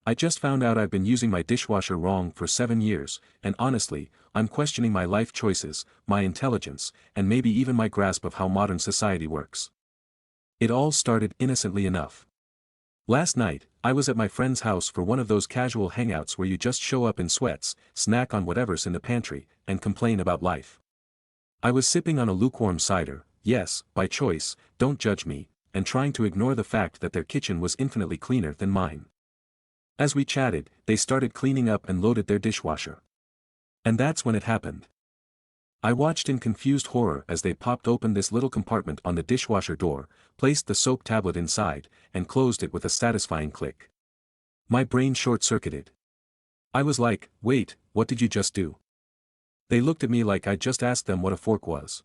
I just found out I've been using my dishwasher wrong for 7 years, and honestly, I'm questioning my life choices, my intelligence, and maybe even my grasp of how modern society works. It all started innocently enough. Last night, I was at my friend's house for one of those casual hangouts where you just show up in sweats, snack on whatever's in the pantry, and complain about life. I was sipping on a lukewarm cider, yes, by choice, don't judge me, and trying to ignore the fact that their kitchen was infinitely cleaner than mine. As we chatted, they started cleaning up and loaded their dishwasher. And that's when it happened. I watched in confused horror as they popped open this little compartment on the dishwasher door, placed the soap tablet inside, and closed it with a satisfying click. My brain short-circuited. I was like, wait, what did you just do? They looked at me like I'd just asked them what a fork was.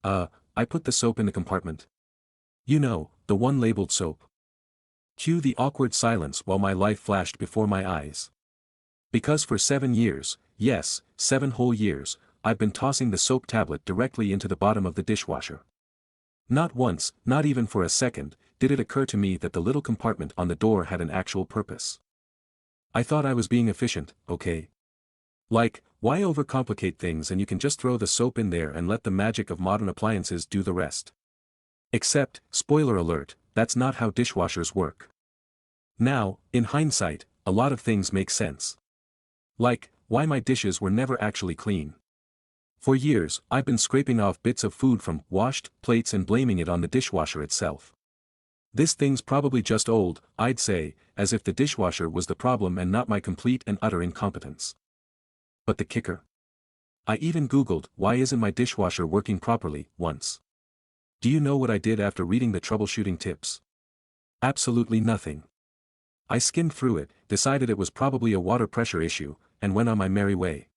I put the soap in the compartment. You know, the one labeled soap. Cue the awkward silence while my life flashed before my eyes. Because for 7 years, yes, 7 whole years, I've been tossing the soap tablet directly into the bottom of the dishwasher. Not once, not even for a second, did it occur to me that the little compartment on the door had an actual purpose. I thought I was being efficient, okay? Like, why overcomplicate things and you can just throw the soap in there and let the magic of modern appliances do the rest. Except, spoiler alert, that's not how dishwashers work. Now, in hindsight, a lot of things make sense. Like, why my dishes were never actually clean. For years, I've been scraping off bits of food from washed plates and blaming it on the dishwasher itself. This thing's probably just old, I'd say, as if the dishwasher was the problem and not my complete and utter incompetence. But the kicker? I even Googled, why isn't my dishwasher working properly, once. Do you know what I did after reading the troubleshooting tips? Absolutely nothing. I skimmed through it, decided it was probably a water pressure issue, and went on my merry way.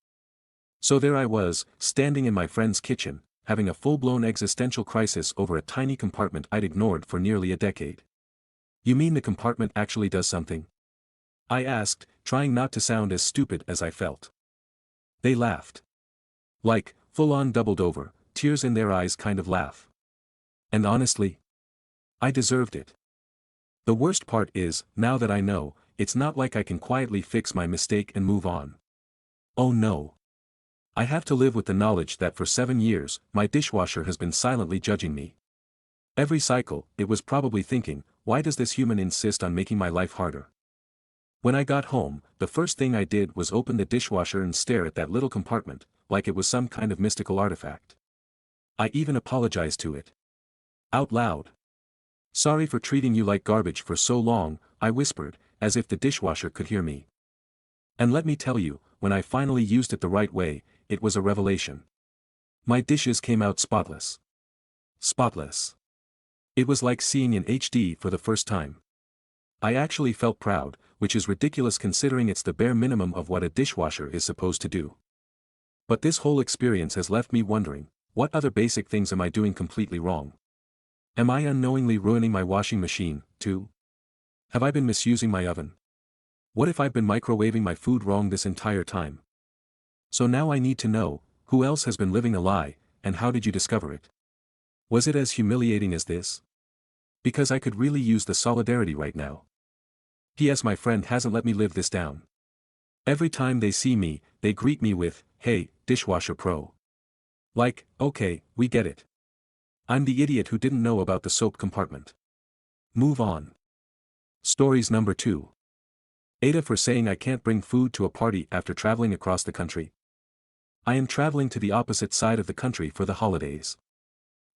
So there I was, standing in my friend's kitchen, having a full-blown existential crisis over a tiny compartment I'd ignored for nearly a decade. You mean the compartment actually does something? I asked, trying not to sound as stupid as I felt. They laughed. Like, full-on doubled over, tears in their eyes kind of laugh. And honestly, I deserved it. The worst part is, now that I know, it's not like I can quietly fix my mistake and move on. Oh no. I have to live with the knowledge that for 7 years, my dishwasher has been silently judging me. Every cycle, it was probably thinking, why does this human insist on making my life harder? When I got home, the first thing I did was open the dishwasher and stare at that little compartment, like it was some kind of mystical artifact. I even apologized to it. Out loud. Sorry for treating you like garbage for so long, I whispered, as if the dishwasher could hear me. And let me tell you, when I finally used it the right way, it was a revelation. My dishes came out spotless. Spotless. It was like seeing in HD for the first time. I actually felt proud, which is ridiculous considering it's the bare minimum of what a dishwasher is supposed to do. But this whole experience has left me wondering, what other basic things am I doing completely wrong? Am I unknowingly ruining my washing machine, too? Have I been misusing my oven? What if I've been microwaving my food wrong this entire time? So now I need to know, who else has been living a lie, and how did you discover it? Was it as humiliating as this? Because I could really use the solidarity right now. P.S. My friend hasn't let me live this down. Every time they see me, they greet me with, hey, dishwasher pro. Like, okay, we get it. I'm the idiot who didn't know about the soap compartment. Move on. Stories number 2. Aita for saying I can't bring food to a party after traveling across the country. I am traveling to the opposite side of the country for the holidays.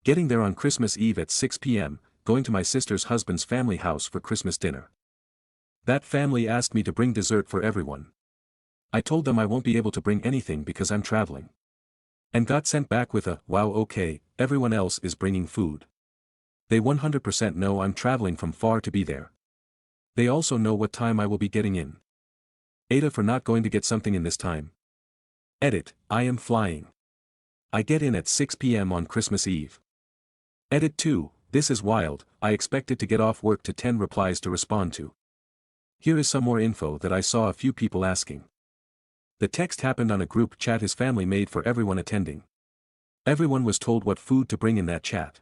Getting there on Christmas Eve at 6 p.m., going to my sister's husband's family house for Christmas dinner. That family asked me to bring dessert for everyone. I told them I won't be able to bring anything because I'm traveling. And got sent back with a, wow okay, everyone else is bringing food. They 100% know I'm traveling from far to be there. They also know what time I will be getting in. Aita for not going to get something in this time. Edit, I am flying. I get in at 6 p.m. on Christmas Eve. Edit 2, this is wild, I expected to get off work to 10 replies to respond to. Here is some more info that I saw a few people asking. The text happened on a group chat his family made for everyone attending. Everyone was told what food to bring in that chat.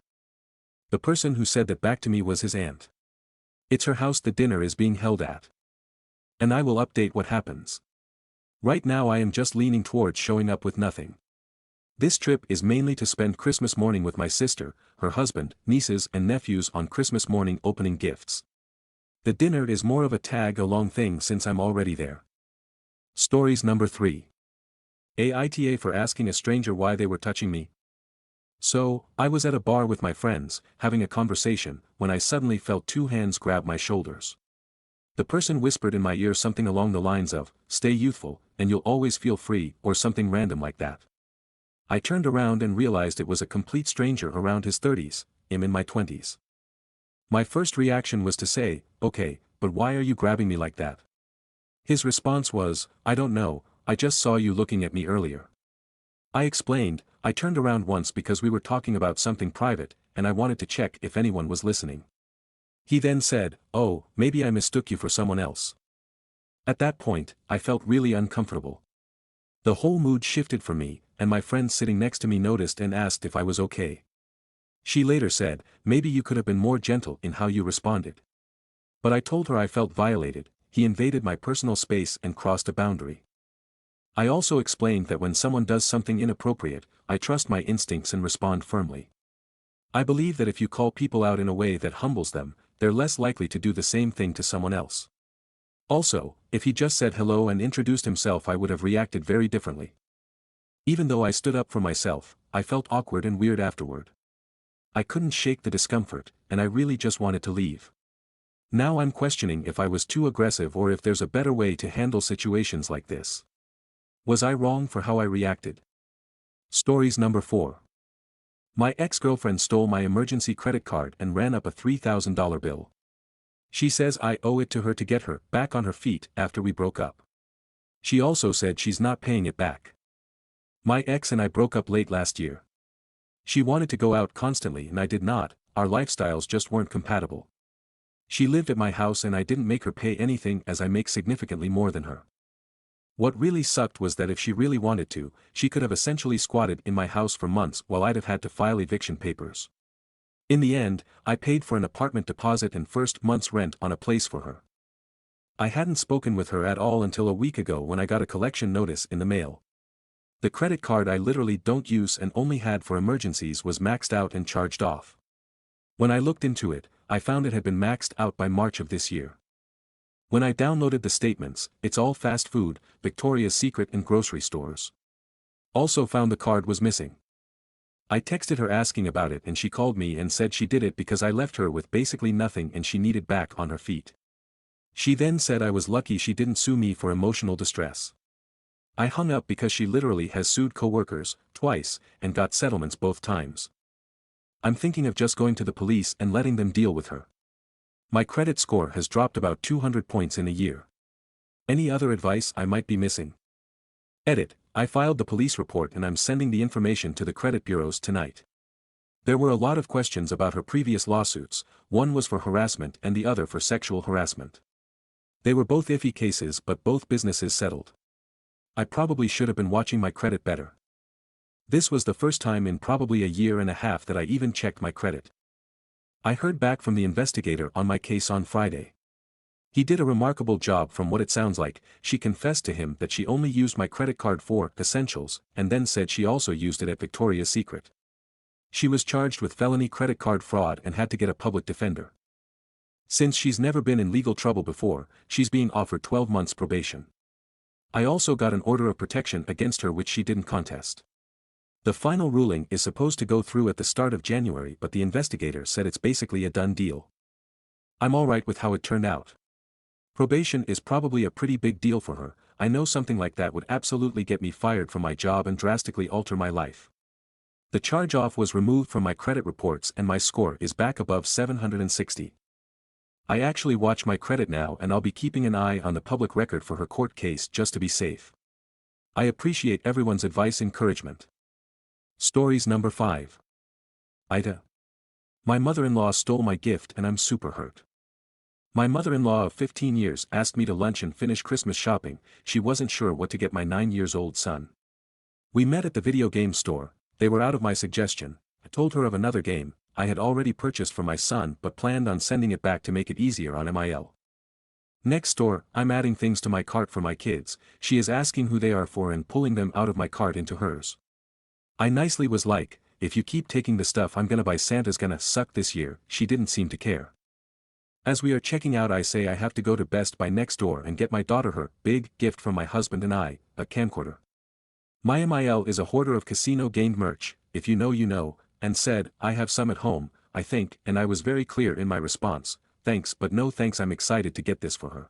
The person who said that back to me was his aunt. It's her house the dinner is being held at. And I will update what happens. Right now I am just leaning towards showing up with nothing. This trip is mainly to spend Christmas morning with my sister, her husband, nieces and nephews on Christmas morning opening gifts. The dinner is more of a tag-along thing since I'm already there. Stories number 3. Aita for asking a stranger why they were touching me. So, I was at a bar with my friends, having a conversation, when I suddenly felt 2 hands grab my shoulders. The person whispered in my ear something along the lines of, "Stay youthful, and you'll always feel free," or something random like that. I turned around and realized it was a complete stranger around his 30s, I'm in my 20s. My first reaction was to say, "Okay, but why are you grabbing me like that?" His response was, "I don't know, I just saw you looking at me earlier." I explained, I turned around once because we were talking about something private, and I wanted to check if anyone was listening. He then said, "Oh, maybe I mistook you for someone else." At that point, I felt really uncomfortable. The whole mood shifted for me, and my friend sitting next to me noticed and asked if I was okay. She later said, "Maybe you could have been more gentle in how you responded." But I told her I felt violated, he invaded my personal space and crossed a boundary. I also explained that when someone does something inappropriate, I trust my instincts and respond firmly. I believe that if you call people out in a way that humbles them, they're less likely to do the same thing to someone else. Also, if he just said hello and introduced himself, I would have reacted very differently. Even though I stood up for myself, I felt awkward and weird afterward. I couldn't shake the discomfort, and I really just wanted to leave. Now I'm questioning if I was too aggressive or if there's a better way to handle situations like this. Was I wrong for how I reacted? Stories number 4. My ex-girlfriend stole my emergency credit card and ran up a $3,000 bill. She says I owe it to her to get her back on her feet after we broke up. She also said she's not paying it back. My ex and I broke up late last year. She wanted to go out constantly and I did not, our lifestyles just weren't compatible. She lived at my house and I didn't make her pay anything as I make significantly more than her. What really sucked was that if she really wanted to, she could have essentially squatted in my house for months while I'd have had to file eviction papers. In the end, I paid for an apartment deposit and first month's rent on a place for her. I hadn't spoken with her at all until a week ago when I got a collection notice in the mail. The credit card I literally don't use and only had for emergencies was maxed out and charged off. When I looked into it, I found it had been maxed out by March of this year. When I downloaded the statements, it's all fast food, Victoria's Secret and grocery stores. Also found the card was missing. I texted her asking about it and she called me and said she did it because I left her with basically nothing and she needed back on her feet. She then said I was lucky she didn't sue me for emotional distress. I hung up because she literally has sued coworkers, twice, and got settlements both times. I'm thinking of just going to the police and letting them deal with her. My credit score has dropped about 200 points in a year. Any other advice I might be missing? Edit, I filed the police report and I'm sending the information to the credit bureaus tonight. There were a lot of questions about her previous lawsuits, one was for harassment and the other for sexual harassment. They were both iffy cases but both businesses settled. I probably should have been watching my credit better. This was the first time in probably a year and a half that I even checked my credit. I heard back from the investigator on my case on Friday. He did a remarkable job from what it sounds like. She confessed to him that she only used my credit card for essentials, and then said she also used it at Victoria's Secret. She was charged with felony credit card fraud and had to get a public defender. Since she's never been in legal trouble before, she's being offered 12 months probation. I also got an order of protection against her which she didn't contest. The final ruling is supposed to go through at the start of January but the investigator said it's basically a done deal. I'm alright with how it turned out. Probation is probably a pretty big deal for her. I know something like that would absolutely get me fired from my job and drastically alter my life. The charge-off was removed from my credit reports and my score is back above 760. I actually watch my credit now and I'll be keeping an eye on the public record for her court case just to be safe. I appreciate everyone's advice and encouragement. Stories number 5. Aita. My mother-in-law stole my gift and I'm super hurt. My mother-in-law of 15 years asked me to lunch and finish Christmas shopping. She wasn't sure what to get my 9-year-old son. We met at the video game store. They were out of my suggestion. I told her of another game I had already purchased for my son but planned on sending it back to make it easier on MIL. Next door, I'm adding things to my cart for my kids, she is asking who they are for and pulling them out of my cart into hers. I nicely was like, if you keep taking the stuff I'm gonna buy Santa's gonna suck this year, she didn't seem to care. As we are checking out I say I have to go to Best Buy next door and get my daughter her big gift from my husband and I, a camcorder. My MIL is a hoarder of casino-gained merch, if you know you know, and said, I have some at home, I think, and I was very clear in my response, thanks but no thanks, I'm excited to get this for her.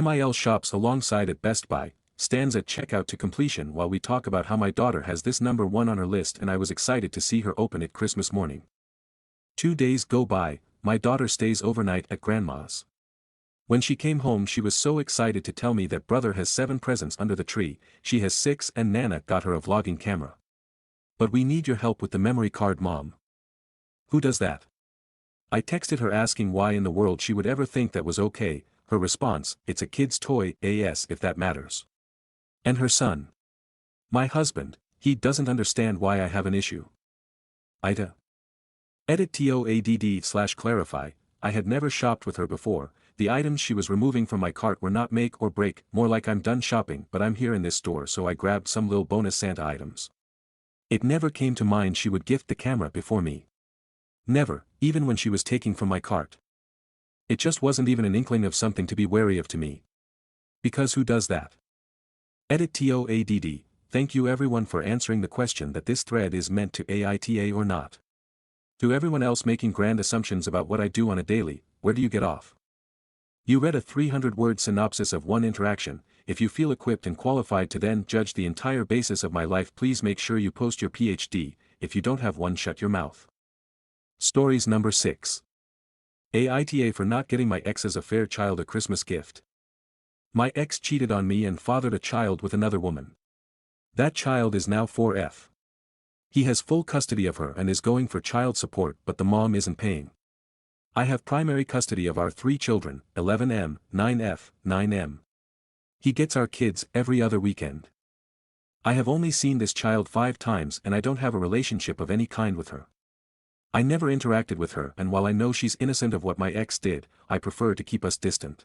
MIL shops alongside at Best Buy, stands at checkout to completion while we talk about how my daughter has this number 1 on her list and I was excited to see her open it Christmas morning. 2 days go by, my daughter stays overnight at grandma's. When she came home she was so excited to tell me that brother has 7 presents under the tree, she has 6 and Nana got her a vlogging camera. But we need your help with the memory card, Mom. Who does that? I texted her asking why in the world she would ever think that was okay, her response, it's a kid's toy, AS if that matters. And her son. My husband, he doesn't understand why I have an issue. Aita Reddit/clarify, I had never shopped with her before, the items she was removing from my cart were not make or break, more like I'm done shopping but I'm here in this store so I grabbed some little bonus Santa items. It never came to mind she would gift the camera before me. Never, even when she was taking from my cart. It just wasn't even an inkling of something to be wary of to me. Because who does that? Edit. Thank you everyone for answering the question that this thread is meant to AITA or not. To everyone else making grand assumptions about what I do on a daily, where do you get off? You read a 300-word synopsis of one interaction, if you feel equipped and qualified to then judge the entire basis of my life please make sure you post your PhD, if you don't have one shut your mouth. Stories number 6. AITA for not getting my ex's affair child a Christmas gift. My ex cheated on me and fathered a child with another woman. That child is now 4F. He has full custody of her and is going for child support but the mom isn't paying. I have primary custody of our 3 children, 11M, 9F, 9M. He gets our kids every other weekend. I have only seen this child 5 times and I don't have a relationship of any kind with her. I never interacted with her and while I know she's innocent of what my ex did, I prefer to keep us distant.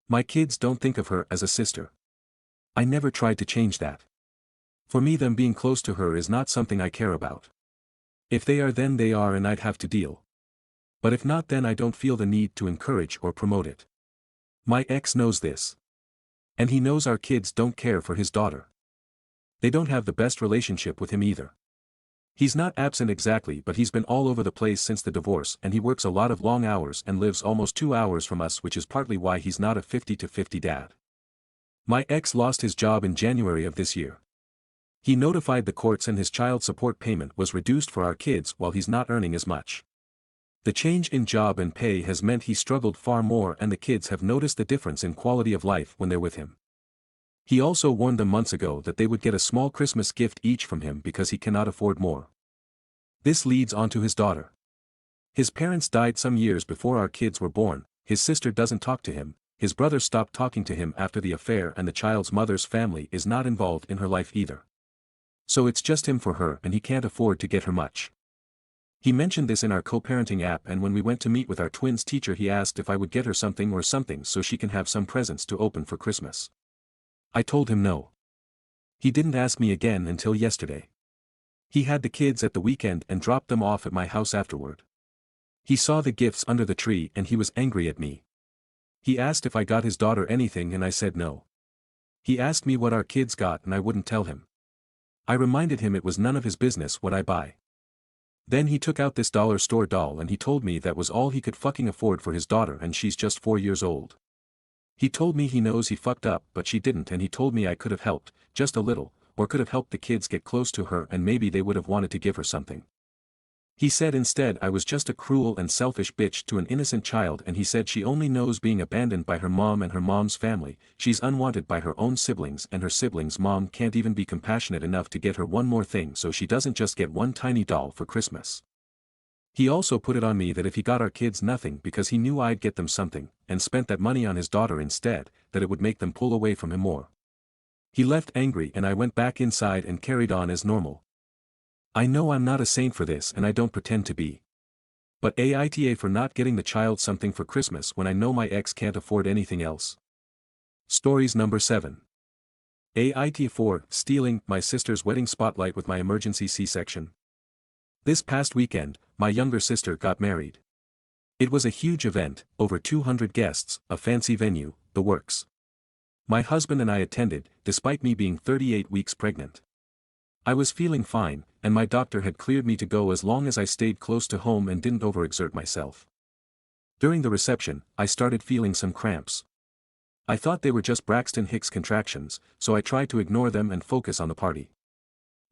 My kids don't think of her as a sister. I never tried to change that. For me them being close to her is not something I care about. If they are then they are and I'd have to deal. But if not then I don't feel the need to encourage or promote it. My ex knows this. And he knows our kids don't care for his daughter. They don't have the best relationship with him either. He's not absent exactly but he's been all over the place since the divorce and he works a lot of long hours and lives almost 2 hours from us which is partly why he's not a 50-50 dad. My ex lost his job in January of this year. He notified the courts and his child support payment was reduced for our kids while he's not earning as much. The change in job and pay has meant he struggled far more and the kids have noticed the difference in quality of life when they're with him. He also warned them months ago that they would get a small Christmas gift each from him because he cannot afford more. This leads on to his daughter. His parents died some years before our kids were born, his sister doesn't talk to him, his brother stopped talking to him after the affair and the child's mother's family is not involved in her life either. So it's just him for her and he can't afford to get her much. He mentioned this in our co-parenting app and when we went to meet with our twins teacher he asked if I would get her something or something so she can have some presents to open for Christmas. I told him no. He didn't ask me again until yesterday. He had the kids at the weekend and dropped them off at my house afterward. He saw the gifts under the tree and he was angry at me. He asked if I got his daughter anything and I said no. He asked me what our kids got and I wouldn't tell him. I reminded him it was none of his business what I buy. Then he took out this dollar store doll and he told me that was all he could fucking afford for his daughter and she's just 4 years old. He told me he knows he fucked up but she didn't and he told me I could have helped, just a little, or could have helped the kids get close to her and maybe they would have wanted to give her something. He said instead I was just a cruel and selfish bitch to an innocent child and he said she only knows being abandoned by her mom and her mom's family, she's unwanted by her own siblings and her siblings' mom can't even be compassionate enough to get her one more thing so she doesn't just get one tiny doll for Christmas. He also put it on me that if he got our kids nothing because he knew I'd get them something, and spent that money on his daughter instead, that it would make them pull away from him more. He left angry and I went back inside and carried on as normal. I know I'm not a saint for this and I don't pretend to be. But Aita for not getting the child something for Christmas when I know my ex can't afford anything else. Stories number 7. Aita for stealing my sister's wedding spotlight with my emergency C-section. This past weekend, my younger sister got married. It was a huge event, over 200 guests, a fancy venue, the works. My husband and I attended, despite me being 38 weeks pregnant. I was feeling fine, and my doctor had cleared me to go as long as I stayed close to home and didn't overexert myself. During the reception, I started feeling some cramps. I thought they were just Braxton Hicks contractions, so I tried to ignore them and focus on the party.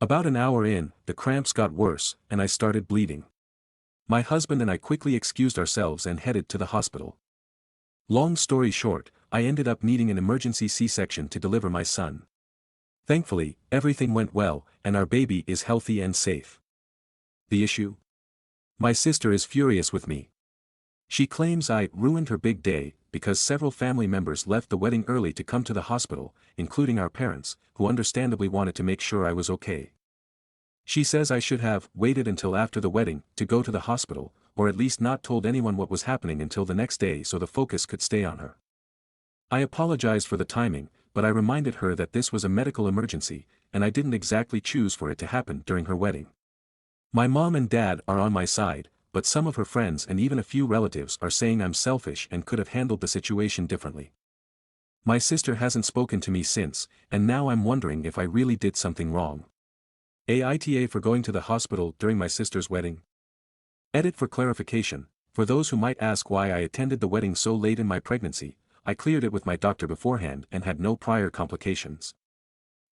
About an hour in, the cramps got worse, and I started bleeding. My husband and I quickly excused ourselves and headed to the hospital. Long story short, I ended up needing an emergency C-section to deliver my son. Thankfully, everything went well, and our baby is healthy and safe. The issue? My sister is furious with me. She claims I ruined her big day, because several family members left the wedding early to come to the hospital, including our parents, who understandably wanted to make sure I was okay. She says I should have waited until after the wedding to go to the hospital, or at least not told anyone what was happening until the next day so the focus could stay on her. I apologized for the timing, but I reminded her that this was a medical emergency, and I didn't exactly choose for it to happen during her wedding. My mom and dad are on my side, but some of her friends and even a few relatives are saying I'm selfish and could have handled the situation differently. My sister hasn't spoken to me since, and now I'm wondering if I really did something wrong. Aita for going to the hospital during my sister's wedding. Edit for clarification, for those who might ask why I attended the wedding so late in my pregnancy, I cleared it with my doctor beforehand and had no prior complications.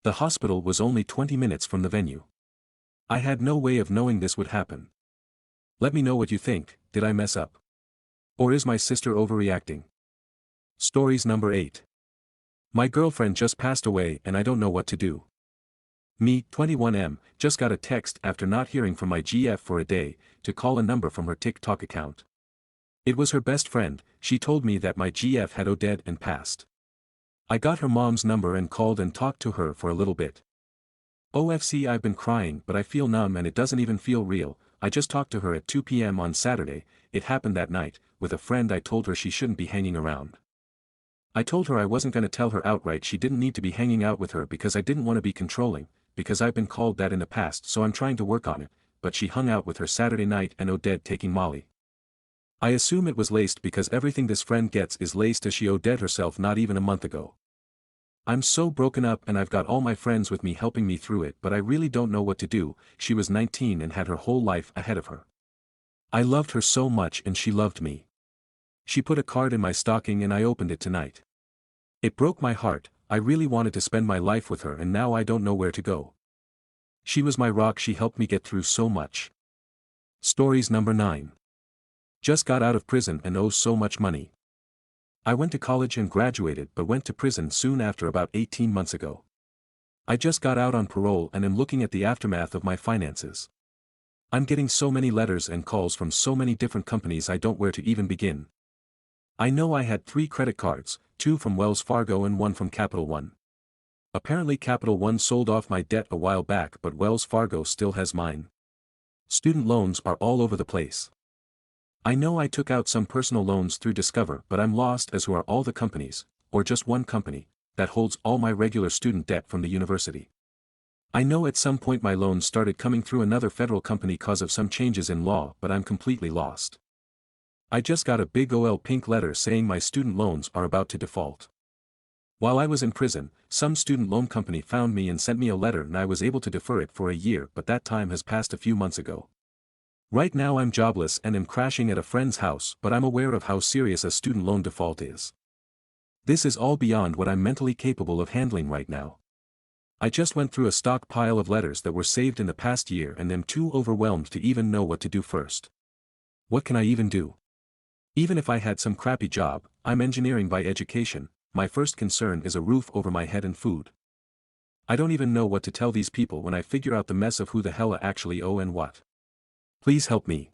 The hospital was only 20 minutes from the venue. I had no way of knowing this would happen. Let me know what you think. Did I mess up? Or is my sister overreacting? Stories number 8. My girlfriend just passed away and I don't know what to do. Me, 21M, just got a text after not hearing from my GF for a day, to call a number from her TikTok account. It was her best friend. She told me that my GF had OD'd and passed. I got her mom's number and called and talked to her for a little bit. OFC, I've been crying but I feel numb and it doesn't even feel real. I just talked to her at 2 p.m. on Saturday. It happened that night. With a friend I told her she shouldn't be hanging around. I told her I wasn't going to tell her outright she didn't need to be hanging out with her because I didn't want to be controlling, because I've been called that in the past, so I'm trying to work on it, but she hung out with her Saturday night and OD'd taking Molly. I assume it was laced because everything this friend gets is laced, as she OD'd herself not even a month ago. I'm so broken up and I've got all my friends with me helping me through it, but I really don't know what to do. She was 19 and had her whole life ahead of her. I loved her so much and she loved me. She put a card in my stocking and I opened it tonight. It broke my heart. I really wanted to spend my life with her and now I don't know where to go. She was my rock, she helped me get through so much. Stories number 9. Just got out of prison and owe so much money. I went to college and graduated but went to prison soon after about 18 months ago. I just got out on parole and am looking at the aftermath of my finances. I'm getting so many letters and calls from so many different companies I don't know where to even begin. I know I had 3 credit cards, 2 from Wells Fargo and 1 from Capital One. Apparently Capital One sold off my debt a while back but Wells Fargo still has mine. Student loans are all over the place. I know I took out some personal loans through Discover but I'm lost as who are all the companies, or just one company, that holds all my regular student debt from the university. I know at some point my loans started coming through another federal company cause of some changes in law, but I'm completely lost. I just got a big OL pink letter saying my student loans are about to default. While I was in prison, some student loan company found me and sent me a letter and I was able to defer it for a year, but that time has passed a few months ago. Right now I'm jobless and am crashing at a friend's house, but I'm aware of how serious a student loan default is. This is all beyond what I'm mentally capable of handling right now. I just went through a stockpile of letters that were saved in the past year and am too overwhelmed to even know what to do first. What can I even do? Even if I had some crappy job, I'm engineering by education, my first concern is a roof over my head and food. I don't even know what to tell these people when I figure out the mess of who the hell I actually owe and what. Please help me.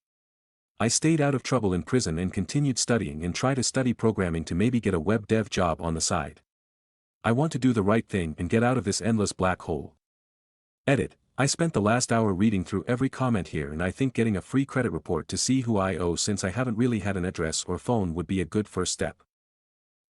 I stayed out of trouble in prison and continued studying and try to study programming to maybe get a web dev job on the side. I want to do the right thing and get out of this endless black hole. Edit, I spent the last hour reading through every comment here and I think getting a free credit report to see who I owe since I haven't really had an address or phone would be a good first step.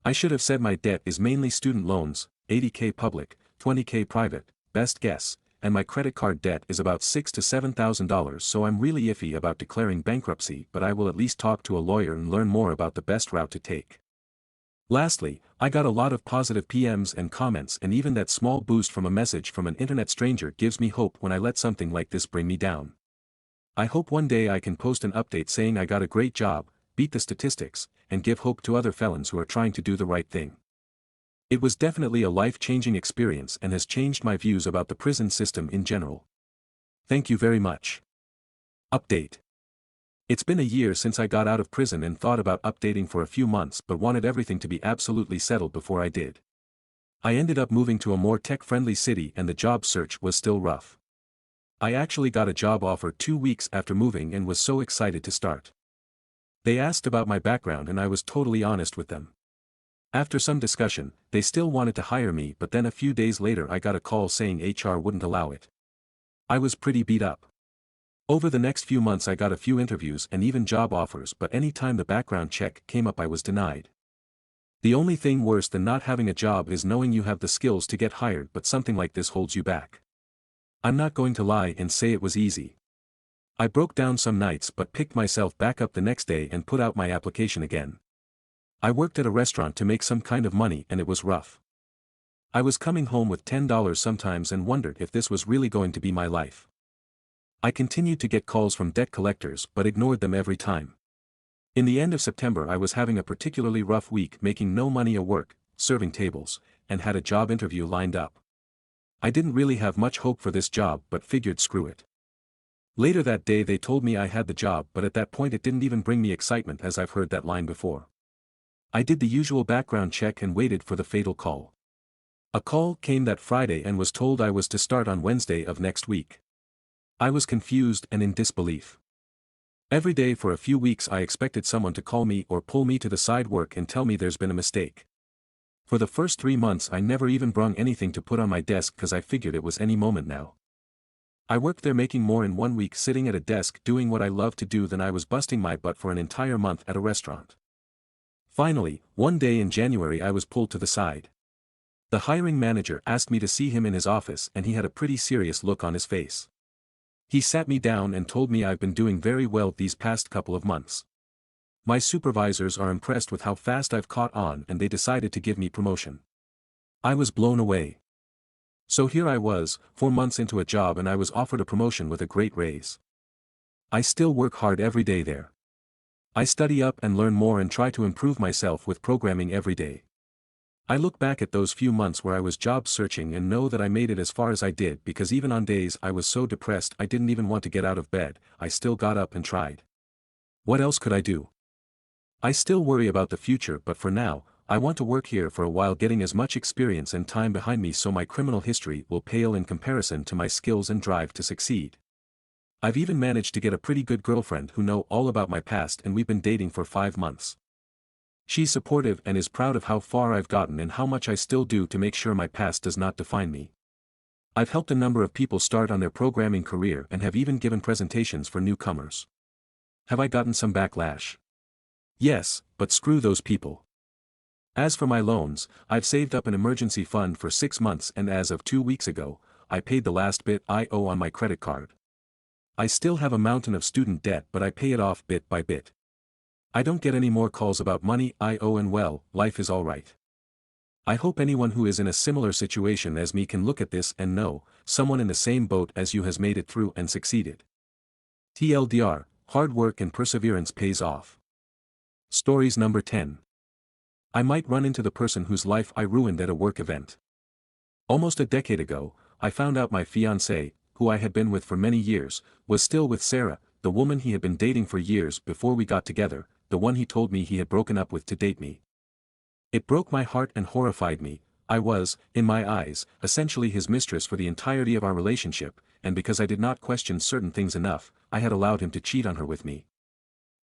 I should have said my debt is mainly student loans, 80k public, 20k private, best guess, and my credit card debt is about $6,000 to $7,000, so I'm really iffy about declaring bankruptcy, but I will at least talk to a lawyer and learn more about the best route to take. Lastly, I got a lot of positive PMs and comments, and even that small boost from a message from an internet stranger gives me hope when I let something like this bring me down. I hope one day I can post an update saying I got a great job, beat the statistics, and give hope to other felons who are trying to do the right thing. It was definitely a life-changing experience and has changed my views about the prison system in general. Thank you very much. Update. It's been a year since I got out of prison and thought about updating for a few months but wanted everything to be absolutely settled before I did. I ended up moving to a more tech-friendly city and the job search was still rough. I actually got a job offer 2 weeks after moving and was so excited to start. They asked about my background and I was totally honest with them. After some discussion, they still wanted to hire me, but then a few days later I got a call saying HR wouldn't allow it. I was pretty beat up. Over the next few months I got a few interviews and even job offers, but any time the background check came up I was denied. The only thing worse than not having a job is knowing you have the skills to get hired but something like this holds you back. I'm not going to lie and say it was easy. I broke down some nights but picked myself back up the next day and put out my application again. I worked at a restaurant to make some kind of money and it was rough. I was coming home with $10 sometimes and wondered if this was really going to be my life. I continued to get calls from debt collectors but ignored them every time. In the end of September I was having a particularly rough week, making no money at work, serving tables, and had a job interview lined up. I didn't really have much hope for this job but figured screw it. Later that day they told me I had the job, but at that point it didn't even bring me excitement as I've heard that line before. I did the usual background check and waited for the fatal call. A call came that Friday and was told I was to start on Wednesday of next week. I was confused and in disbelief. Every day for a few weeks I expected someone to call me or pull me to the side work and tell me there's been a mistake. For the first 3 months I never even brung anything to put on my desk because I figured it was any moment now. I worked there making more in 1 week sitting at a desk doing what I love to do than I was busting my butt for an entire month at a restaurant. Finally, one day in January I was pulled to the side. The hiring manager asked me to see him in his office and he had a pretty serious look on his face. He sat me down and told me I've been doing very well these past couple of months. My supervisors are impressed with how fast I've caught on and they decided to give me promotion. I was blown away. So here I was, 4 months into a job and I was offered a promotion with a great raise. I still work hard every day there. I study up and learn more and try to improve myself with programming every day. I look back at those few months where I was job searching and know that I made it as far as I did because even on days I was so depressed I didn't even want to get out of bed, I still got up and tried. What else could I do? I still worry about the future, but for now, I want to work here for a while, getting as much experience and time behind me so my criminal history will pale in comparison to my skills and drive to succeed. I've even managed to get a pretty good girlfriend who knows all about my past and we've been dating for 5 months. She's supportive and is proud of how far I've gotten and how much I still do to make sure my past does not define me. I've helped a number of people start on their programming career and have even given presentations for newcomers. Have I gotten some backlash? Yes, but screw those people. As for my loans, I've saved up an emergency fund for 6 months and as of 2 weeks ago, I paid the last bit I owe on my credit card. I still have a mountain of student debt but I pay it off bit by bit. I don't get any more calls about money I owe and well, life is alright. I hope anyone who is in a similar situation as me can look at this and know, someone in the same boat as you has made it through and succeeded. TLDR, hard work and perseverance pays off. Stories number 10. I might run into the person whose life I ruined at a work event. Almost a decade ago, I found out my fiancé, who I had been with for many years, was still with Sarah, the woman he had been dating for years before we got together, the one he told me he had broken up with to date me. It broke my heart and horrified me. I was, in my eyes, essentially his mistress for the entirety of our relationship, and because I did not question certain things enough, I had allowed him to cheat on her with me.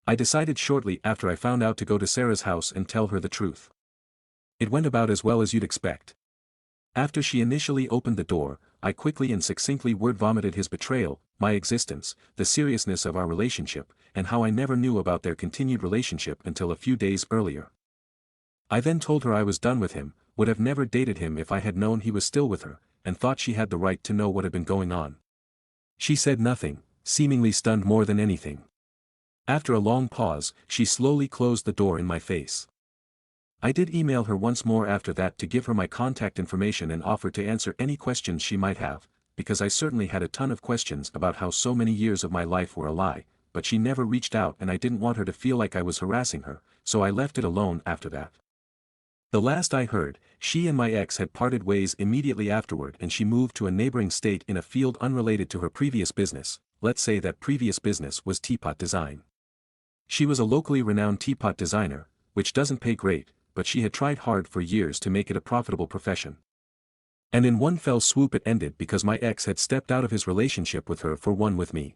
I decided shortly after I found out to go to Sarah's house and tell her the truth. It went about as well as you'd expect. After she initially opened the door, I quickly and succinctly word vomited his betrayal, my existence, the seriousness of our relationship, and how I never knew about their continued relationship until a few days earlier. I then told her I was done with him, would have never dated him if I had known he was still with her, and thought she had the right to know what had been going on. She said nothing, seemingly stunned more than anything. After a long pause, she slowly closed the door in my face. I did email her once more after that to give her my contact information and offer to answer any questions she might have, because I certainly had a ton of questions about how so many years of my life were a lie, but she never reached out and I didn't want her to feel like I was harassing her, so I left it alone after that. The last I heard, she and my ex had parted ways immediately afterward and she moved to a neighboring state in a field unrelated to her previous business. Let's say that previous business was teapot design. She was a locally renowned teapot designer, which doesn't pay great, but she had tried hard for years to make it a profitable profession. And in one fell swoop it ended because my ex had stepped out of his relationship with her for one with me.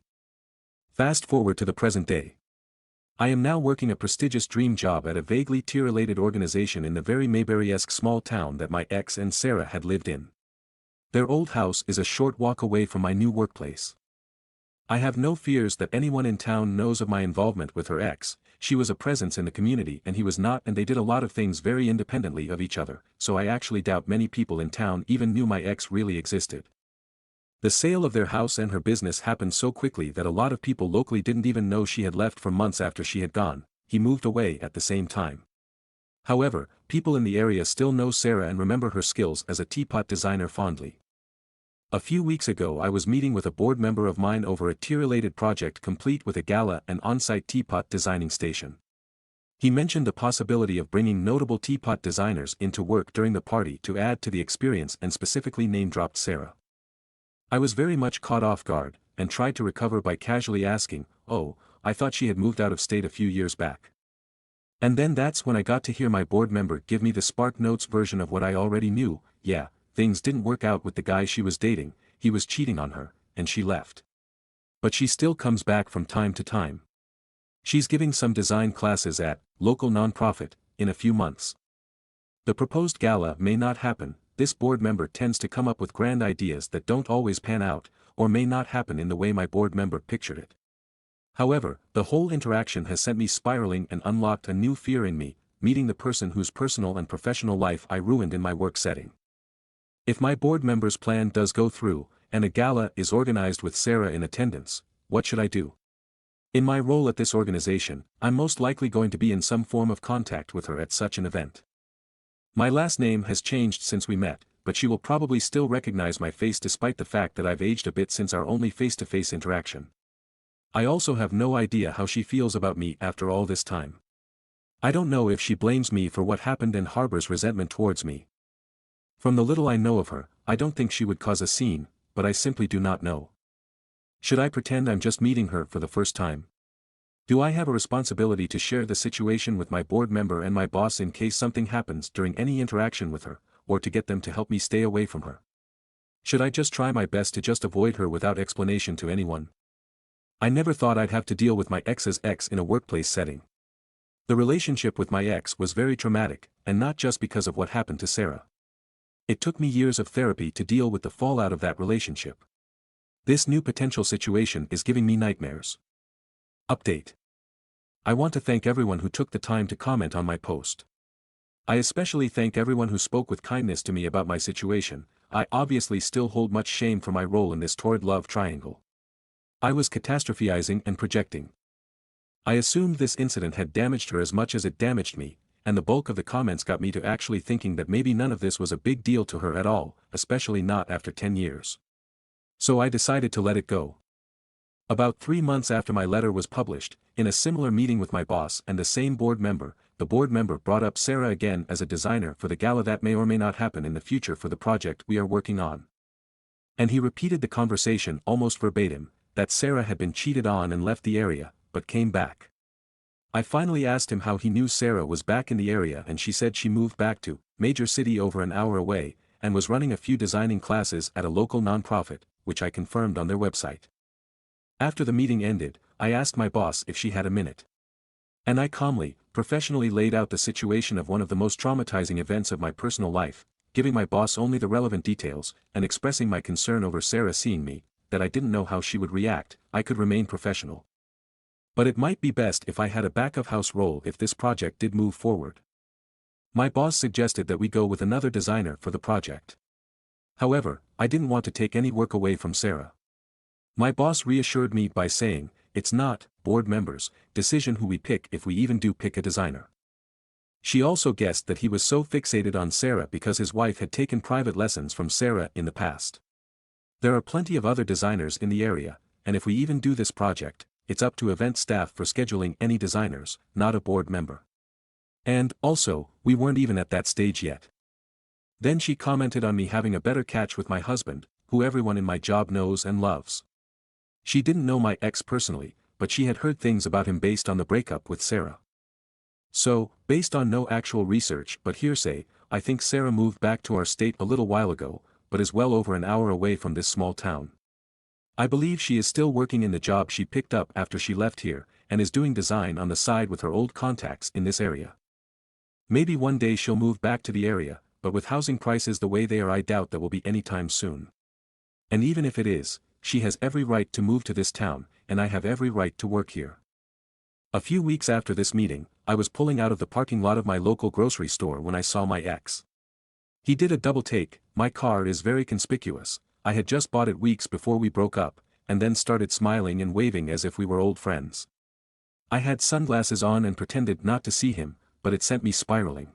Fast forward to the present day. I am now working a prestigious dream job at a vaguely tear-related organization in the very Mayberry-esque small town that my ex and Sarah had lived in. Their old house is a short walk away from my new workplace. I have no fears that anyone in town knows of my involvement with her ex. She was a presence in the community and he was not, and they did a lot of things very independently of each other, so I actually doubt many people in town even knew my ex really existed. The sale of their house and her business happened so quickly that a lot of people locally didn't even know she had left for months after she had gone. He moved away at the same time. However, people in the area still know Sarah and remember her skills as a teapot designer fondly. A few weeks ago I was meeting with a board member of mine over a tear-related project complete with a gala and on-site teapot designing station. He mentioned the possibility of bringing notable teapot designers into work during the party to add to the experience and specifically name-dropped Sarah. I was very much caught off guard, and tried to recover by casually asking, "Oh, I thought she had moved out of state a few years back." And then that's when I got to hear my board member give me the Spark Notes version of what I already knew. Yeah, things didn't work out with the guy she was dating, he was cheating on her, and she left. But she still comes back from time to time. She's giving some design classes at local nonprofit in a few months. The proposed gala may not happen. This board member tends to come up with grand ideas that don't always pan out, or may not happen in the way my board member pictured it. However, the whole interaction has sent me spiraling and unlocked a new fear in me, meeting the person whose personal and professional life I ruined in my work setting. If my board member's plan does go through, and a gala is organized with Sarah in attendance, what should I do? In my role at this organization, I'm most likely going to be in some form of contact with her at such an event. My last name has changed since we met, but she will probably still recognize my face despite the fact that I've aged a bit since our only face-to-face interaction. I also have no idea how she feels about me after all this time. I don't know if she blames me for what happened and harbors resentment towards me. From the little I know of her, I don't think she would cause a scene, but I simply do not know. Should I pretend I'm just meeting her for the first time? Do I have a responsibility to share the situation with my board member and my boss in case something happens during any interaction with her, or to get them to help me stay away from her? Should I just try my best to just avoid her without explanation to anyone? I never thought I'd have to deal with my ex's ex in a workplace setting. The relationship with my ex was very traumatic, and not just because of what happened to Sarah. It took me years of therapy to deal with the fallout of that relationship. This new potential situation is giving me nightmares. Update. I want to thank everyone who took the time to comment on my post. I especially thank everyone who spoke with kindness to me about my situation. I obviously still hold much shame for my role in this torrid love triangle. I was catastrophizing and projecting. I assumed this incident had damaged her as much as it damaged me, and the bulk of the comments got me to actually thinking that maybe none of this was a big deal to her at all, especially not after 10 years. So I decided to let it go. About 3 months after my letter was published, in a similar meeting with my boss and the same board member, the board member brought up Sarah again as a designer for the gala that may or may not happen in the future for the project we are working on. And he repeated the conversation almost verbatim, that Sarah had been cheated on and left the area, but came back. I finally asked him how he knew Sarah was back in the area and she said she moved back to major city over an hour away, and was running a few designing classes at a local nonprofit, which I confirmed on their website. After the meeting ended, I asked my boss if she had a minute. And I calmly, professionally laid out the situation of one of the most traumatizing events of my personal life, giving my boss only the relevant details, and expressing my concern over Sarah seeing me, that I didn't know how she would react. I could remain professional. But it might be best if I had a back-of-house role if this project did move forward. My boss suggested that we go with another designer for the project. However, I didn't want to take any work away from Sarah. My boss reassured me by saying, "It's not, board members' decision who we pick if we even do pick a designer." She also guessed that he was so fixated on Sarah because his wife had taken private lessons from Sarah in the past. There are plenty of other designers in the area, and if we even do this project, it's up to event staff for scheduling any designers, not a board member. And, also, we weren't even at that stage yet. Then she commented on me having a better catch with my husband, who everyone in my job knows and loves. She didn't know my ex personally, but she had heard things about him based on the breakup with Sarah. So, based on no actual research but hearsay, I think Sarah moved back to our state a little while ago, but is well over an hour away from this small town. I believe she is still working in the job she picked up after she left here, and is doing design on the side with her old contacts in this area. Maybe one day she'll move back to the area, but with housing prices the way they are I doubt that will be anytime soon. And even if it is, she has every right to move to this town, and I have every right to work here. A few weeks after this meeting, I was pulling out of the parking lot of my local grocery store when I saw my ex. He did a double take. My car is very conspicuous. I had just bought it weeks before we broke up, and then started smiling and waving as if we were old friends. I had sunglasses on and pretended not to see him, but it sent me spiraling.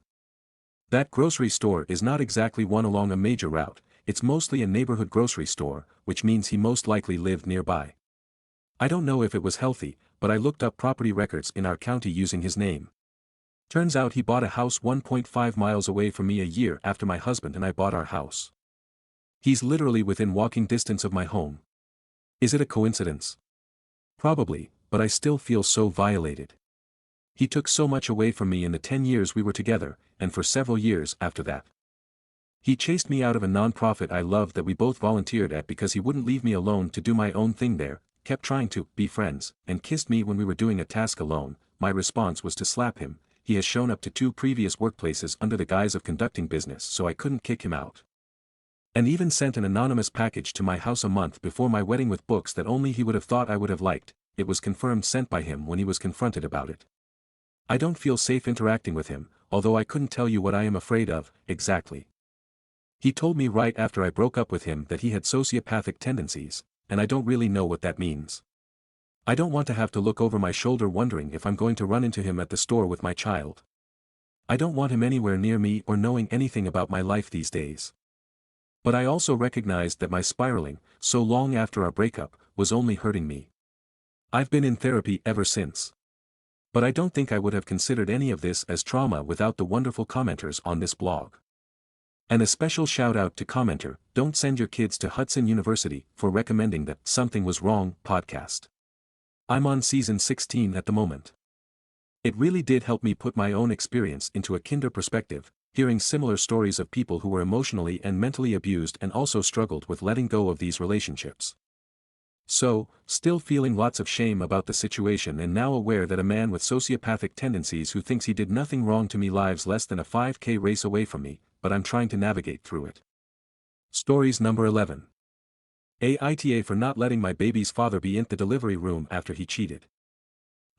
That grocery store is not exactly one along a major route, it's mostly a neighborhood grocery store, which means he most likely lived nearby. I don't know if it was healthy, but I looked up property records in our county using his name. Turns out he bought a house 1.5 miles away from me a year after my husband and I bought our house. He's literally within walking distance of my home. Is it a coincidence? Probably, but I still feel so violated. He took so much away from me in the 10 years we were together, and for several years after that. He chased me out of a non-profit I loved that we both volunteered at because he wouldn't leave me alone to do my own thing there, kept trying to be friends, and kissed me when we were doing a task alone. My response was to slap him. He has shown up to 2 previous workplaces under the guise of conducting business, so I couldn't kick him out. And even sent an anonymous package to my house a month before my wedding with books that only he would have thought I would have liked. It was confirmed sent by him when he was confronted about it. I don't feel safe interacting with him, although I couldn't tell you what I am afraid of, exactly. He told me right after I broke up with him that he had sociopathic tendencies, and I don't really know what that means. I don't want to have to look over my shoulder wondering if I'm going to run into him at the store with my child. I don't want him anywhere near me or knowing anything about my life these days. But I also recognized that my spiraling, so long after our breakup, was only hurting me. I've been in therapy ever since. But I don't think I would have considered any of this as trauma without the wonderful commenters on this blog. And a special shout out to commenter, "Don't Send Your Kids to Hudson University," for recommending that Something Was Wrong podcast. I'm on season 16 at the moment. It really did help me put my own experience into a kinder perspective, hearing similar stories of people who were emotionally and mentally abused and also struggled with letting go of these relationships. So, still feeling lots of shame about the situation and now aware that a man with sociopathic tendencies who thinks he did nothing wrong to me lives less than a 5K race away from me, but I'm trying to navigate through it. Stories number 11. Aita for not letting my baby's father be in the delivery room after he cheated.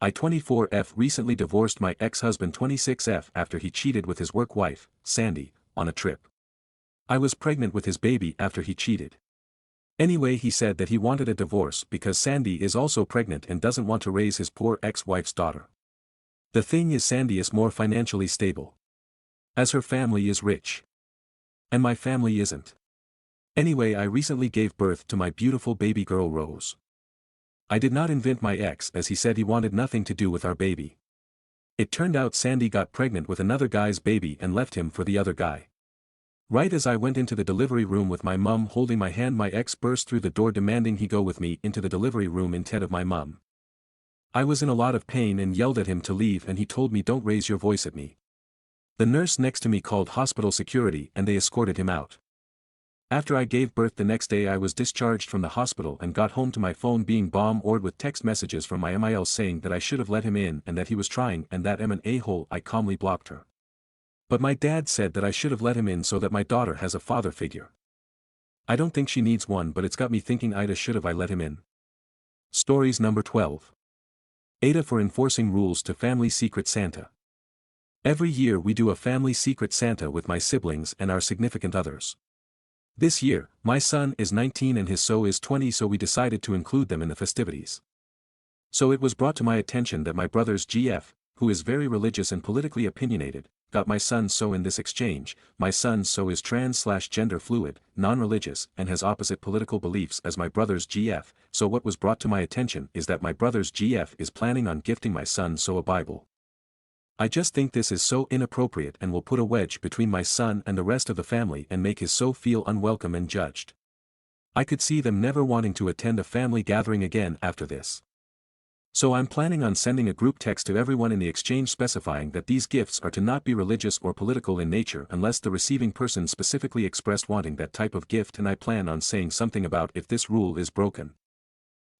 I 24F recently divorced my ex-husband 26F after he cheated with his work wife, Sandy, on a trip. I was pregnant with his baby after he cheated. Anyway, he said that he wanted a divorce because Sandy is also pregnant and doesn't want to raise his poor ex-wife's daughter. The thing is, Sandy is more financially stable, as her family is rich. And my family isn't. Anyway, I recently gave birth to my beautiful baby girl Rose. I did not invent my ex as he said he wanted nothing to do with our baby. It turned out Sandy got pregnant with another guy's baby and left him for the other guy. Right as I went into the delivery room with my mum holding my hand, my ex burst through the door demanding he go with me into the delivery room instead of my mum. I was in a lot of pain and yelled at him to leave, and he told me, "Don't raise your voice at me." The nurse next to me called hospital security and they escorted him out. After I gave birth the next day, I was discharged from the hospital and got home to my phone being bombarded with text messages from my MIL saying that I should have let him in and that he was trying and that I'm an a-hole. I calmly blocked her. But my dad said that I should have let him in so that my daughter has a father figure. I don't think she needs one, but it's got me thinking Ida should have I let him in. Stories number 12. Ada for enforcing rules to family secret Santa. Every year we do a family secret Santa with my siblings and our significant others. This year, my son is 19 and his so is 20, so we decided to include them in the festivities. So it was brought to my attention that my brother's GF, who is very religious and politically opinionated, got my son so in this exchange. My son so is trans/gender fluid, non-religious, and has opposite political beliefs as my brother's GF, so what was brought to my attention is that my brother's GF is planning on gifting my son so a Bible. I just think this is so inappropriate and will put a wedge between my son and the rest of the family and make his so feel unwelcome and judged. I could see them never wanting to attend a family gathering again after this. So I'm planning on sending a group text to everyone in the exchange specifying that these gifts are to not be religious or political in nature unless the receiving person specifically expressed wanting that type of gift, and I plan on saying something about if this rule is broken,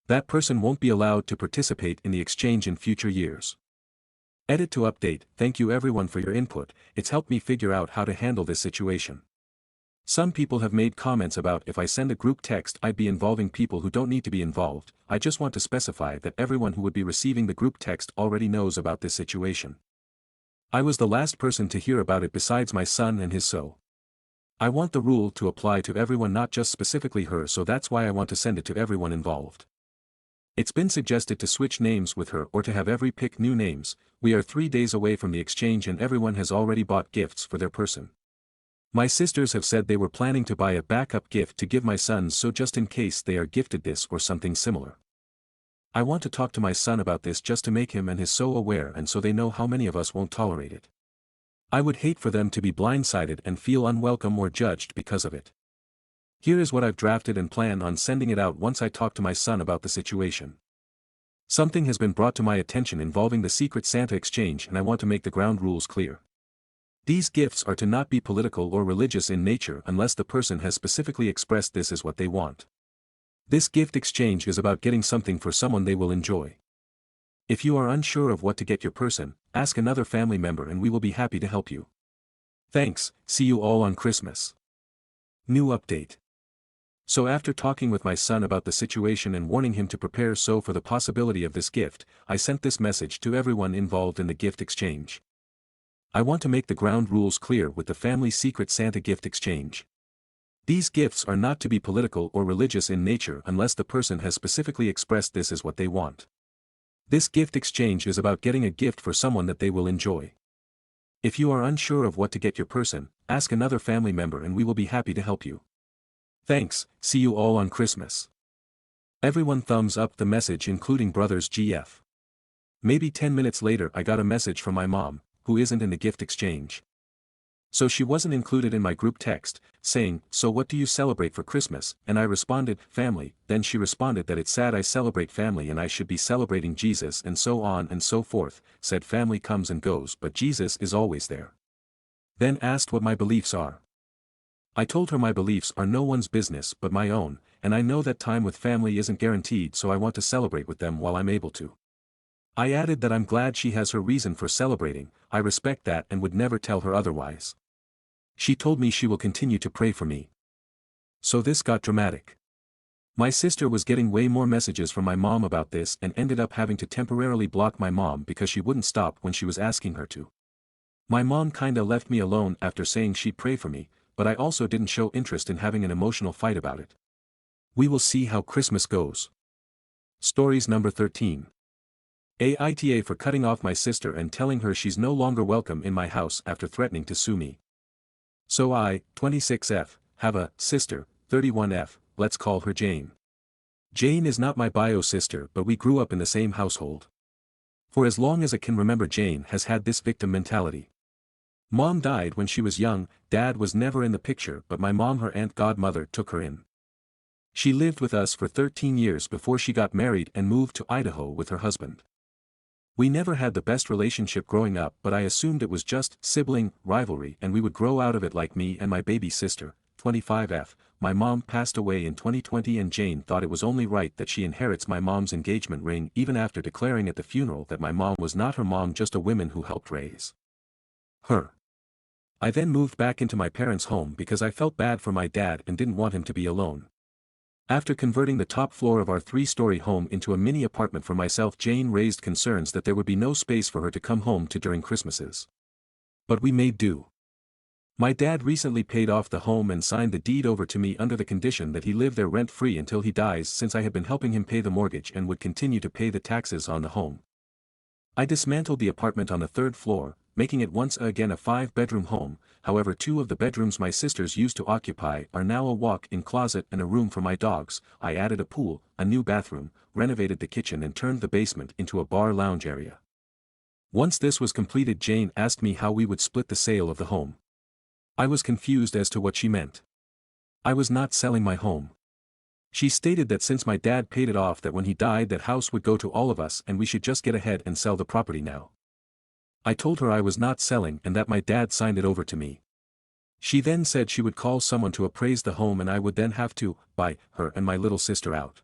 that person won't be allowed to participate in the exchange in future years. Edit to update. Thank you everyone for your input, it's helped me figure out how to handle this situation. Some people have made comments about if I send a group text I'd be involving people who don't need to be involved. I just want to specify that everyone who would be receiving the group text already knows about this situation. I was the last person to hear about it besides my son and his so. I want the rule to apply to everyone, not just specifically her, so that's why I want to send it to everyone involved. It's been suggested to switch names with her or to have every pick new names. We are 3 days away from the exchange and everyone has already bought gifts for their person. My sisters have said they were planning to buy a backup gift to give my sons so just in case they are gifted this or something similar. I want to talk to my son about this just to make him and his so aware and so they know how many of us won't tolerate it. I would hate for them to be blindsided and feel unwelcome or judged because of it. Here is what I've drafted and plan on sending it out once I talk to my son about the situation. Something has been brought to my attention involving the Secret Santa exchange and I want to make the ground rules clear. These gifts are to not be political or religious in nature unless the person has specifically expressed this is what they want. This gift exchange is about getting something for someone they will enjoy. If you are unsure of what to get your person, ask another family member and we will be happy to help you. Thanks, see you all on Christmas. New update. So after talking with my son about the situation and warning him to prepare so for the possibility of this gift, I sent this message to everyone involved in the gift exchange. I want to make the ground rules clear with the family secret Santa gift exchange. These gifts are not to be political or religious in nature unless the person has specifically expressed this is what they want. This gift exchange is about getting a gift for someone that they will enjoy. If you are unsure of what to get your person, ask another family member and we will be happy to help you. Thanks, see you all on Christmas. Everyone thumbs up the message including brothers GF. Maybe 10 minutes later I got a message from my mom, who isn't in the gift exchange. So she wasn't included in my group text, saying, so what do you celebrate for Christmas? And I responded, family. Then she responded that it's sad I celebrate family and I should be celebrating Jesus and so on and so forth, said family comes and goes but Jesus is always there. Then asked what my beliefs are. I told her my beliefs are no one's business but my own, and I know that time with family isn't guaranteed so I want to celebrate with them while I'm able to. I added that I'm glad she has her reason for celebrating, I respect that and would never tell her otherwise. She told me she will continue to pray for me. So this got dramatic. My sister was getting way more messages from my mom about this and ended up having to temporarily block my mom because she wouldn't stop when she was asking her to. My mom kinda left me alone after saying she'd pray for me, but I also didn't show interest in having an emotional fight about it. We will see how Christmas goes. Stories number 13. Aita for cutting off my sister and telling her she's no longer welcome in my house after threatening to sue me. So I, 26F, have a sister, 31F, let's call her Jane. Jane is not my bio sister but we grew up in the same household. For as long as I can remember Jane has had this victim mentality. Mom died when she was young, dad was never in the picture but my mom her aunt godmother took her in. She lived with us for 13 years before she got married and moved to Idaho with her husband. We never had the best relationship growing up but I assumed it was just sibling rivalry and we would grow out of it like me and my baby sister, 25F. My mom passed away in 2020 and Jane thought it was only right that she inherits my mom's engagement ring even after declaring at the funeral that my mom was not her mom, just a woman who helped raise her. I then moved back into my parents' home because I felt bad for my dad and didn't want him to be alone. After converting the top floor of our 3-story home into a mini apartment for myself, Jane raised concerns that there would be no space for her to come home to during Christmases. But we made do. My dad recently paid off the home and signed the deed over to me under the condition that he live there rent-free until he dies, since I had been helping him pay the mortgage and would continue to pay the taxes on the home. I dismantled the apartment on the 3rd floor, making it once again a 5-bedroom home. However, 2 of the bedrooms my sisters used to occupy are now a walk-in closet and a room for my dogs. I added a pool, a new bathroom, renovated the kitchen and turned the basement into a bar lounge area. Once this was completed, Jane asked me how we would split the sale of the home. I was confused as to what she meant. I was not selling my home. She stated that since my dad paid it off, that when he died that house would go to all of us and we should just get ahead and sell the property now. I told her I was not selling and that my dad signed it over to me. She then said she would call someone to appraise the home and I would then have to buy her and my little sister out.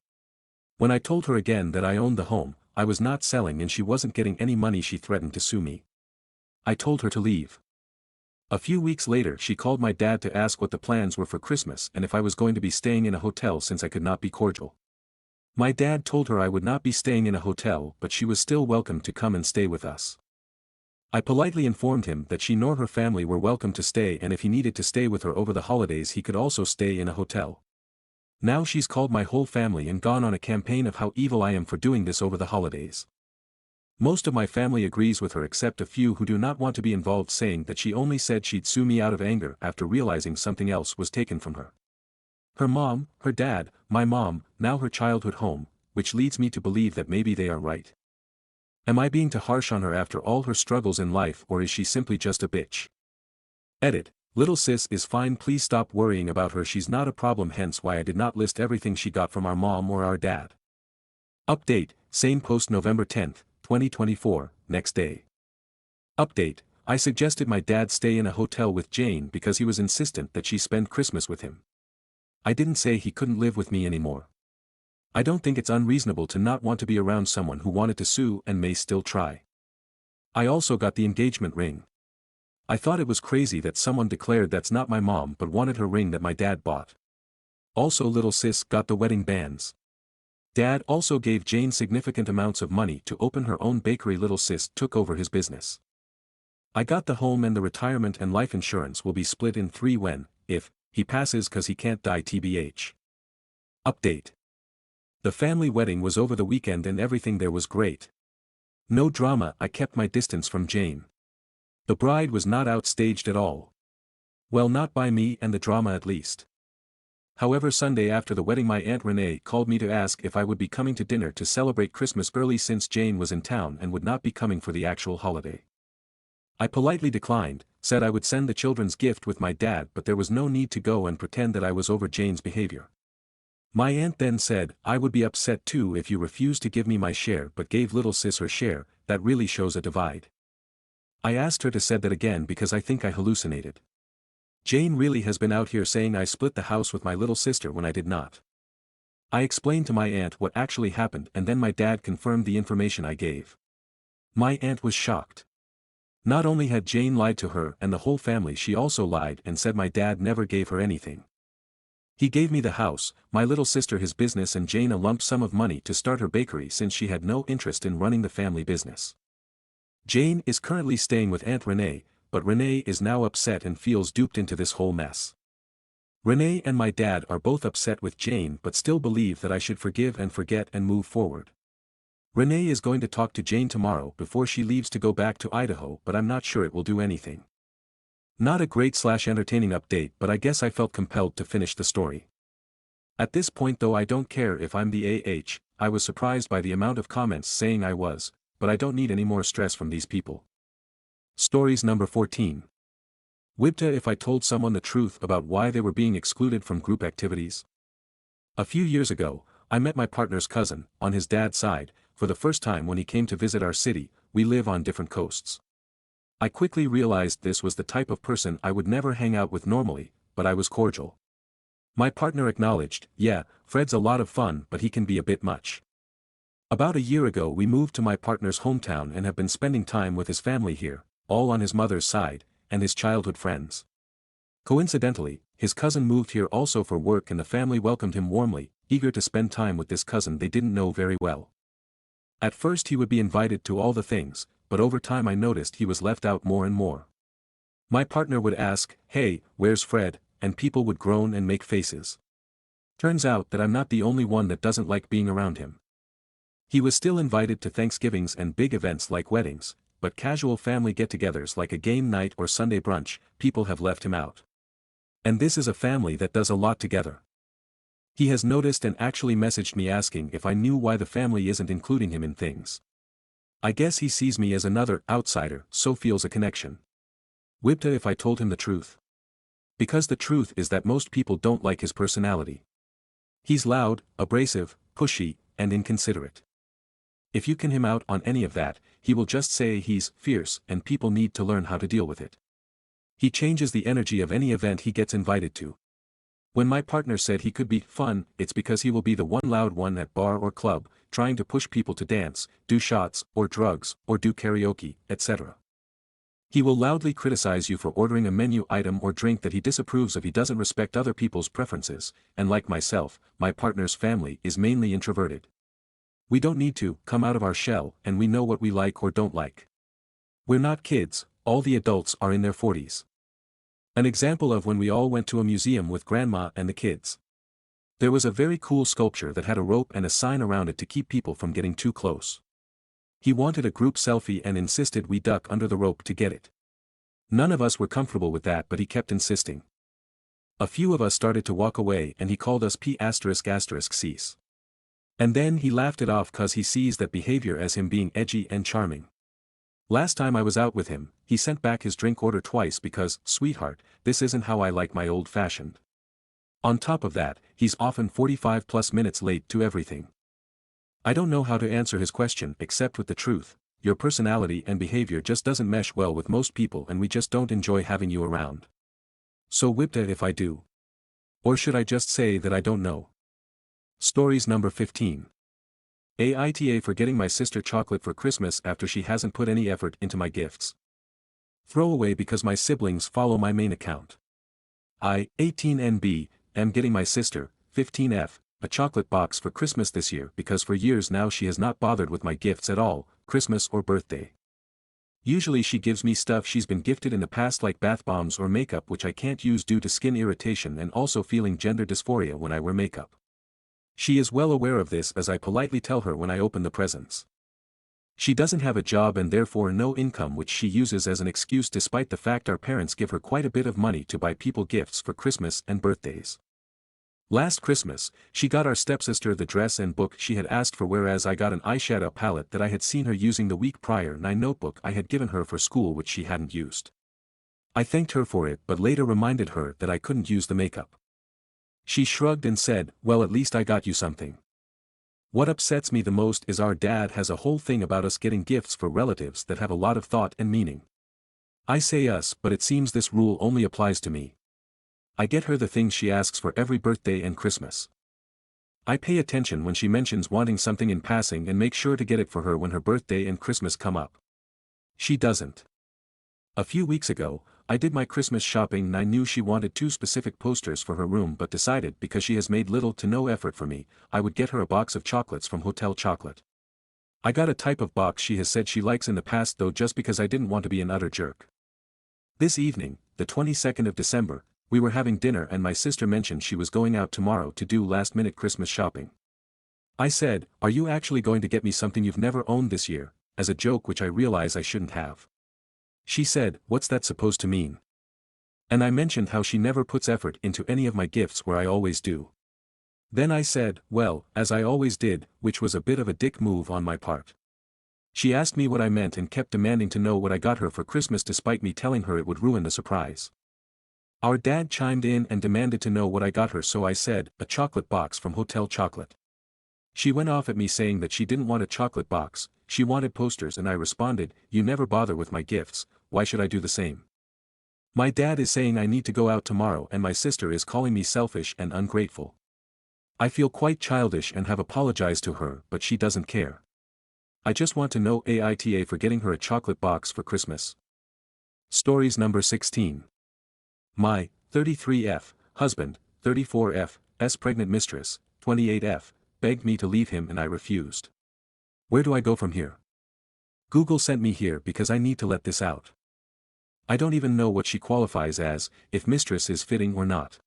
When I told her again that I owned the home, I was not selling and she wasn't getting any money, she threatened to sue me. I told her to leave. A few weeks later she called my dad to ask what the plans were for Christmas and if I was going to be staying in a hotel, since I could not be cordial. My dad told her I would not be staying in a hotel, but she was still welcome to come and stay with us. I politely informed him that she nor her family were welcome to stay, and if he needed to stay with her over the holidays he could also stay in a hotel. Now she's called my whole family and gone on a campaign of how evil I am for doing this over the holidays. Most of my family agrees with her except a few who do not want to be involved, saying that she only said she'd sue me out of anger after realizing something else was taken from her. Her mom, her dad, my mom, now her childhood home, which leads me to believe that maybe they are right. Am I being too harsh on her after all her struggles in life, or is she simply just a bitch? Edit. Little sis is fine, please stop worrying about her, she's not a problem, hence why I did not list everything she got from our mom or our dad. Update, same post November 10th, 2024, next day. Update, I suggested my dad stay in a hotel with Jane because he was insistent that she spend Christmas with him. I didn't say he couldn't live with me anymore. I don't think it's unreasonable to not want to be around someone who wanted to sue and may still try. I also got the engagement ring. I thought it was crazy that someone declared that's not my mom but wanted her ring that my dad bought. Also little sis got the wedding bands. Dad also gave Jane significant amounts of money to open her own bakery. Little sis took over his business. I got the home, and the retirement and life insurance will be split in 3 when, if, he passes, cause he can't die tbh. Update. The family wedding was over the weekend and everything there was great. No drama, I kept my distance from Jane. The bride was not outstaged at all. Well, not by me and the drama at least. However, Sunday after the wedding my Aunt Renee called me to ask if I would be coming to dinner to celebrate Christmas early since Jane was in town and would not be coming for the actual holiday. I politely declined, said I would send the children's gift with my dad, but there was no need to go and pretend that I was over Jane's behavior. My aunt then said, I would be upset too if you refused to give me my share but gave little sis her share, that really shows a divide. I asked her to say that again because I think I hallucinated. Jane really has been out here saying I split the house with my little sister when I did not. I explained to my aunt what actually happened and then my dad confirmed the information I gave. My aunt was shocked. Not only had Jane lied to her and the whole family, she also lied and said my dad never gave her anything. He gave me the house, my little sister his business and Jane a lump sum of money to start her bakery since she had no interest in running the family business. Jane is currently staying with Aunt Renee, but Renee is now upset and feels duped into this whole mess. Renee and my dad are both upset with Jane but still believe that I should forgive and forget and move forward. Renee is going to talk to Jane tomorrow before she leaves to go back to Idaho, but I'm not sure it will do anything. Not a great/entertaining update, but I guess I felt compelled to finish the story. At this point though I don't care if I'm the AH, I was surprised by the amount of comments saying I was, but I don't need any more stress from these people. Stories number 14. Wibta if I told someone the truth about why they were being excluded from group activities. A few years ago, I met my partner's cousin, on his dad's side, for the first time when he came to visit our city. We live on different coasts. I quickly realized this was the type of person I would never hang out with normally, but I was cordial. My partner acknowledged, yeah, Fred's a lot of fun but he can be a bit much. About a year ago we moved to my partner's hometown and have been spending time with his family here, all on his mother's side, and his childhood friends. Coincidentally, his cousin moved here also for work and the family welcomed him warmly, eager to spend time with this cousin they didn't know very well. At first he would be invited to all the things, but over time I noticed he was left out more and more. My partner would ask, "Hey, where's Fred?" and people would groan and make faces. Turns out that I'm not the only one that doesn't like being around him. He was still invited to Thanksgivings and big events like weddings, but casual family get-togethers like a game night or Sunday brunch, people have left him out. And this is a family that does a lot together. He has noticed and actually messaged me asking if I knew why the family isn't including him in things. I guess he sees me as another outsider, so feels a connection. Whipta if I told him the truth. Because the truth is that most people don't like his personality. He's loud, abrasive, pushy, and inconsiderate. If you can him out on any of that, he will just say he's fierce and people need to learn how to deal with it. He changes the energy of any event he gets invited to. When my partner said he could be fun, it's because he will be the one loud one at bar or club, trying to push people to dance, do shots, or drugs, or do karaoke, etc. He will loudly criticize you for ordering a menu item or drink that he disapproves of. He doesn't respect other people's preferences, and like myself, my partner's family is mainly introverted. We don't need to come out of our shell and we know what we like or don't like. We're not kids, all the adults are in their 40s. An example of when we all went to a museum with grandma and the kids. There was a very cool sculpture that had a rope and a sign around it to keep people from getting too close. He wanted a group selfie and insisted we duck under the rope to get it. None of us were comfortable with that but he kept insisting. A few of us started to walk away and he called us P*****cease. And then he laughed it off cause he sees that behavior as him being edgy and charming. Last time I was out with him, he sent back his drink order twice because, sweetheart, this isn't how I like my old-fashioned. On top of that, he's often 45 plus minutes late to everything. I don't know how to answer his question except with the truth. Your personality and behavior just doesn't mesh well with most people and we just don't enjoy having you around. So whipta if I do. Or should I just say that I don't know? Stories number 15. Aita for getting my sister chocolate for Christmas after she hasn't put any effort into my gifts. Throwaway because my siblings follow my main account. I, 18NB, am getting my sister, 15F, a chocolate box for Christmas this year because for years now she has not bothered with my gifts at all, Christmas or birthday. Usually she gives me stuff she's been gifted in the past like bath bombs or makeup which I can't use due to skin irritation and also feeling gender dysphoria when I wear makeup. She is well aware of this as I politely tell her when I open the presents. She doesn't have a job and therefore no income which she uses as an excuse despite the fact our parents give her quite a bit of money to buy people gifts for Christmas and birthdays. Last Christmas, she got our stepsister the dress and book she had asked for whereas I got an eyeshadow palette that I had seen her using the week prior and a notebook I had given her for school which she hadn't used. I thanked her for it but later reminded her that I couldn't use the makeup. She shrugged and said, well at least I got you something. What upsets me the most is our dad has a whole thing about us getting gifts for relatives that have a lot of thought and meaning. I say us but it seems this rule only applies to me. I get her the things she asks for every birthday and Christmas. I pay attention when she mentions wanting something in passing and make sure to get it for her when her birthday and Christmas come up. She doesn't. A few weeks ago, I did my Christmas shopping and I knew she wanted 2 specific posters for her room but decided because she has made little to no effort for me, I would get her a box of chocolates from Hotel Chocolate. I got a type of box she has said she likes in the past though just because I didn't want to be an utter jerk. This evening, the 22nd of December, we were having dinner and my sister mentioned she was going out tomorrow to do last-minute Christmas shopping. I said, are you actually going to get me something you've never owned this year, as a joke which I realize I shouldn't have. She said, what's that supposed to mean? And I mentioned how she never puts effort into any of my gifts where I always do. Then I said, well, as I always did, which was a bit of a dick move on my part. She asked me what I meant and kept demanding to know what I got her for Christmas despite me telling her it would ruin the surprise. Our dad chimed in and demanded to know what I got her so I said, a chocolate box from Hotel Chocolate. She went off at me saying that she didn't want a chocolate box, she wanted posters and I responded, you never bother with my gifts, why should I do the same? My dad is saying I need to go out tomorrow and my sister is calling me selfish and ungrateful. I feel quite childish and have apologized to her but she doesn't care. I just want to know Aita for getting her a chocolate box for Christmas. Stories number 16. My 33F husband, 34F pregnant mistress, 28F, begged me to leave him and I refused. Where do I go from here? Google sent me here because I need to let this out. I don't even know what she qualifies as, if mistress is fitting or not.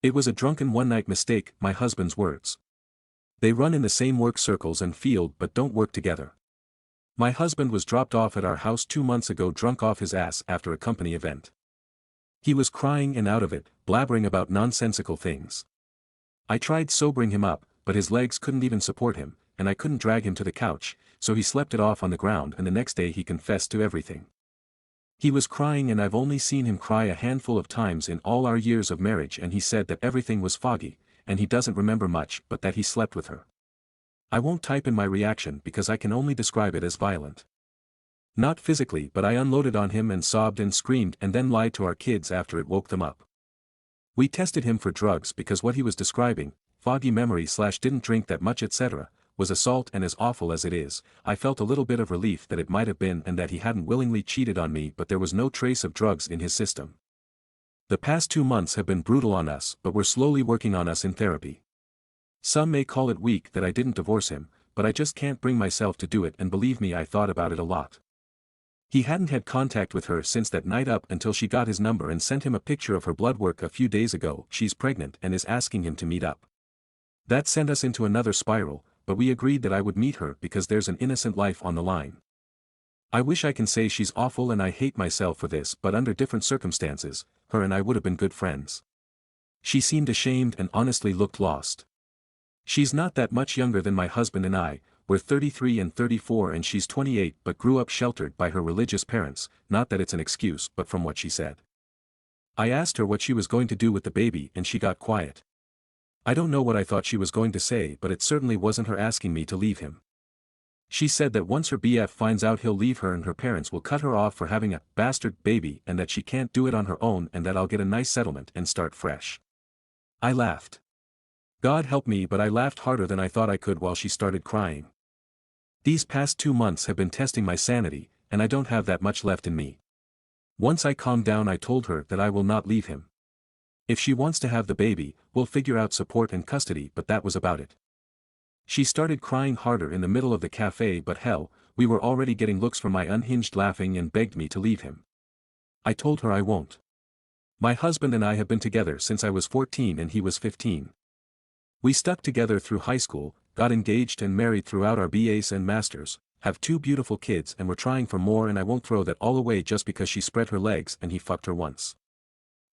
It was a drunken one-night mistake, my husband's words. They run in the same work circles and field but don't work together. My husband was dropped off at our house 2 months ago drunk off his ass after a company event. He was crying and out of it, blabbering about nonsensical things. I tried sobering him up, but his legs couldn't even support him, and I couldn't drag him to the couch, so he slept it off on the ground and the next day he confessed to everything. He was crying and I've only seen him cry a handful of times in all our years of marriage and he said that everything was foggy, and he doesn't remember much but that he slept with her. I won't type in my reaction because I can only describe it as violent. Not physically but I unloaded on him and sobbed and screamed and then lied to our kids after it woke them up. We tested him for drugs because what he was describing, foggy memory / didn't drink that much etc., was assault and as awful as it is, I felt a little bit of relief that it might have been and that he hadn't willingly cheated on me but there was no trace of drugs in his system. The past 2 months have been brutal on us but we're slowly working on us in therapy. Some may call it weak that I didn't divorce him, but I just can't bring myself to do it and believe me I thought about it a lot. He hadn't had contact with her since that night up until she got his number and sent him a picture of her blood work a few days ago. She's pregnant and is asking him to meet up. That sent us into another spiral, but we agreed that I would meet her because there's an innocent life on the line. I wish I can say she's awful and I hate myself for this but under different circumstances, her and I would have been good friends. She seemed ashamed and honestly looked lost. She's not that much younger than my husband and I, we're 33 and 34 and she's 28 but grew up sheltered by her religious parents, not that it's an excuse but from what she said. I asked her what she was going to do with the baby and she got quiet. I don't know what I thought she was going to say but it certainly wasn't her asking me to leave him. She said that once her BF finds out he'll leave her and her parents will cut her off for having a bastard baby and that she can't do it on her own and that I'll get a nice settlement and start fresh. I laughed. God help me but I laughed harder than I thought I could while she started crying. These past 2 months have been testing my sanity, and I don't have that much left in me. Once I calmed down I told her that I will not leave him. If she wants to have the baby, we'll figure out support and custody but that was about it. She started crying harder in the middle of the cafe but hell, we were already getting looks from my unhinged laughing and begged me to leave him. I told her I won't. My husband and I have been together since I was 14 and he was 15. We stuck together through high school, got engaged and married throughout our BAs and masters, have 2 beautiful kids and we're trying for more and I won't throw that all away just because she spread her legs and he fucked her once.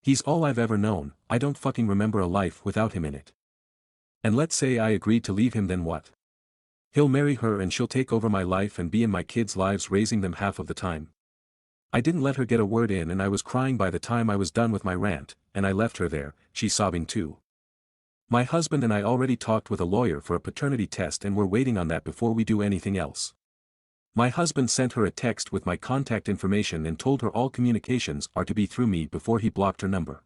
He's all I've ever known, I don't fucking remember a life without him in it. And let's say I agreed to leave him then what? He'll marry her and she'll take over my life and be in my kids' lives raising them half of the time. I didn't let her get a word in and I was crying by the time I was done with my rant, and I left her there, she's sobbing too. My husband and I already talked with a lawyer for a paternity test and we're waiting on that before we do anything else. My husband sent her a text with my contact information and told her all communications are to be through me before he blocked her number.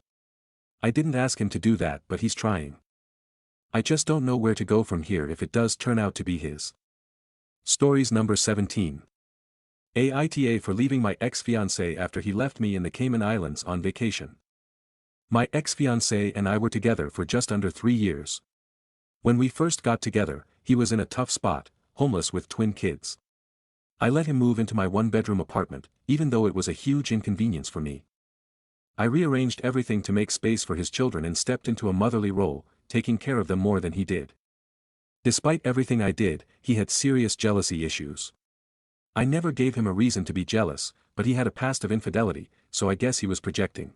I didn't ask him to do that but he's trying. I just don't know where to go from here if it does turn out to be his. Stories number 17. Aita for leaving my ex-fiancé after he left me in the Cayman Islands on vacation. My ex-fiancé and I were together for just under 3 years. When we first got together, he was in a tough spot, homeless with twin kids. I let him move into my 1-bedroom apartment, even though it was a huge inconvenience for me. I rearranged everything to make space for his children and stepped into a motherly role, taking care of them more than he did. Despite everything I did, he had serious jealousy issues. I never gave him a reason to be jealous, but he had a past of infidelity, so I guess he was projecting.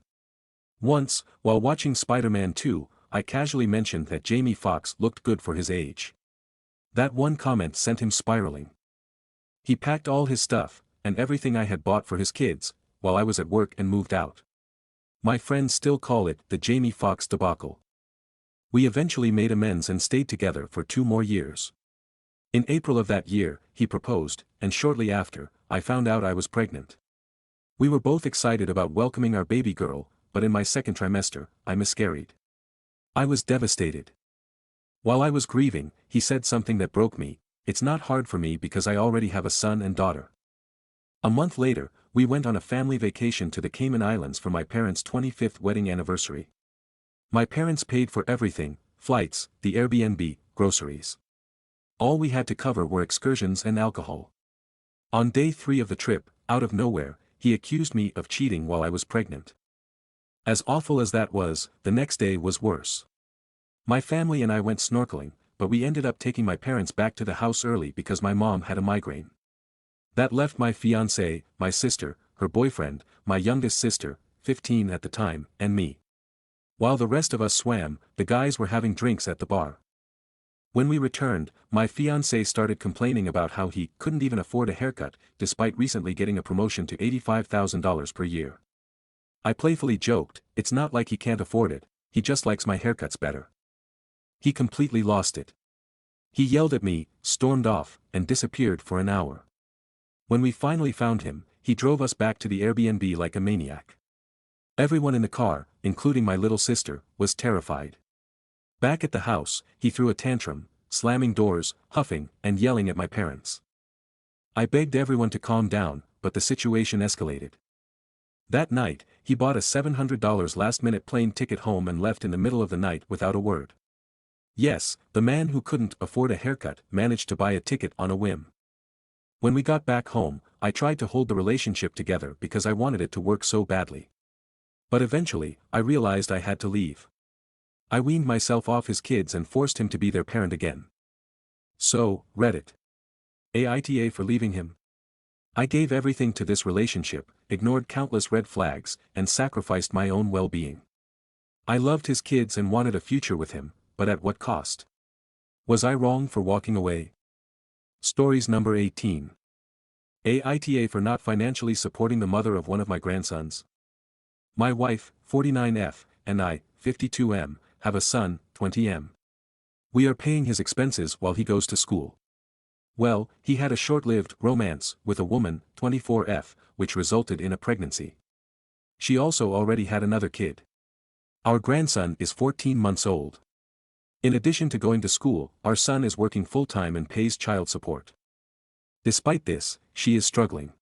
Once, while watching Spider-Man 2, I casually mentioned that Jamie Foxx looked good for his age. That one comment sent him spiraling. He packed all his stuff, and everything I had bought for his kids, while I was at work and moved out. My friends still call it the Jamie Foxx debacle. We eventually made amends and stayed together for 2 more years. In April of that year, he proposed, and shortly after, I found out I was pregnant. We were both excited about welcoming our baby girl, but in my 2nd trimester, I miscarried. I was devastated. While I was grieving, he said something that broke me: "It's not hard for me because I already have a son and daughter." A month later, We went on a family vacation to the Cayman Islands for my parents' 25th wedding anniversary. My parents paid for everything: flights, the Airbnb, groceries. All we had to cover were excursions and alcohol. On day 3 of the trip, out of nowhere, he accused me of cheating while I was pregnant. As awful as that was, the next day was worse. My family and I went snorkeling, but we ended up taking my parents back to the house early because my mom had a migraine. That left my fiancée, my sister, her boyfriend, my youngest sister, 15 at the time, and me. While the rest of us swam, the guys were having drinks at the bar. When we returned, my fiancé started complaining about how he couldn't even afford a haircut, despite recently getting a promotion to $85,000 per year. I playfully joked, "It's not like he can't afford it, he just likes my haircuts better." He completely lost it. He yelled at me, stormed off, and disappeared for an hour. When we finally found him, he drove us back to the Airbnb like a maniac. Everyone in the car, including my little sister, was terrified. Back at the house, he threw a tantrum, slamming doors, huffing, and yelling at my parents. I begged everyone to calm down, but the situation escalated. That night, he bought a $700 last-minute plane ticket home and left in the middle of the night without a word. Yes, the man who couldn't afford a haircut managed to buy a ticket on a whim. When we got back home, I tried to hold the relationship together because I wanted it to work so badly. But eventually, I realized I had to leave. I weaned myself off his kids and forced him to be their parent again. So, Reddit. Aita for leaving him. I gave everything to this relationship, ignored countless red flags, and sacrificed my own well-being. I loved his kids and wanted a future with him, but at what cost? Was I wrong for walking away? Stories number 18. Aita for not financially supporting the mother of one of my grandsons. My wife, 49F, and I, 52M, have a son, 20M. We are paying his expenses while he goes to school. Well, he had a short-lived romance with a woman, 24F, which resulted in a pregnancy. She also already had another kid. Our grandson is 14 months old. In addition to going to school, our son is working full-time and pays child support. Despite this, she is struggling.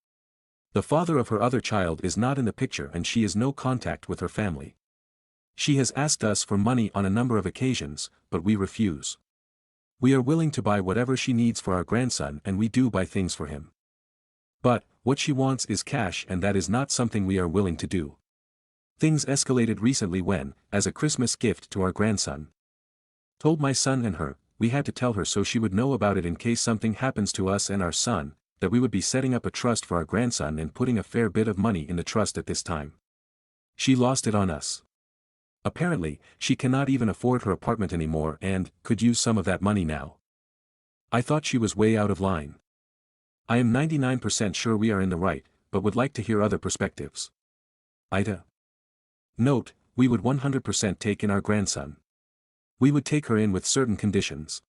The father of her other child is not in the picture and she has no contact with her family. She has asked us for money on a number of occasions, but we refuse. We are willing to buy whatever she needs for our grandson and we do buy things for him. But, what she wants is cash and that is not something we are willing to do. Things escalated recently when, as a Christmas gift to our grandson, told my son and her, we had to tell her so she would know about it in case something happens to us and our son, that we would be setting up a trust for our grandson and putting a fair bit of money in the trust at this time. She lost it on us. Apparently, she cannot even afford her apartment anymore and could use some of that money now. I thought she was way out of line. I am 99% sure we are in the right, but would like to hear other perspectives. Aita. Note, we would 100% take in our grandson. We would take her in with certain conditions.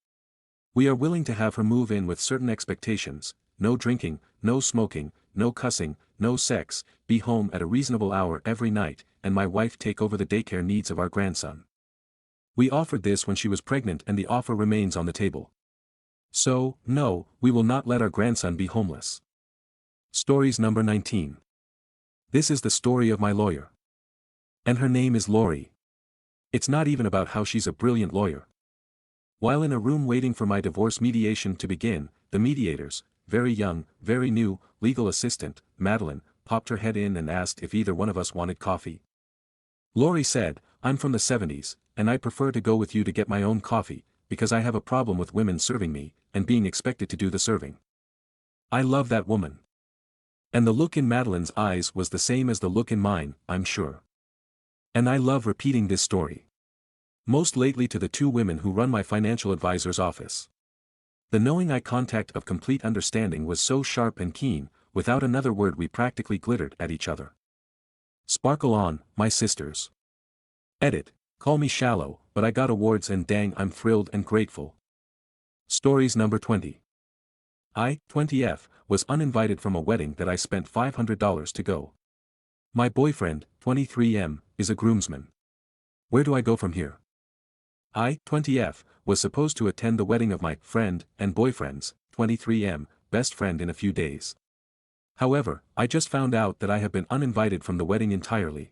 We are willing to have her move in with certain expectations: no drinking, no smoking, no cussing, no sex, be home at a reasonable hour every night, and my wife take over the daycare needs of our grandson. We offered this when she was pregnant and the offer remains on the table. So, no, we will not let our grandson be homeless. Stories number 19. This is the story of my lawyer. And her name is Lori. It's not even about how she's a brilliant lawyer. While in a room waiting for my divorce mediation to begin, the mediators, very young, very new, legal assistant, Madeline, popped her head in and asked if either one of us wanted coffee. Lori said, "I'm from the 70s, and I prefer to go with you to get my own coffee, because I have a problem with women serving me, and being expected to do the serving." I love that woman. And the look in Madeline's eyes was the same as the look in mine, I'm sure. And I love repeating this story. Most lately to the two women who run my financial advisor's office. The knowing eye contact of complete understanding was so sharp and keen, without another word we practically glittered at each other. Sparkle on, my sisters. Edit, call me shallow, but I got awards and dang I'm thrilled and grateful. Stories number 20. I, 20F, was uninvited from a wedding that I spent $500 to go. My boyfriend, 23M, is a groomsman. Where do I go from here? I, 20F, was supposed to attend the wedding of my friend and boyfriend's, 23M, best friend in a few days. However, I just found out that I have been uninvited from the wedding entirely.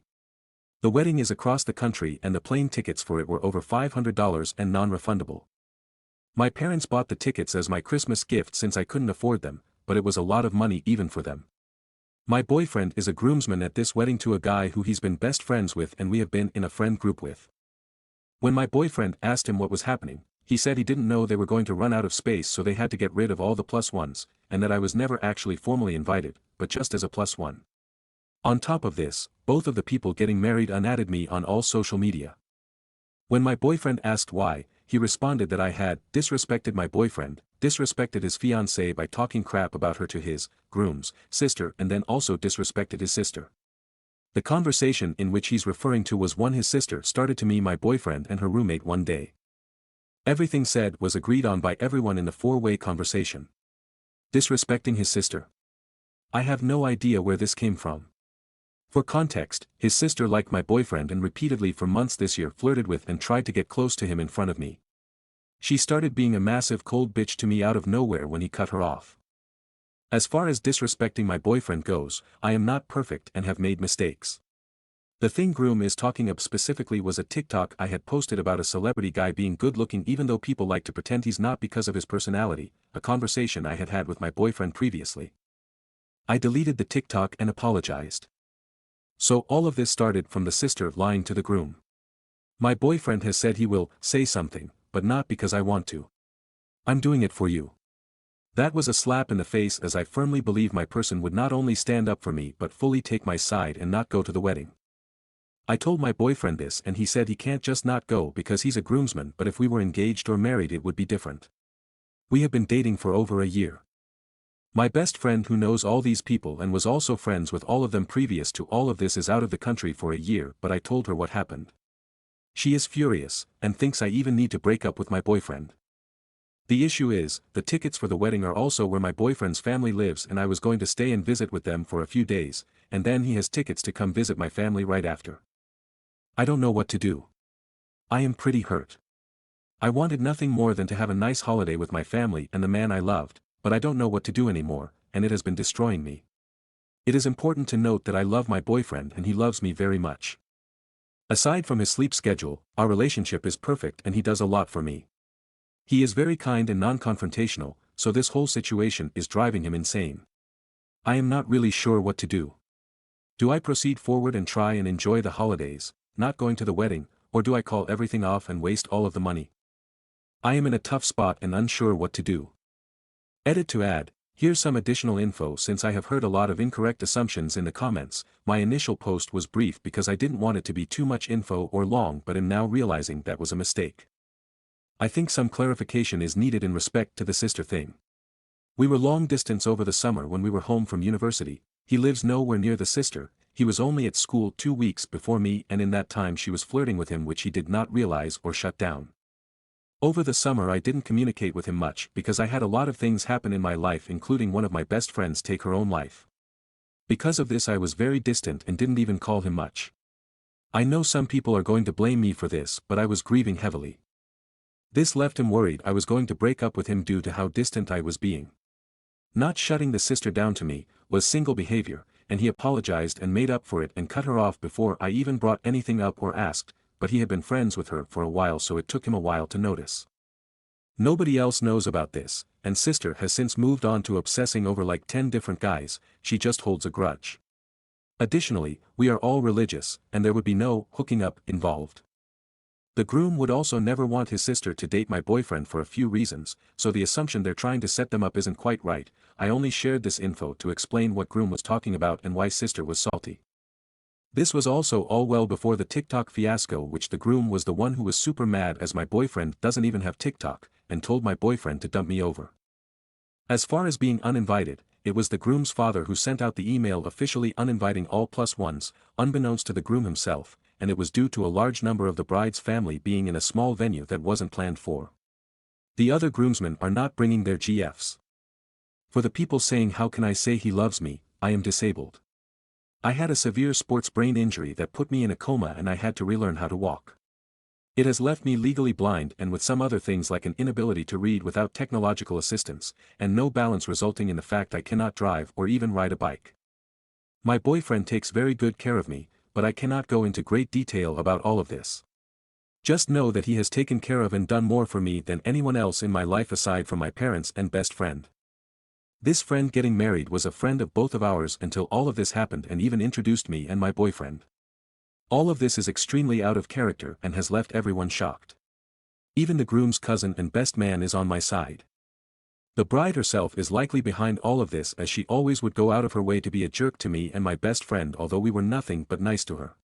The wedding is across the country and the plane tickets for it were over $500 and non-refundable. My parents bought the tickets as my Christmas gift since I couldn't afford them, but it was a lot of money even for them. My boyfriend is a groomsman at this wedding to a guy who he's been best friends with and we have been in a friend group with. When my boyfriend asked him what was happening, he said he didn't know they were going to run out of space so they had to get rid of all the plus ones, and that I was never actually formally invited, but just as a plus one. On top of this, both of the people getting married unadded me on all social media. When my boyfriend asked why, he responded that I had disrespected my boyfriend, disrespected his fiancée by talking crap about her to his groom's sister and then also disrespected his sister. The conversation in which he's referring to was one his sister started to me my boyfriend and her roommate one day. Everything said was agreed on by everyone in the four-way conversation. Disrespecting his sister. I have no idea where this came from. For context, his sister liked my boyfriend and repeatedly for months this year flirted with and tried to get close to him in front of me. She started being a massive cold bitch to me out of nowhere when he cut her off. As far as disrespecting my boyfriend goes, I am not perfect and have made mistakes. The thing groom is talking about specifically was a TikTok I had posted about a celebrity guy being good looking even though people like to pretend he's not because of his personality, a conversation I had had with my boyfriend previously. I deleted the TikTok and apologized. So all of this started from the sister lying to the groom. My boyfriend has said he will say something, but not because I want to. I'm doing it for you. That was a slap in the face as I firmly believe my person would not only stand up for me but fully take my side and not go to the wedding. I told my boyfriend this and he said he can't just not go because he's a groomsman but if we were engaged or married it would be different. We have been dating for over a year. My best friend who knows all these people and was also friends with all of them previous to all of this is out of the country for a year but I told her what happened. She is furious, and thinks I even need to break up with my boyfriend. The issue is, the tickets for the wedding are also where my boyfriend's family lives and I was going to stay and visit with them for a few days, and then he has tickets to come visit my family right after. I don't know what to do. I am pretty hurt. I wanted nothing more than to have a nice holiday with my family and the man I loved, but I don't know what to do anymore, and it has been destroying me. It is important to note that I love my boyfriend and he loves me very much. Aside from his sleep schedule, our relationship is perfect and he does a lot for me. He is very kind and non-confrontational, so this whole situation is driving him insane. I am not really sure what to do. Do I proceed forward and try and enjoy the holidays, not going to the wedding, or do I call everything off and waste all of the money? I am in a tough spot and unsure what to do. Edit to add, here's some additional info since I have heard a lot of incorrect assumptions in the comments. My initial post was brief because I didn't want it to be too much info or long but am now realizing that was a mistake. I think some clarification is needed in respect to the sister thing. We were long distance over the summer when we were home from university. He lives nowhere near the sister, he was only at school 2 weeks before me and in that time she was flirting with him which he did not realize or shut down. Over the summer I didn't communicate with him much because I had a lot of things happen in my life including one of my best friends take her own life. Because of this I was very distant and didn't even call him much. I know some people are going to blame me for this but I was grieving heavily. This left him worried I was going to break up with him due to how distant I was being. Not shutting the sister down to me was single behavior, and he apologized and made up for it and cut her off before I even brought anything up or asked, but he had been friends with her for a while so it took him a while to notice. Nobody else knows about this, and sister has since moved on to obsessing over like 10 different guys, she just holds a grudge. Additionally, we are all religious, and there would be no hooking up involved. The groom would also never want his sister to date my boyfriend for a few reasons, so the assumption they're trying to set them up isn't quite right. I only shared this info to explain what groom was talking about and why sister was salty. This was also all well before the TikTok fiasco which the groom was the one who was super mad as my boyfriend doesn't even have TikTok, and told my boyfriend to dump me over. As far as being uninvited, it was the groom's father who sent out the email officially uninviting all plus ones, unbeknownst to the groom himself, and it was due to a large number of the bride's family being in a small venue that wasn't planned for. The other groomsmen are not bringing their GFs. For the people saying how can I say he loves me, I am disabled. I had a severe sports brain injury that put me in a coma and I had to relearn how to walk. It has left me legally blind and with some other things like an inability to read without technological assistance, and no balance resulting in the fact I cannot drive or even ride a bike. My boyfriend takes very good care of me, but I cannot go into great detail about all of this. Just know that he has taken care of and done more for me than anyone else in my life aside from my parents and best friend. This friend getting married was a friend of both of ours until all of this happened and even introduced me and my boyfriend. All of this is extremely out of character and has left everyone shocked. Even the groom's cousin and best man is on my side. The bride herself is likely behind all of this as she always would go out of her way to be a jerk to me and my best friend although we were nothing but nice to her.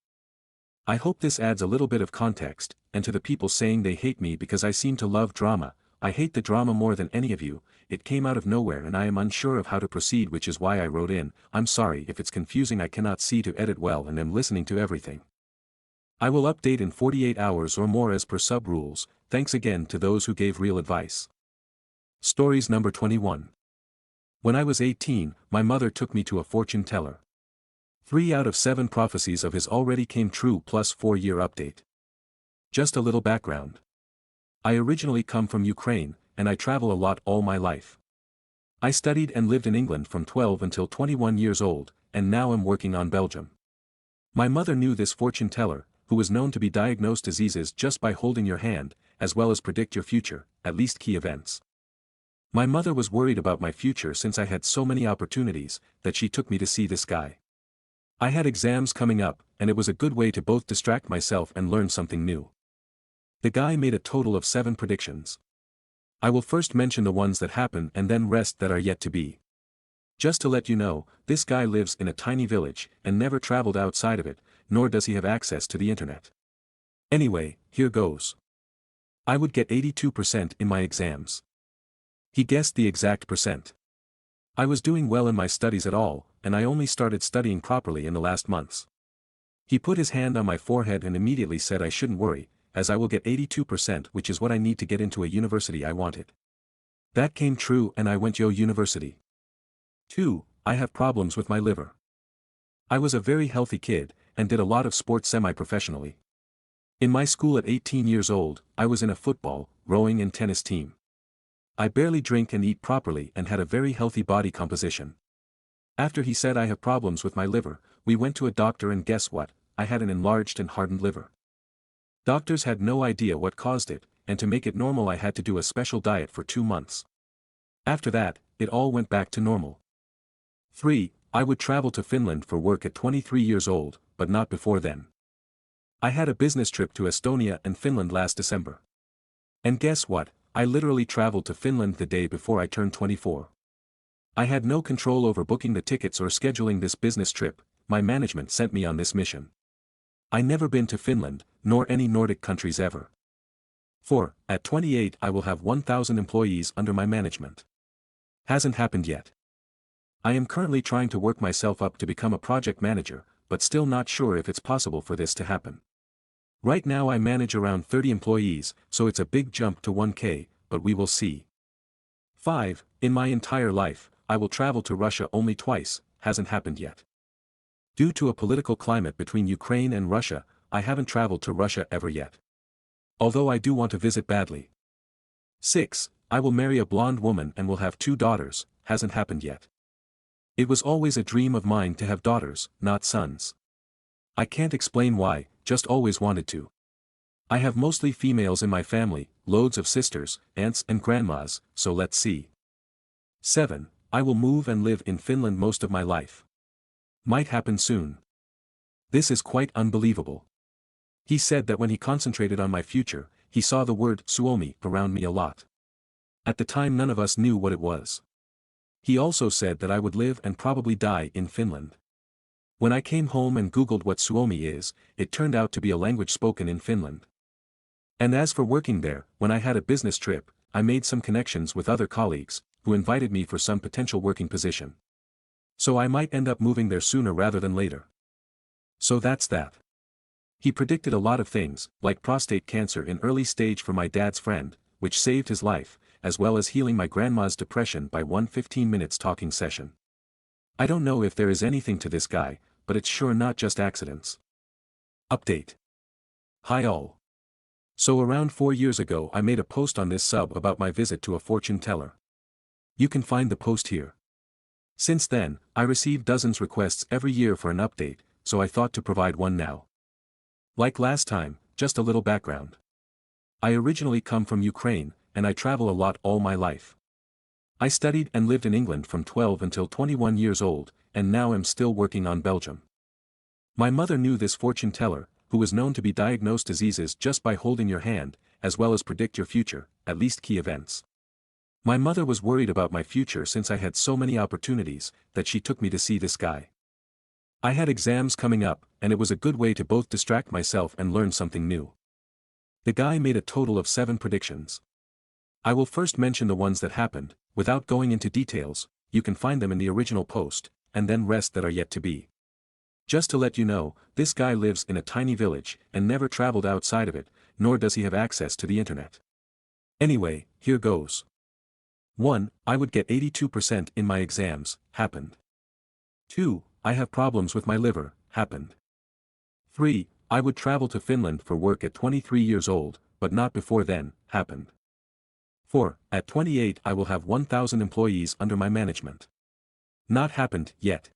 I hope this adds a little bit of context, and to the people saying they hate me because I seem to love drama, I hate the drama more than any of you. It came out of nowhere and I am unsure of how to proceed, which is why I wrote in. I'm sorry if it's confusing, I cannot see to edit well and am listening to everything. I will update in 48 hours or more as per sub rules. Thanks again to those who gave real advice. Stories number 21. When I was 18, my mother took me to a fortune teller. 3 out of 7 prophecies of his already came true plus 4-year update. Just a little background. I originally come from Ukraine, and I travel a lot all my life. I studied and lived in England from 12 until 21 years old, and now am working on Belgium. My mother knew this fortune teller, who was known to be diagnose diseases just by holding your hand, as well as predict your future, at least key events. My mother was worried about my future since I had so many opportunities, that she took me to see this guy. I had exams coming up, and it was a good way to both distract myself and learn something new. The guy made a total of 7 predictions. I will first mention the ones that happen and then rest that are yet to be. Just to let you know, this guy lives in a tiny village and never traveled outside of it, nor does he have access to the internet. Anyway, here goes. I would get 82% in my exams. He guessed the exact percent. I was doing well in my studies at all, and I only started studying properly in the last months. He put his hand on my forehead and immediately said I shouldn't worry, as I will get 82%, which is what I need to get into a university I wanted. That came true and I went university. 2. I have problems with my liver. I was a very healthy kid, and did a lot of sports semi-professionally. In my school at 18 years old, I was in a football, rowing and tennis team. I barely drink and eat properly and had a very healthy body composition. After he said I have problems with my liver, we went to a doctor and guess what, I had an enlarged and hardened liver. Doctors had no idea what caused it, and to make it normal I had to do a special diet for 2 months. After that, it all went back to normal. 3. I would travel to Finland for work at 23 years old, but not before then. I had a business trip to Estonia and Finland last December. And guess what, I literally traveled to Finland the day before I turned 24. I had no control over booking the tickets or scheduling this business trip, my management sent me on this mission. I never been to Finland, nor any Nordic countries ever. 4. At 28 I will have 1,000 employees under my management. Hasn't happened yet. I am currently trying to work myself up to become a project manager, but still not sure if it's possible for this to happen. Right now I manage around 30 employees, so it's a big jump to 1K, but we will see. 5. In my entire life, I will travel to Russia only twice, hasn't happened yet. Due to a political climate between Ukraine and Russia, I haven't traveled to Russia ever yet. Although I do want to visit badly. 6. I will marry a blonde woman and will have 2 daughters, hasn't happened yet. It was always a dream of mine to have daughters, not sons. I can't explain why, just always wanted to. I have mostly females in my family, loads of sisters, aunts and grandmas, so let's see. 7. I will move and live in Finland most of my life. Might happen soon. This is quite unbelievable. He said that when he concentrated on my future, he saw the word Suomi around me a lot. At the time none of us knew what it was. He also said that I would live and probably die in Finland. When I came home and googled what Suomi is, it turned out to be a language spoken in Finland. And as for working there, when I had a business trip, I made some connections with other colleagues, who invited me for some potential working position. So I might end up moving there sooner rather than later. So that's that. He predicted a lot of things, like prostate cancer in early stage for my dad's friend, which saved his life, as well as healing my grandma's depression by one 15 minutes talking session. I don't know if there is anything to this guy, but it's sure not just accidents. Update. Hi all. So around 4 years ago I made a post on this sub about my visit to a fortune teller. You can find the post here. Since then, I receive dozens requests every year for an update, so I thought to provide one now. Like last time, just a little background. I originally come from Ukraine, and I travel a lot all my life. I studied and lived in England from 12 until 21 years old, and now am still working on Belgium. My mother knew this fortune teller, who was known to be diagnose diseases just by holding your hand, as well as predict your future, at least key events. My mother was worried about my future since I had so many opportunities, that she took me to see this guy. I had exams coming up, and it was a good way to both distract myself and learn something new. The guy made a total of 7 predictions. I will first mention the ones that happened, without going into details. You can find them in the original post, and then rest that are yet to be. Just to let you know, this guy lives in a tiny village, and never traveled outside of it, nor does he have access to the internet. Anyway, here goes. 1. I would get 82% in my exams, happened. 2. I have problems with my liver, happened. 3. I would travel to Finland for work at 23 years old, but not before then, happened. 4. At 28 I will have 1,000 employees under my management. Not happened yet.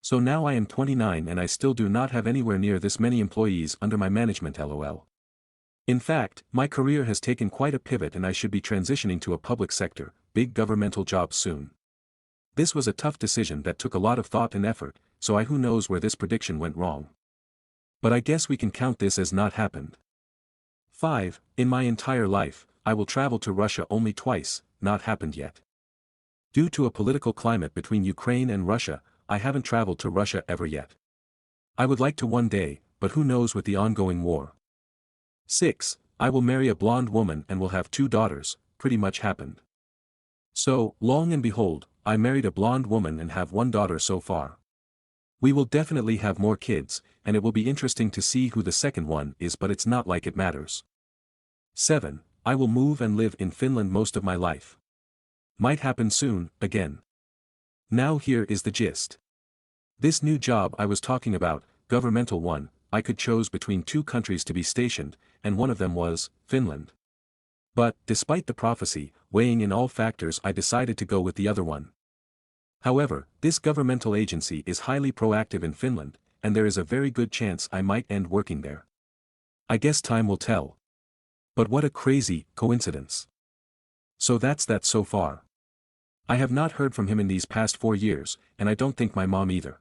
So now I am 29 and I still do not have anywhere near this many employees under my management, lol. In fact, my career has taken quite a pivot and I should be transitioning to a public sector, big governmental job soon. This was a tough decision that took a lot of thought and effort, so who knows where this prediction went wrong. But I guess we can count this as not happened. 5. In my entire life, I will travel to Russia only twice, not happened yet. Due to a political climate between Ukraine and Russia, I haven't traveled to Russia ever yet. I would like to one day, but who knows with the ongoing war. 6. I will marry a blonde woman and will have 2 daughters, pretty much happened. So, long and behold, I married a blonde woman and have 1 daughter so far. We will definitely have more kids, and it will be interesting to see who the second one is, but it's not like it matters. 7. I will move and live in Finland most of my life. Might happen soon, again. Now here is the gist. This new job I was talking about, governmental one, I could choose between 2 countries to be stationed, and one of them was Finland. But, despite the prophecy, weighing in all factors, I decided to go with the other one. However, this governmental agency is highly proactive in Finland, and there is a very good chance I might end working there. I guess time will tell. But what a crazy coincidence. So that's that so far. I have not heard from him in these past 4 years, and I don't think my mom either.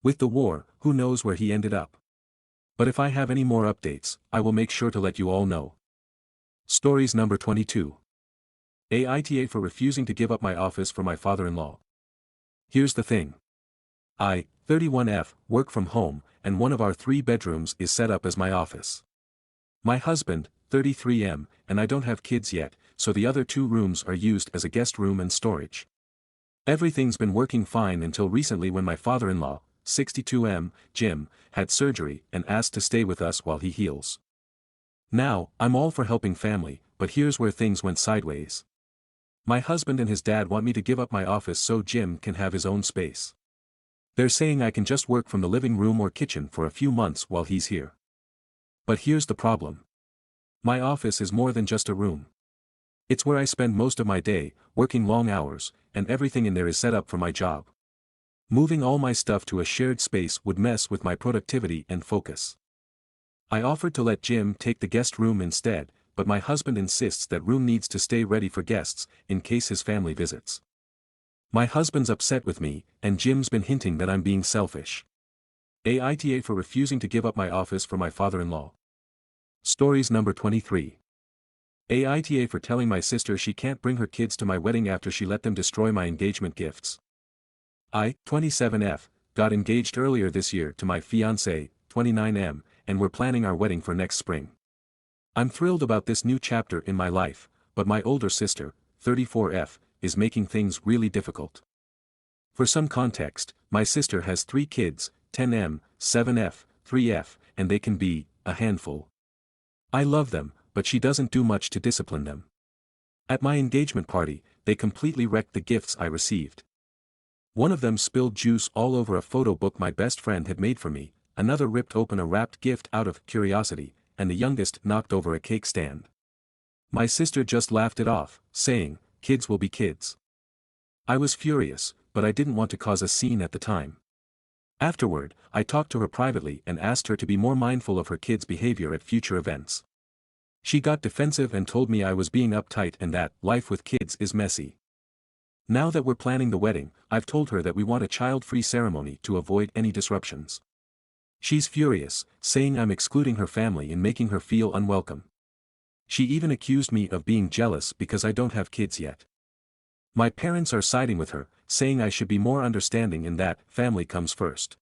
With the war, who knows where he ended up. But if I have any more updates, I will make sure to let you all know. Stories number 22. Aita for refusing to give up my office for my father-in-law. Here's the thing. I, 31F, work from home, and one of our 3 bedrooms is set up as my office. My husband, 33M, and I don't have kids yet, so the other 2 rooms are used as a guest room and storage. Everything's been working fine until recently when my father-in-law, 62M, Jim, had surgery and asked to stay with us while he heals. Now, I'm all for helping family, but here's where things went sideways. My husband and his dad want me to give up my office so Jim can have his own space. They're saying I can just work from the living room or kitchen for a few months while he's here. But here's the problem. My office is more than just a room. It's where I spend most of my day, working long hours, and everything in there is set up for my job. Moving all my stuff to a shared space would mess with my productivity and focus. I offered to let Jim take the guest room instead, but my husband insists that room needs to stay ready for guests, in case his family visits. My husband's upset with me, and Jim's been hinting that I'm being selfish. Aita for refusing to give up my office for my father-in-law. Stories number 23. Aita for telling my sister she can't bring her kids to my wedding after she let them destroy my engagement gifts. I, 27F, got engaged earlier this year to my fiancée, 29M, and we're planning our wedding for next spring. I'm thrilled about this new chapter in my life, but my older sister, 34F, is making things really difficult. For some context, my sister has 3 kids, 10M, 7F, 3F, and they can be a handful. I love them, but she doesn't do much to discipline them. At my engagement party, they completely wrecked the gifts I received. One of them spilled juice all over a photo book my best friend had made for me, another ripped open a wrapped gift out of curiosity, and the youngest knocked over a cake stand. My sister just laughed it off, saying, "Kids will be kids." I was furious, but I didn't want to cause a scene at the time. Afterward, I talked to her privately and asked her to be more mindful of her kids' behavior at future events. She got defensive and told me I was being uptight and that life with kids is messy. Now that we're planning the wedding, I've told her that we want a child-free ceremony to avoid any disruptions. She's furious, saying I'm excluding her family and making her feel unwelcome. She even accused me of being jealous because I don't have kids yet. My parents are siding with her, saying I should be more understanding and that family comes first.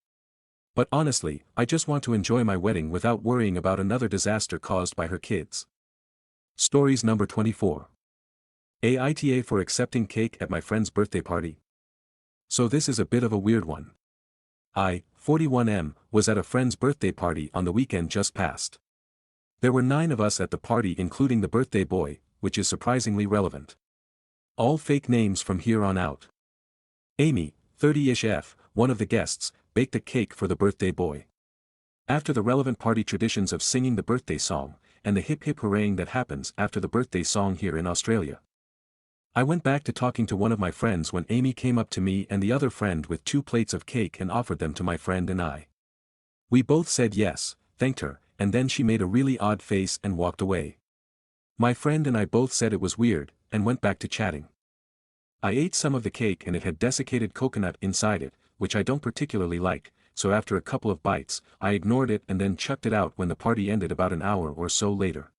But honestly, I just want to enjoy my wedding without worrying about another disaster caused by her kids. Stories number 24. Aita for accepting cake at my friend's birthday party. So this is a bit of a weird one. I, 41M, was at a friend's birthday party on the weekend just past. There were 9 of us at the party including the birthday boy, which is surprisingly relevant. All fake names from here on out. Amy, 30-ish F, one of the guests, baked a cake for the birthday boy. After the relevant party traditions of singing the birthday song, and the hip hip hurraying that happens after the birthday song here in Australia. I went back to talking to one of my friends when Amy came up to me and the other friend with 2 plates of cake and offered them to my friend and I. We both said yes, thanked her, and then she made a really odd face and walked away. My friend and I both said it was weird, and went back to chatting. I ate some of the cake and it had desiccated coconut inside it, which I don't particularly like, so after a couple of bites, I ignored it and then chucked it out when the party ended about an hour or so later.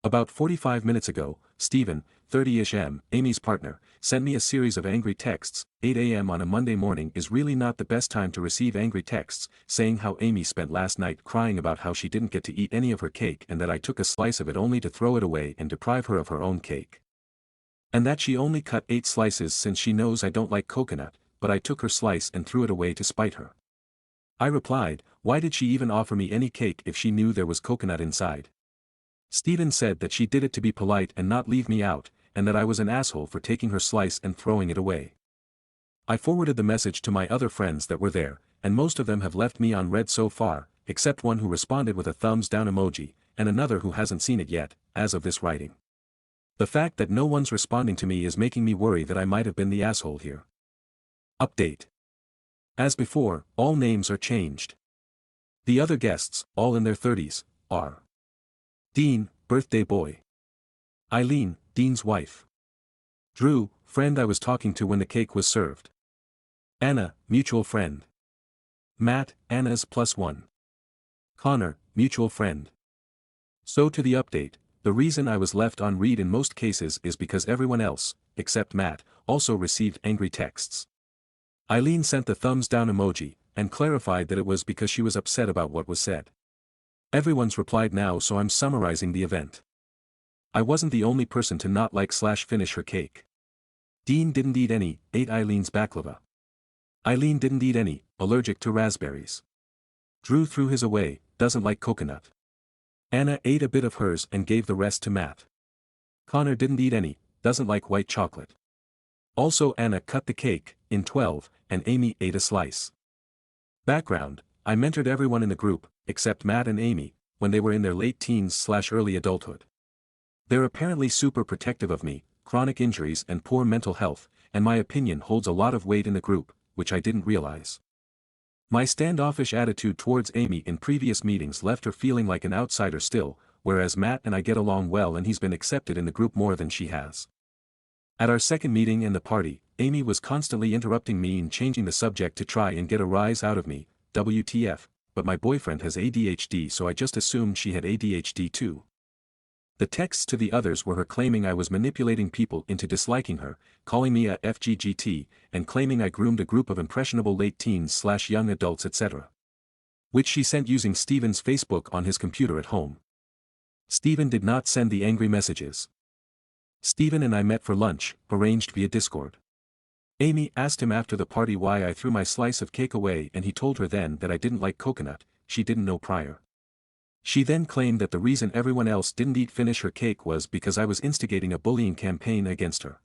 About 45 minutes ago, Stephen, 30-ish M, Amy's partner, sent me a series of angry texts. 8 a.m. on a Monday morning is really not the best time to receive angry texts, saying how Amy spent last night crying about how she didn't get to eat any of her cake and that I took a slice of it only to throw it away and deprive her of her own cake. And that she only cut 8 slices since she knows I don't like coconut, but I took her slice and threw it away to spite her. I replied, why did she even offer me any cake if she knew there was coconut inside? Stephen said that she did it to be polite and not leave me out, and that I was an asshole for taking her slice and throwing it away. I forwarded the message to my other friends that were there, and most of them have left me on read so far, except one who responded with a thumbs down emoji, and another who hasn't seen it yet, as of this writing. The fact that no one's responding to me is making me worry that I might have been the asshole here. Update. As before, all names are changed. The other guests, all in their 30s, are Dean, birthday boy. Eileen, Dean's wife. Drew, friend I was talking to when the cake was served. Anna, mutual friend. Matt, Anna's +1. Connor, mutual friend. So to the update, the reason I was left on read in most cases is because everyone else, except Matt, also received angry texts. Eileen sent the thumbs down emoji, and clarified that it was because she was upset about what was said. Everyone's replied now, so I'm summarizing the event. I wasn't the only person to not like/finish her cake. Dean didn't eat any, ate Eileen's baklava. Eileen didn't eat any, allergic to raspberries. Drew threw his away, doesn't like coconut. Anna ate a bit of hers and gave the rest to Matt. Connor didn't eat any, doesn't like white chocolate. Also Anna cut the cake, in 12, and Amy ate a slice. Background, I mentored everyone in the group, except Matt and Amy, when they were in their late teens/early adulthood. They're apparently super protective of me, chronic injuries and poor mental health, and my opinion holds a lot of weight in the group, which I didn't realize. My standoffish attitude towards Amy in previous meetings left her feeling like an outsider still, whereas Matt and I get along well and he's been accepted in the group more than she has. At our second meeting and the party, Amy was constantly interrupting me and changing the subject to try and get a rise out of me, WTF, but my boyfriend has ADHD, so I just assumed she had ADHD too. The texts to the others were her claiming I was manipulating people into disliking her, calling me a FGGT, and claiming I groomed a group of impressionable late teens/young adults etc. Which she sent using Stephen's Facebook on his computer at home. Stephen did not send the angry messages. Stephen and I met for lunch, arranged via Discord. Amy asked him after the party why I threw my slice of cake away and he told her then that I didn't like coconut, she didn't know prior. She then claimed that the reason everyone else didn't finish her cake was because I was instigating a bullying campaign against her.